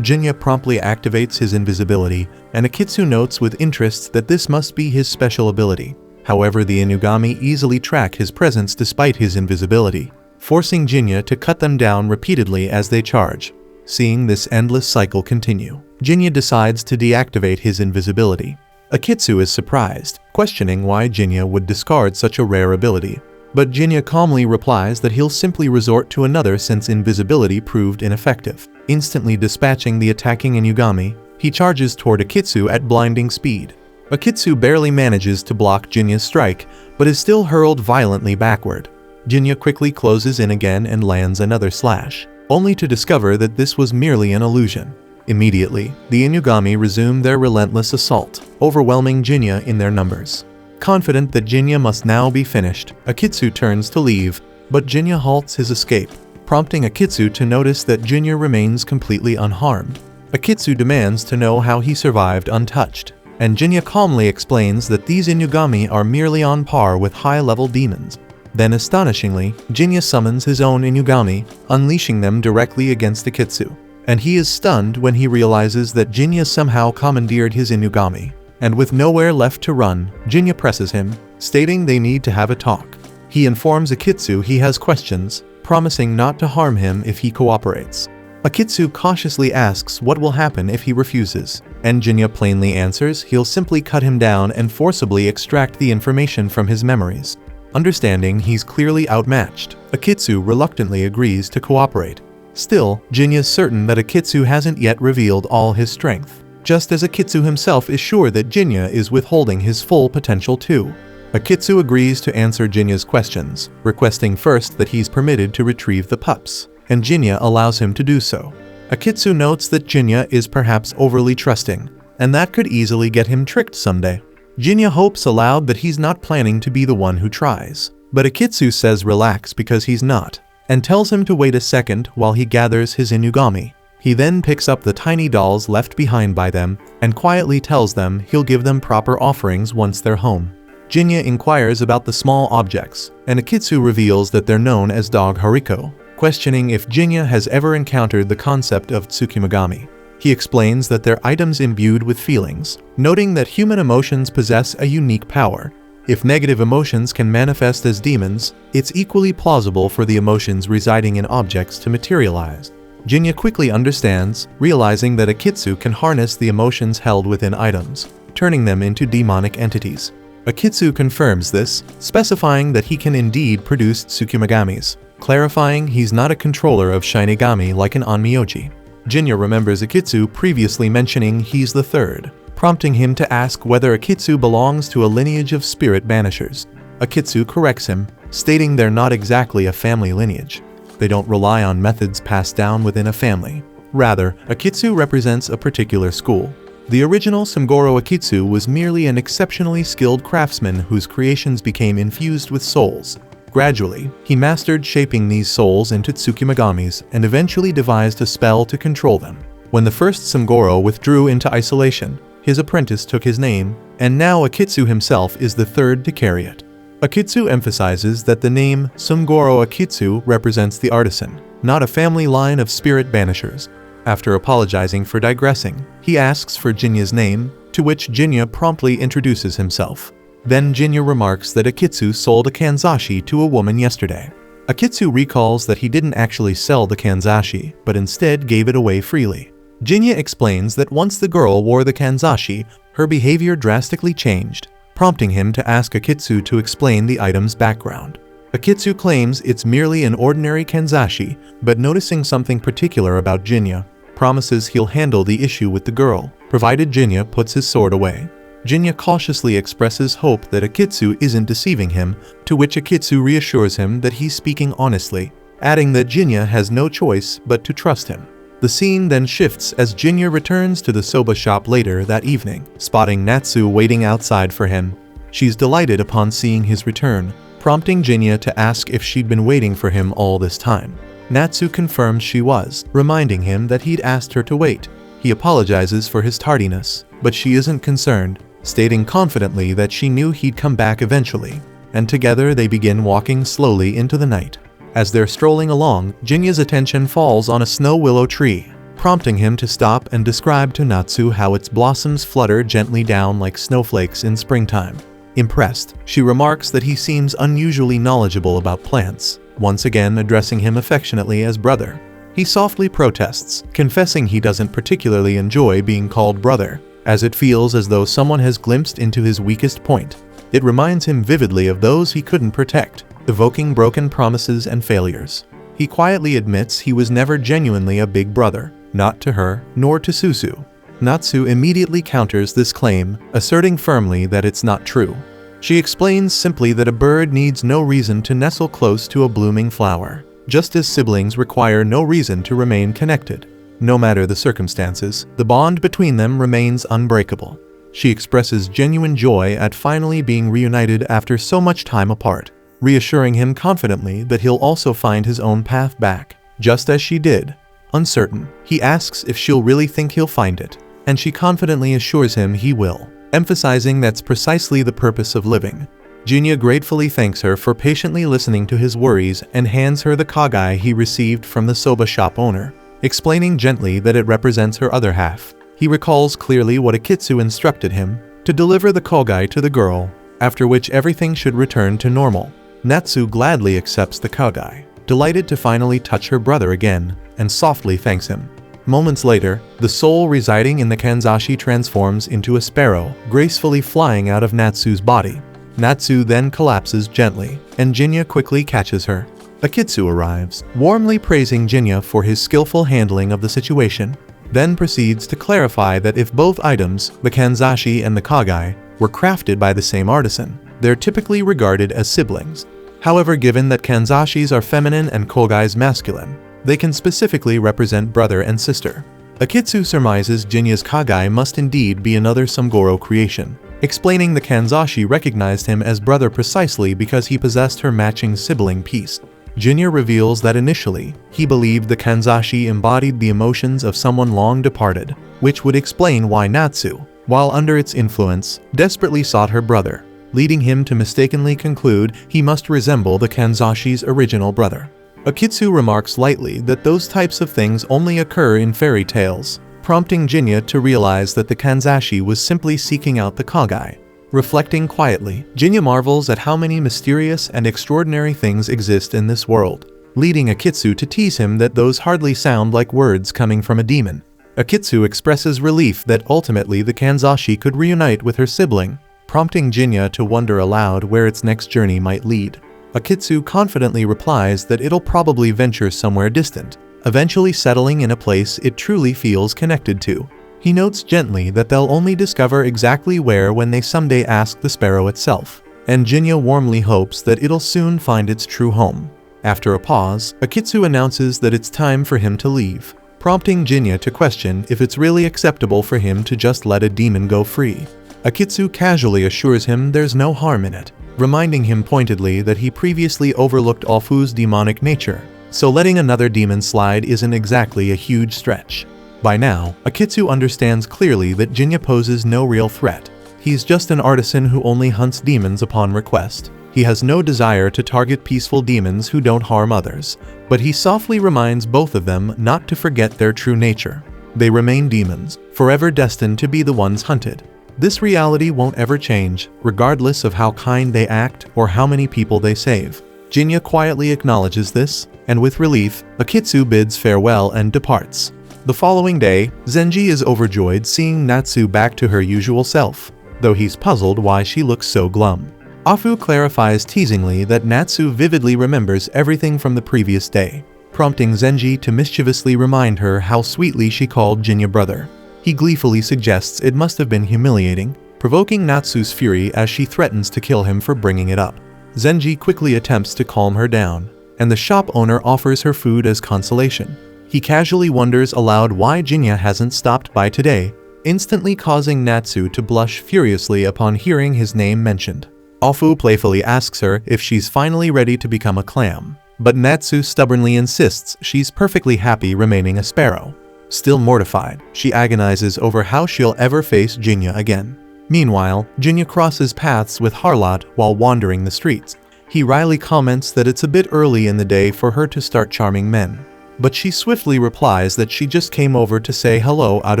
Jinya promptly activates his invisibility, and Akitsu notes with interest that this must be his special ability. However, the Inugami easily track his presence despite his invisibility, forcing Jinya to cut them down repeatedly as they charge. Seeing this endless cycle continue, Jinya decides to deactivate his invisibility. Akitsu is surprised, questioning why Jinya would discard such a rare ability. But Jinya calmly replies that he'll simply resort to another since invisibility proved ineffective. Instantly dispatching the attacking Inugami, he charges toward Akitsu at blinding speed. Akitsu barely manages to block Jinya's strike, but is still hurled violently backward. Jinya quickly closes in again and lands another slash, only to discover that this was merely an illusion. Immediately, the Inugami resume their relentless assault, overwhelming Jinya in their numbers. Confident that Jinya must now be finished, Akitsu turns to leave, but Jinya halts his escape, prompting Akitsu to notice that Jinya remains completely unharmed. Akitsu demands to know how he survived untouched, and Jinya calmly explains that these Inugami are merely on par with high-level demons. Then astonishingly, Jinya summons his own Inugami, unleashing them directly against Akitsu. And he is stunned when he realizes that Jinya somehow commandeered his Inugami. And with nowhere left to run, Jinya presses him, stating they need to have a talk. He informs Akitsu he has questions, promising not to harm him if he cooperates. Akitsu cautiously asks what will happen if he refuses, and Jinya plainly answers he'll simply cut him down and forcibly extract the information from his memories. Understanding he's clearly outmatched, Akitsu reluctantly agrees to cooperate. Still, Jinya's certain that Akitsu hasn't yet revealed all his strength, just as Akitsu himself is sure that Jinya is withholding his full potential too. Akitsu agrees to answer Jinya's questions, requesting first that he's permitted to retrieve the pups, and Jinya allows him to do so. Akitsu notes that Jinya is perhaps overly trusting, and that could easily get him tricked someday. Jinya hopes aloud that he's not planning to be the one who tries, but Akitsu says relax because he's not, and tells him to wait a second while he gathers his Inugami. He then picks up the tiny dolls left behind by them, and quietly tells them he'll give them proper offerings once they're home. Jinya inquires about the small objects, and Akitsu reveals that they're known as Dog Hariko, questioning if Jinya has ever encountered the concept of Tsukimagami. He explains that they're items imbued with feelings, noting that human emotions possess a unique power. If negative emotions can manifest as demons, it's equally plausible for the emotions residing in objects to materialize. Jinya quickly understands, realizing that Akitsu can harness the emotions held within items, turning them into demonic entities. Akitsu confirms this, specifying that he can indeed produce Tsukimagamis, clarifying he's not a controller of Shinigami like an Onmyoji. Jinya remembers Akitsu previously mentioning he's the third, prompting him to ask whether Akitsu belongs to a lineage of spirit banishers. Akitsu corrects him, stating they're not exactly a family lineage. They don't rely on methods passed down within a family. Rather, Akitsu represents a particular school. The original Samgoro Akitsu was merely an exceptionally skilled craftsman whose creations became infused with souls. Gradually, he mastered shaping these souls into Tsukimagamis and eventually devised a spell to control them. When the first Samgoro withdrew into isolation, his apprentice took his name, and now Akitsu himself is the third to carry it. Akitsu emphasizes that the name Sumgoro Akitsu represents the artisan, not a family line of spirit banishers. After apologizing for digressing, he asks for Jinya's name, to which Jinya promptly introduces himself. Then Jinya remarks that Akitsu sold a kanzashi to a woman yesterday. Akitsu recalls that he didn't actually sell the kanzashi, but instead gave it away freely. Jinya explains that once the girl wore the kanzashi, her behavior drastically changed, prompting him to ask Akitsu to explain the item's background. Akitsu claims it's merely an ordinary kanzashi, but noticing something particular about Jinya, promises he'll handle the issue with the girl, provided Jinya puts his sword away. Jinya cautiously expresses hope that Akitsu isn't deceiving him, to which Akitsu reassures him that he's speaking honestly, adding that Jinya has no choice but to trust him. The scene then shifts as Jinya returns to the soba shop later that evening, spotting Natsu waiting outside for him. She's delighted upon seeing his return, prompting Jinya to ask if she'd been waiting for him all this time. Natsu confirms she was, reminding him that he'd asked her to wait. He apologizes for his tardiness, but she isn't concerned, stating confidently that she knew he'd come back eventually, and together they begin walking slowly into the night. As they're strolling along, Jinya's attention falls on a snow willow tree, prompting him to stop and describe to Natsu how its blossoms flutter gently down like snowflakes in springtime. Impressed, she remarks that he seems unusually knowledgeable about plants, once again addressing him affectionately as brother. He softly protests, confessing he doesn't particularly enjoy being called brother, as it feels as though someone has glimpsed into his weakest point. It reminds him vividly of those he couldn't protect, evoking broken promises and failures. He quietly admits he was never genuinely a big brother, not to her, nor to Susu. Natsu immediately counters this claim, asserting firmly that it's not true. She explains simply that a bird needs no reason to nestle close to a blooming flower, just as siblings require no reason to remain connected. No matter the circumstances, the bond between them remains unbreakable. She expresses genuine joy at finally being reunited after so much time apart, reassuring him confidently that he'll also find his own path back, just as she did. Uncertain, he asks if she'll really think he'll find it, and she confidently assures him he will, emphasizing that's precisely the purpose of living. Jinya gratefully thanks her for patiently listening to his worries and hands her the kagai he received from the soba shop owner, explaining gently that it represents her other half. He recalls clearly what Akitsu instructed him, to deliver the kagai to the girl, after which everything should return to normal. Natsu gladly accepts the kagai, delighted to finally touch her brother again, and softly thanks him. Moments later, the soul residing in the kanzashi transforms into a sparrow, gracefully flying out of Natsu's body. Natsu then collapses gently, and Jinya quickly catches her. Akitsu arrives, warmly praising Jinya for his skillful handling of the situation, then proceeds to clarify that if both items, the kanzashi and the kagai, were crafted by the same artisan, they're typically regarded as siblings. However, given that kanzashis are feminine and kogais masculine, they can specifically represent brother and sister. Akitsu surmises Jinya's kagai must indeed be another Sumgoro creation, explaining the kanzashi recognized him as brother precisely because he possessed her matching sibling piece. Jinya reveals that initially, he believed the kanzashi embodied the emotions of someone long departed, which would explain why Natsu, while under its influence, desperately sought her brother, leading him to mistakenly conclude he must resemble the kanzashi's original brother. Akitsu remarks lightly that those types of things only occur in fairy tales, prompting Jinya to realize that the kanzashi was simply seeking out the kagai. Reflecting quietly, Jinya marvels at how many mysterious and extraordinary things exist in this world, leading Akitsu to tease him that those hardly sound like words coming from a demon. Akitsu expresses relief that ultimately the kanzashi could reunite with her sibling, prompting Jinya to wonder aloud where its next journey might lead. Akitsu confidently replies that it'll probably venture somewhere distant, eventually settling in a place it truly feels connected to. He notes gently that they'll only discover exactly where when they someday ask the sparrow itself, and Jinya warmly hopes that it'll soon find its true home. After a pause, Akitsu announces that it's time for him to leave, prompting Jinya to question if it's really acceptable for him to just let a demon go free. Akitsu casually assures him there's no harm in it, reminding him pointedly that he previously overlooked Ofu's demonic nature, so letting another demon slide isn't exactly a huge stretch. By now, Akitsu understands clearly that Jinya poses no real threat. He's just an artisan who only hunts demons upon request. He has no desire to target peaceful demons who don't harm others, but he softly reminds both of them not to forget their true nature. They remain demons, forever destined to be the ones hunted. This reality won't ever change, regardless of how kind they act or how many people they save. Jinta quietly acknowledges this, and with relief, Akitsu bids farewell and departs. The following day, Zenji is overjoyed seeing Natsu back to her usual self, though he's puzzled why she looks so glum. Afu clarifies teasingly that Natsu vividly remembers everything from the previous day, prompting Zenji to mischievously remind her how sweetly she called Jinta brother. He gleefully suggests it must have been humiliating, provoking Natsu's fury as she threatens to kill him for bringing it up. Zenji quickly attempts to calm her down, and the shop owner offers her food as consolation. He casually wonders aloud why Jinta hasn't stopped by today, instantly causing Natsu to blush furiously upon hearing his name mentioned. Afu playfully asks her if she's finally ready to become a clam, but Natsu stubbornly insists she's perfectly happy remaining a sparrow. Still mortified, she agonizes over how she'll ever face Jinta again. Meanwhile, Jinta crosses paths with Harlot while wandering the streets. He wryly comments that it's a bit early in the day for her to start charming men, but she swiftly replies that she just came over to say hello out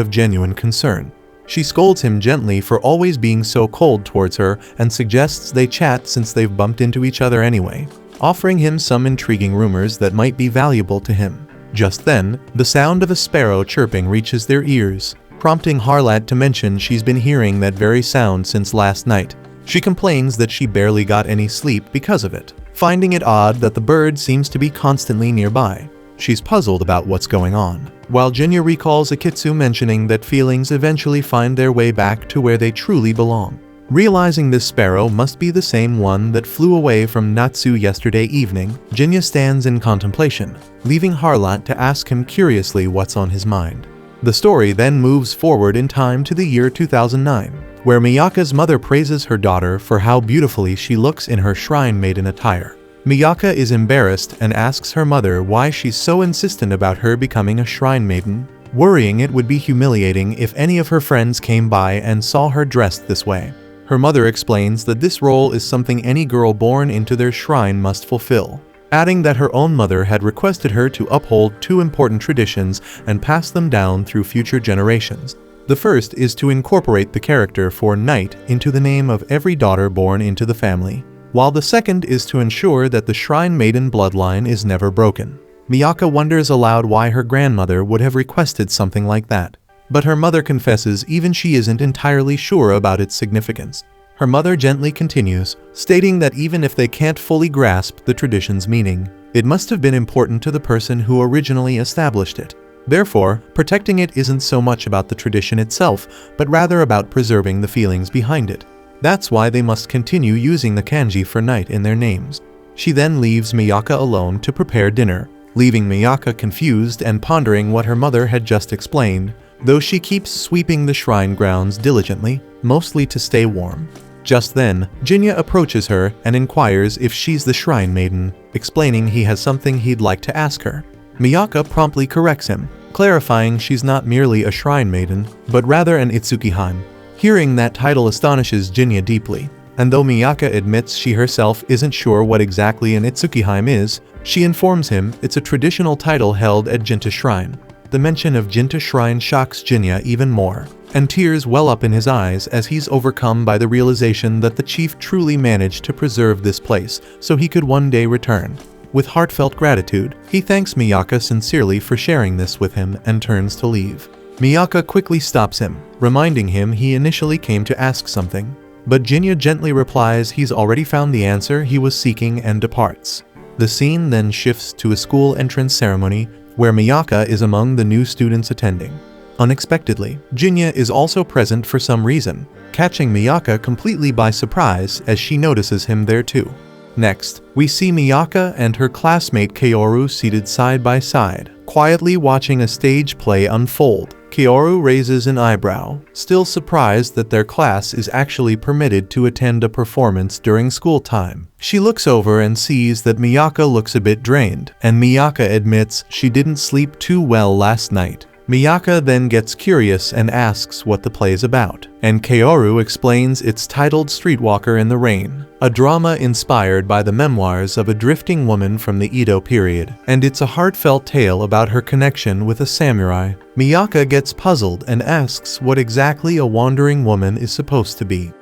of genuine concern. She scolds him gently for always being so cold towards her and suggests they chat since they've bumped into each other anyway, offering him some intriguing rumors that might be valuable to him. Just then, the sound of a sparrow chirping reaches their ears, prompting Harlot to mention she's been hearing that very sound since last night. She complains that she barely got any sleep because of it, finding it odd that the bird seems to be constantly nearby. She's puzzled about what's going on, while Jinta recalls Akitsu mentioning that feelings eventually find their way back to where they truly belong. Realizing this sparrow must be the same one that flew away from Natsu yesterday evening, Jinta stands in contemplation, leaving Harlot to ask him curiously what's on his mind. The story then moves forward in time to the year 2009, where Miyaka's mother praises her daughter for how beautifully she looks in her shrine maiden attire. Miyaka is embarrassed and asks her mother why she's so insistent about her becoming a shrine maiden, worrying it would be humiliating if any of her friends came by and saw her dressed this way. Her mother explains that this role is something any girl born into their shrine must fulfill, adding that her own mother had requested her to uphold two important traditions and pass them down through future generations. The first is to incorporate the character for knight into the name of every daughter born into the family, while the second is to ensure that the shrine maiden bloodline is never broken. Miyaka wonders aloud why her grandmother would have requested something like that, but her mother confesses even she isn't entirely sure about its significance. Her mother gently continues, stating that even if they can't fully grasp the tradition's meaning, it must have been important to the person who originally established it. Therefore, protecting it isn't so much about the tradition itself, but rather about preserving the feelings behind it. That's why they must continue using the kanji for knight in their names. She then leaves Miyaka alone to prepare dinner, leaving Miyaka confused and pondering what her mother had just explained, though she keeps sweeping the shrine grounds diligently, mostly to stay warm. Just then, Jinta approaches her and inquires if she's the shrine maiden, explaining he has something he'd like to ask her. Miyaka promptly corrects him, clarifying she's not merely a shrine maiden, but rather an Itsukihime. Hearing that title astonishes Jinta deeply, and though Miyaka admits she herself isn't sure what exactly an Itsukihime is, she informs him it's a traditional title held at Jinta Shrine. The mention of Jinta Shrine shocks Jinta even more, and tears well up in his eyes as he's overcome by the realization that the chief truly managed to preserve this place so he could one day return. With heartfelt gratitude, he thanks Miyaka sincerely for sharing this with him and turns to leave. Miyaka quickly stops him, reminding him he initially came to ask something, but Jinta gently replies he's already found the answer he was seeking and departs. The scene then shifts to a school entrance ceremony where Miyaka is among the new students attending. Unexpectedly, Jinta is also present for some reason, catching Miyaka completely by surprise as she notices him there too. Next, we see Miyaka and her classmate Kaoru seated side by side, quietly watching a stage play unfold. Kaoru raises an eyebrow, still surprised that their class is actually permitted to attend a performance during school time. She looks over and sees that Miyaka looks a bit drained, and Miyaka admits she didn't sleep too well last night. Miyaka then gets curious and asks what the play is about, and Kaoru explains it's titled Streetwalker in the Rain, a drama inspired by the memoirs of a drifting woman from the Edo period, and it's a heartfelt tale about her connection with a samurai. Miyaka gets puzzled and asks what exactly a wandering woman is supposed to be.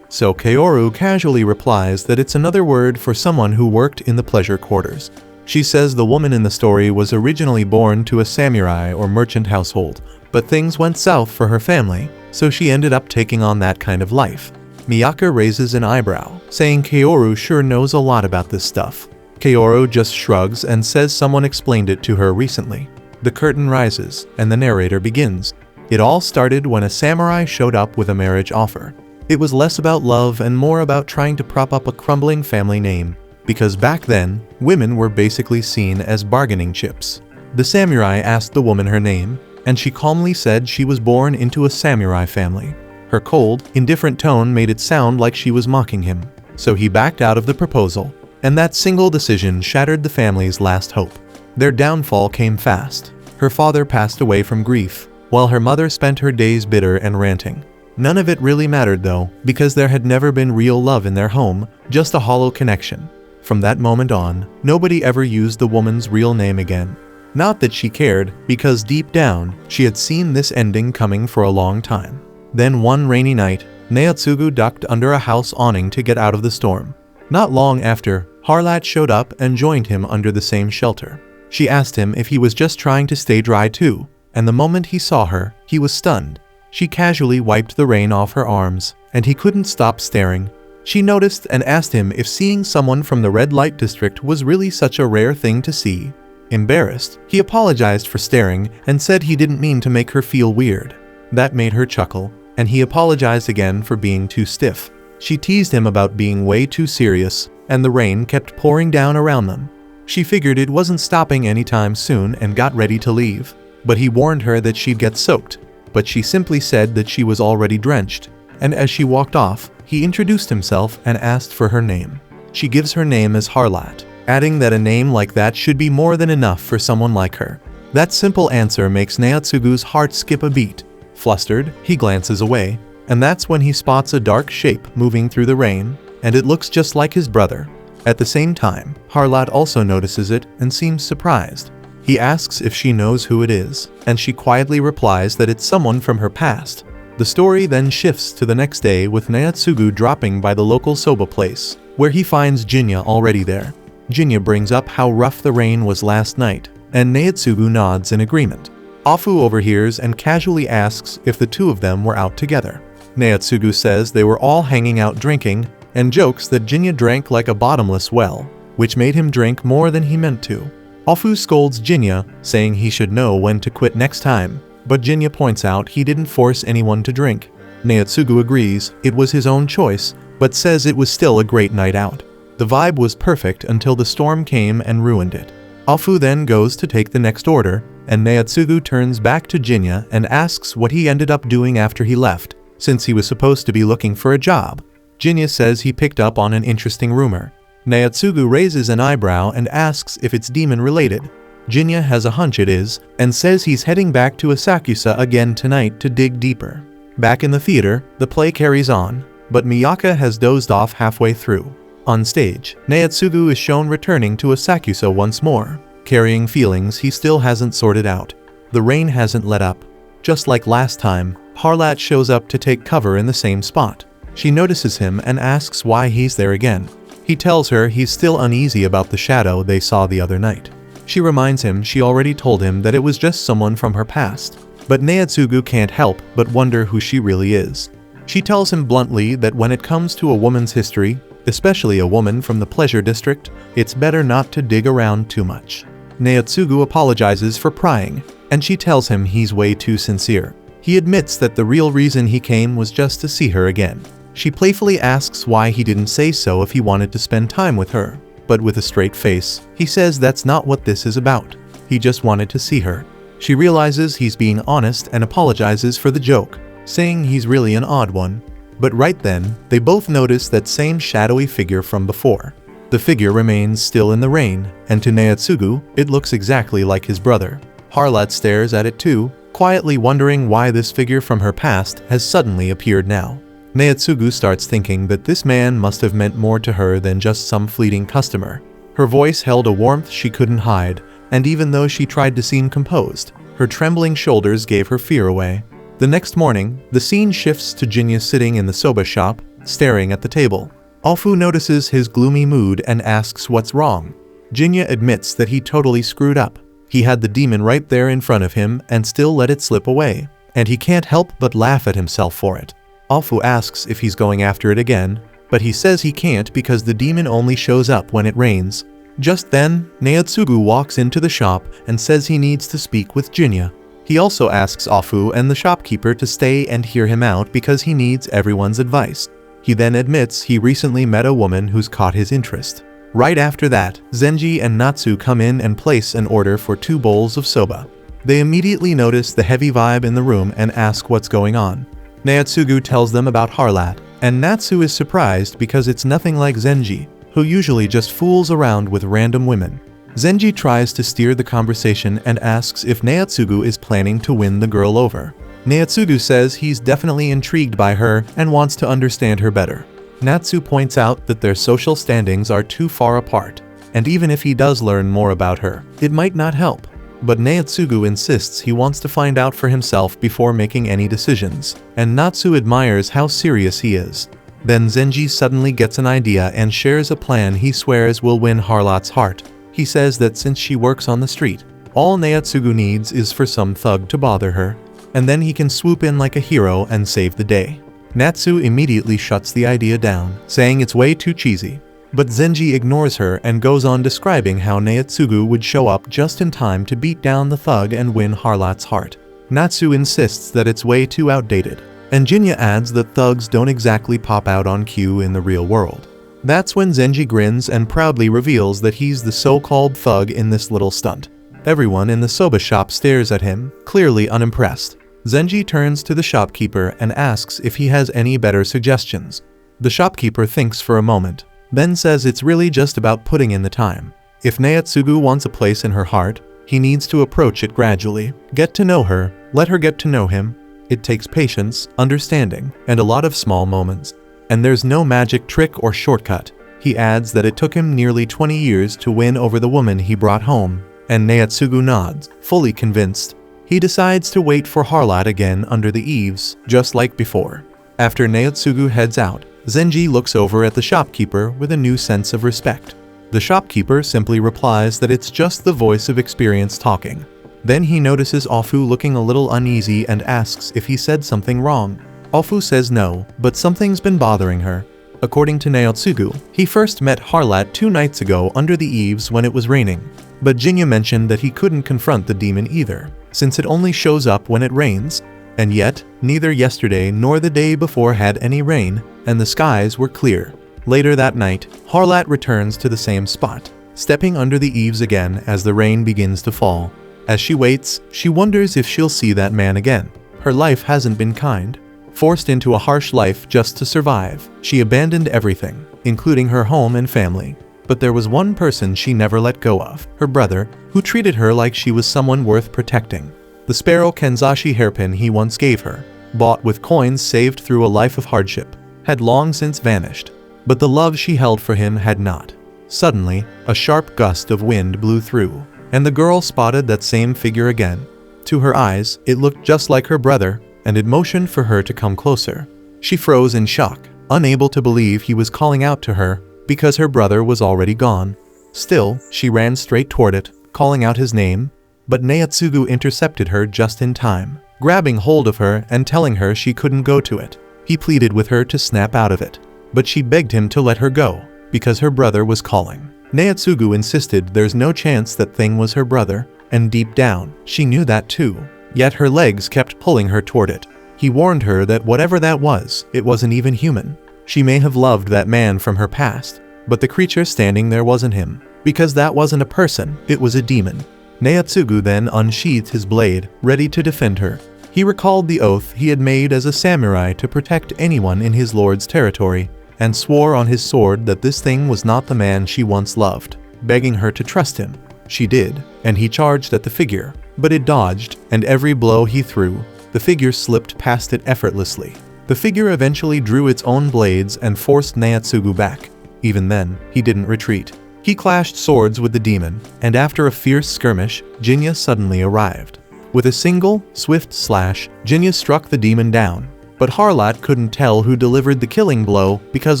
So Kaoru casually replies that it's another word for someone who worked in the pleasure quarters. She says the woman in the story was originally born to a samurai or merchant household, but things went south for her family, so she ended up taking on that kind of life. Miyaka raises an eyebrow, saying Kaoru sure knows a lot about this stuff. Kaoru just shrugs and says someone explained it to her recently. The curtain rises, and the narrator begins. It all started when a samurai showed up with a marriage offer. It was less about love and more about trying to prop up a crumbling family name, because back then, women were basically seen as bargaining chips. The samurai asked the woman her name, and she calmly said she was born into a samurai family. Her cold, indifferent tone made it sound like she was mocking him, so he backed out of the proposal, and that single decision shattered the family's last hope. Their downfall came fast. Her father passed away from grief, while her mother spent her days bitter and ranting. None of it really mattered though, because there had never been real love in their home, just a hollow connection. From that moment on, nobody ever used the woman's real name again. Not that she cared, because deep down, she had seen this ending coming for a long time. Then one rainy night, Naotsugu ducked under a house awning to get out of the storm. Not long after, Harlat showed up and joined him under the same shelter. She asked him if he was just trying to stay dry too, and the moment he saw her, he was stunned. She casually wiped the rain off her arms, and he couldn't stop staring. She noticed and asked him if seeing someone from the red light district was really such a rare thing to see. Embarrassed, he apologized for staring and said he didn't mean to make her feel weird. That made her chuckle, and he apologized again for being too stiff. She teased him about being way too serious, and the rain kept pouring down around them. She figured it wasn't stopping anytime soon and got ready to leave, but he warned her that she'd get soaked, but she simply said that she was already drenched, and as she walked off, he introduced himself and asked for her name. She gives her name as Harlat, adding that a name like that should be more than enough for someone like her. That simple answer makes Naotsugu's heart skip a beat. Flustered, he glances away, and that's when he spots a dark shape moving through the rain, and it looks just like his brother. At the same time, Harlat also notices it and seems surprised. He asks if she knows who it is, and she quietly replies that it's someone from her past. The story then shifts to the next day with Naotsugu dropping by the local soba place, where he finds Jinya already there. Jinya brings up how rough the rain was last night, and Naotsugu nods in agreement. Afu overhears and casually asks if the two of them were out together. Naotsugu says they were all hanging out drinking, and jokes that Jinya drank like a bottomless well, which made him drink more than he meant to. Afu scolds Jinya, saying he should know when to quit next time, but Jinya points out he didn't force anyone to drink. Naotsugu agrees it was his own choice, but says it was still a great night out. The vibe was perfect until the storm came and ruined it. Afu then goes to take the next order, and Naotsugu turns back to Jinya and asks what he ended up doing after he left, since he was supposed to be looking for a job. Jinya says he picked up on an interesting rumor. Naotsugu raises an eyebrow and asks if it's demon-related. Jinya has a hunch it is, and says he's heading back to Asakusa again tonight to dig deeper. Back in the theater, the play carries on, but Miyaka has dozed off halfway through. On stage, Naotsugu is shown returning to Asakusa once more, carrying feelings he still hasn't sorted out. The rain hasn't let up. Just like last time, Harlat shows up to take cover in the same spot. She notices him and asks why he's there again. He tells her he's still uneasy about the shadow they saw the other night. She reminds him she already told him that it was just someone from her past, but Naotsugu can't help but wonder who she really is. She tells him bluntly that when it comes to a woman's history, especially a woman from the pleasure district, it's better not to dig around too much. Naotsugu apologizes for prying, and she tells him he's way too sincere. He admits that the real reason he came was just to see her again. She playfully asks why he didn't say so if he wanted to spend time with her, but with a straight face, he says that's not what this is about. He just wanted to see her. She realizes he's being honest and apologizes for the joke, saying he's really an odd one. But right then, they both notice that same shadowy figure from before. The figure remains still in the rain, and to Naotsugu, it looks exactly like his brother. Harlat stares at it too, quietly wondering why this figure from her past has suddenly appeared now. Naotsugu starts thinking that this man must have meant more to her than just some fleeting customer. Her voice held a warmth she couldn't hide, and even though she tried to seem composed, her trembling shoulders gave her fear away. The next morning, the scene shifts to Jinta sitting in the soba shop, staring at the table. Ofu notices his gloomy mood and asks what's wrong. Jinta admits that he totally screwed up. He had the demon right there in front of him and still let it slip away, and he can't help but laugh at himself for it. Ofu asks if he's going after it again, but he says he can't because the demon only shows up when it rains. Just then, Naotsugu walks into the shop and says he needs to speak with Jinta. He also asks Ofu and the shopkeeper to stay and hear him out because he needs everyone's advice. He then admits he recently met a woman who's caught his interest. Right after that, Zenji and Natsu come in and place an order for 2 bowls of soba. They immediately notice the heavy vibe in the room and ask what's going on. Naotsugu tells them about Harlat, and Natsu is surprised because it's nothing like Zenji, who usually just fools around with random women. Zenji tries to steer the conversation and asks if Naotsugu is planning to win the girl over. Naotsugu says he's definitely intrigued by her and wants to understand her better. Natsu points out that their social standings are too far apart, and even if he does learn more about her, it might not help. But Naotsugu insists he wants to find out for himself before making any decisions, and Natsu admires how serious he is. Then Zenji suddenly gets an idea and shares a plan he swears will win Harlot's heart. He says that since she works on the street, all Naotsugu needs is for some thug to bother her, and then he can swoop in like a hero and save the day. Natsu immediately shuts the idea down, saying it's way too cheesy. But Zenji ignores her and goes on describing how Naotsugu would show up just in time to beat down the thug and win Harlot's heart. Natsu insists that it's way too outdated, and Jinta adds that thugs don't exactly pop out on cue in the real world. That's when Zenji grins and proudly reveals that he's the so-called thug in this little stunt. Everyone in the soba shop stares at him, clearly unimpressed. Zenji turns to the shopkeeper and asks if he has any better suggestions. The shopkeeper thinks for a moment, then says it's really just about putting in the time. If Naotsugu wants a place in her heart, he needs to approach it gradually, get to know her, let her get to know him. It takes patience, understanding, and a lot of small moments. And there's no magic trick or shortcut. He adds that it took him nearly 20 years to win over the woman he brought home, and Naotsugu nods, fully convinced. He decides to wait for Harlat again under the eaves, just like before. After Naotsugu heads out, Zenji looks over at the shopkeeper with a new sense of respect. The shopkeeper simply replies that it's just the voice of experience talking. Then he notices Ofu looking a little uneasy and asks if he said something wrong. Ofu says no, but something's been bothering her. According to Naotsugu, he first met Harlat 2 nights ago under the eaves when it was raining. But Jinta mentioned that he couldn't confront the demon either, since it only shows up when it rains. And yet, neither yesterday nor the day before had any rain, and the skies were clear. Later that night, Harlat returns to the same spot, stepping under the eaves again as the rain begins to fall. As she waits, she wonders if she'll see that man again. Her life hasn't been kind. Forced into a harsh life just to survive, she abandoned everything, including her home and family. But there was one person she never let go of, her brother, who treated her like she was someone worth protecting. The sparrow Kanzashi hairpin he once gave her, bought with coins saved through a life of hardship, had long since vanished. But the love she held for him had not. Suddenly, a sharp gust of wind blew through, and the girl spotted that same figure again. To her eyes, it looked just like her brother, and it motioned for her to come closer. She froze in shock, unable to believe he was calling out to her, because her brother was already gone. Still, she ran straight toward it, calling out his name, but Naotsugu intercepted her just in time, grabbing hold of her and telling her she couldn't go to it. He pleaded with her to snap out of it, but she begged him to let her go, because her brother was calling. Naotsugu insisted there's no chance that thing was her brother, and deep down, she knew that too. Yet her legs kept pulling her toward it. He warned her that whatever that was, it wasn't even human. She may have loved that man from her past, but the creature standing there wasn't him, because that wasn't a person, it was a demon. Naotsugu then unsheathed his blade, ready to defend her. He recalled the oath he had made as a samurai to protect anyone in his lord's territory, and swore on his sword that this thing was not the man she once loved, begging her to trust him. She did, and he charged at the figure. but it dodged, and every blow he threw, the figure slipped past it effortlessly. The figure eventually drew its own blades and forced Naotsugu back. Even then, he didn't retreat. He clashed swords with the demon, and after a fierce skirmish, Jinta suddenly arrived. With a single, swift slash, Jinta struck the demon down, but Harlot couldn't tell who delivered the killing blow because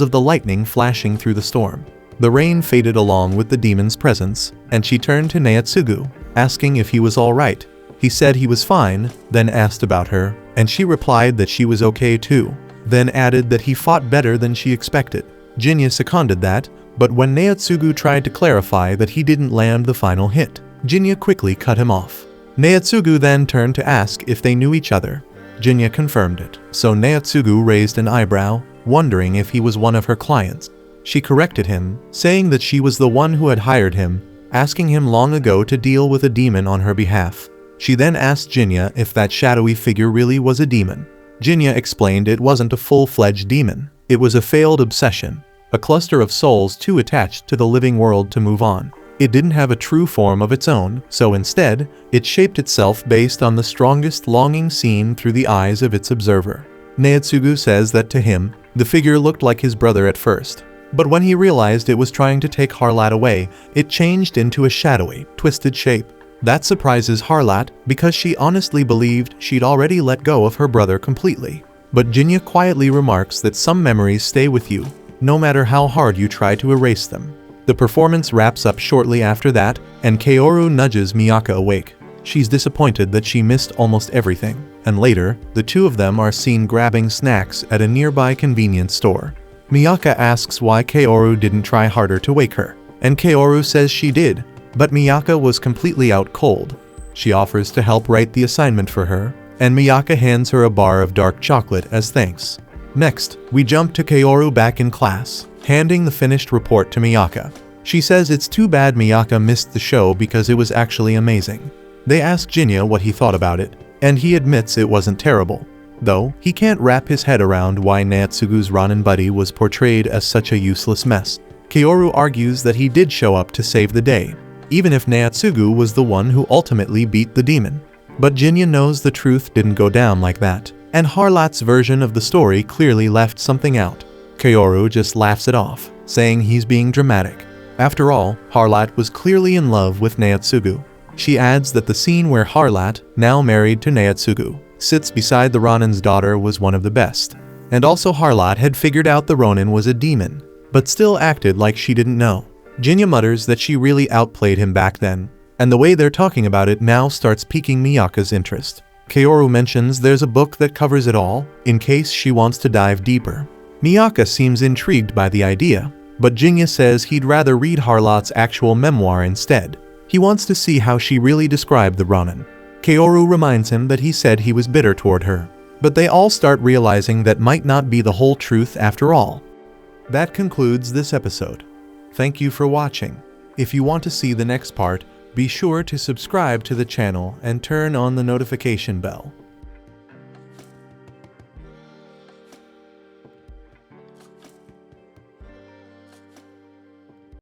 of the lightning flashing through the storm. The rain faded along with the demon's presence, and she turned to Naotsugu, asking if he was alright. He said he was fine, then asked about her, and she replied that she was okay too, then added that he fought better than she expected. Jinta seconded that, but when Naotsugu tried to clarify that he didn't land the final hit, Jinta quickly cut him off. Naotsugu then turned to ask if they knew each other. Jinta confirmed it, so Naotsugu raised an eyebrow, wondering if he was one of her clients. She corrected him, saying that she was the one who had hired him, asking him long ago to deal with a demon on her behalf. She then asked Jinta if that shadowy figure really was a demon. Jinta explained it wasn't a full-fledged demon, it was a failed obsession, a cluster of souls too attached to the living world to move on. It didn't have a true form of its own, so instead, it shaped itself based on the strongest longing seen through the eyes of its observer. Naotsugu says that to him, the figure looked like his brother at first, but when he realized it was trying to take Harlot away, it changed into a shadowy, twisted shape. That surprises Harlot because she honestly believed she'd already let go of her brother completely. But Jinta quietly remarks that some memories stay with you, no matter how hard you try to erase them. The performance wraps up shortly after that, and Kaoru nudges Miyaka awake. She's disappointed that she missed almost everything, and later, the two of them are seen grabbing snacks at a nearby convenience store. Miyaka asks why Kaoru didn't try harder to wake her, and Kaoru says she did, but Miyaka was completely out cold. She offers to help write the assignment for her, and Miyaka hands her a bar of dark chocolate as thanks. Next, we jump to Kaoru back in class, handing the finished report to Miyaka. She says it's too bad Miyaka missed the show because it was actually amazing. They ask Jinta what he thought about it, and he admits it wasn't terrible. Though, he can't wrap his head around why Naotsugu's Ronin buddy was portrayed as such a useless mess. Kaoru argues that he did show up to save the day, even if Naotsugu was the one who ultimately beat the demon. But Jinta knows the truth didn't go down like that, and Harlot's version of the story clearly left something out. Kaoru just laughs it off, saying he's being dramatic. After all, Harlot was clearly in love with Naotsugu. She adds that the scene where Harlot, now married to Naotsugu, sits beside the Ronin's daughter was one of the best. And also Harlot had figured out the Ronin was a demon, but still acted like she didn't know. Jinta mutters that she really outplayed him back then, and the way they're talking about it now starts piquing Miyaka's interest. Kaoru mentions there's a book that covers it all, in case she wants to dive deeper. Miyaka seems intrigued by the idea, but Jinta says he'd rather read Harlot's actual memoir instead. He wants to see how she really described the Ronin. Kaoru reminds him that he said he was bitter toward her, but they all start realizing that might not be the whole truth after all. That concludes this episode. Thank you for watching. If you want to see the next part, be sure to subscribe to the channel and turn on the notification bell.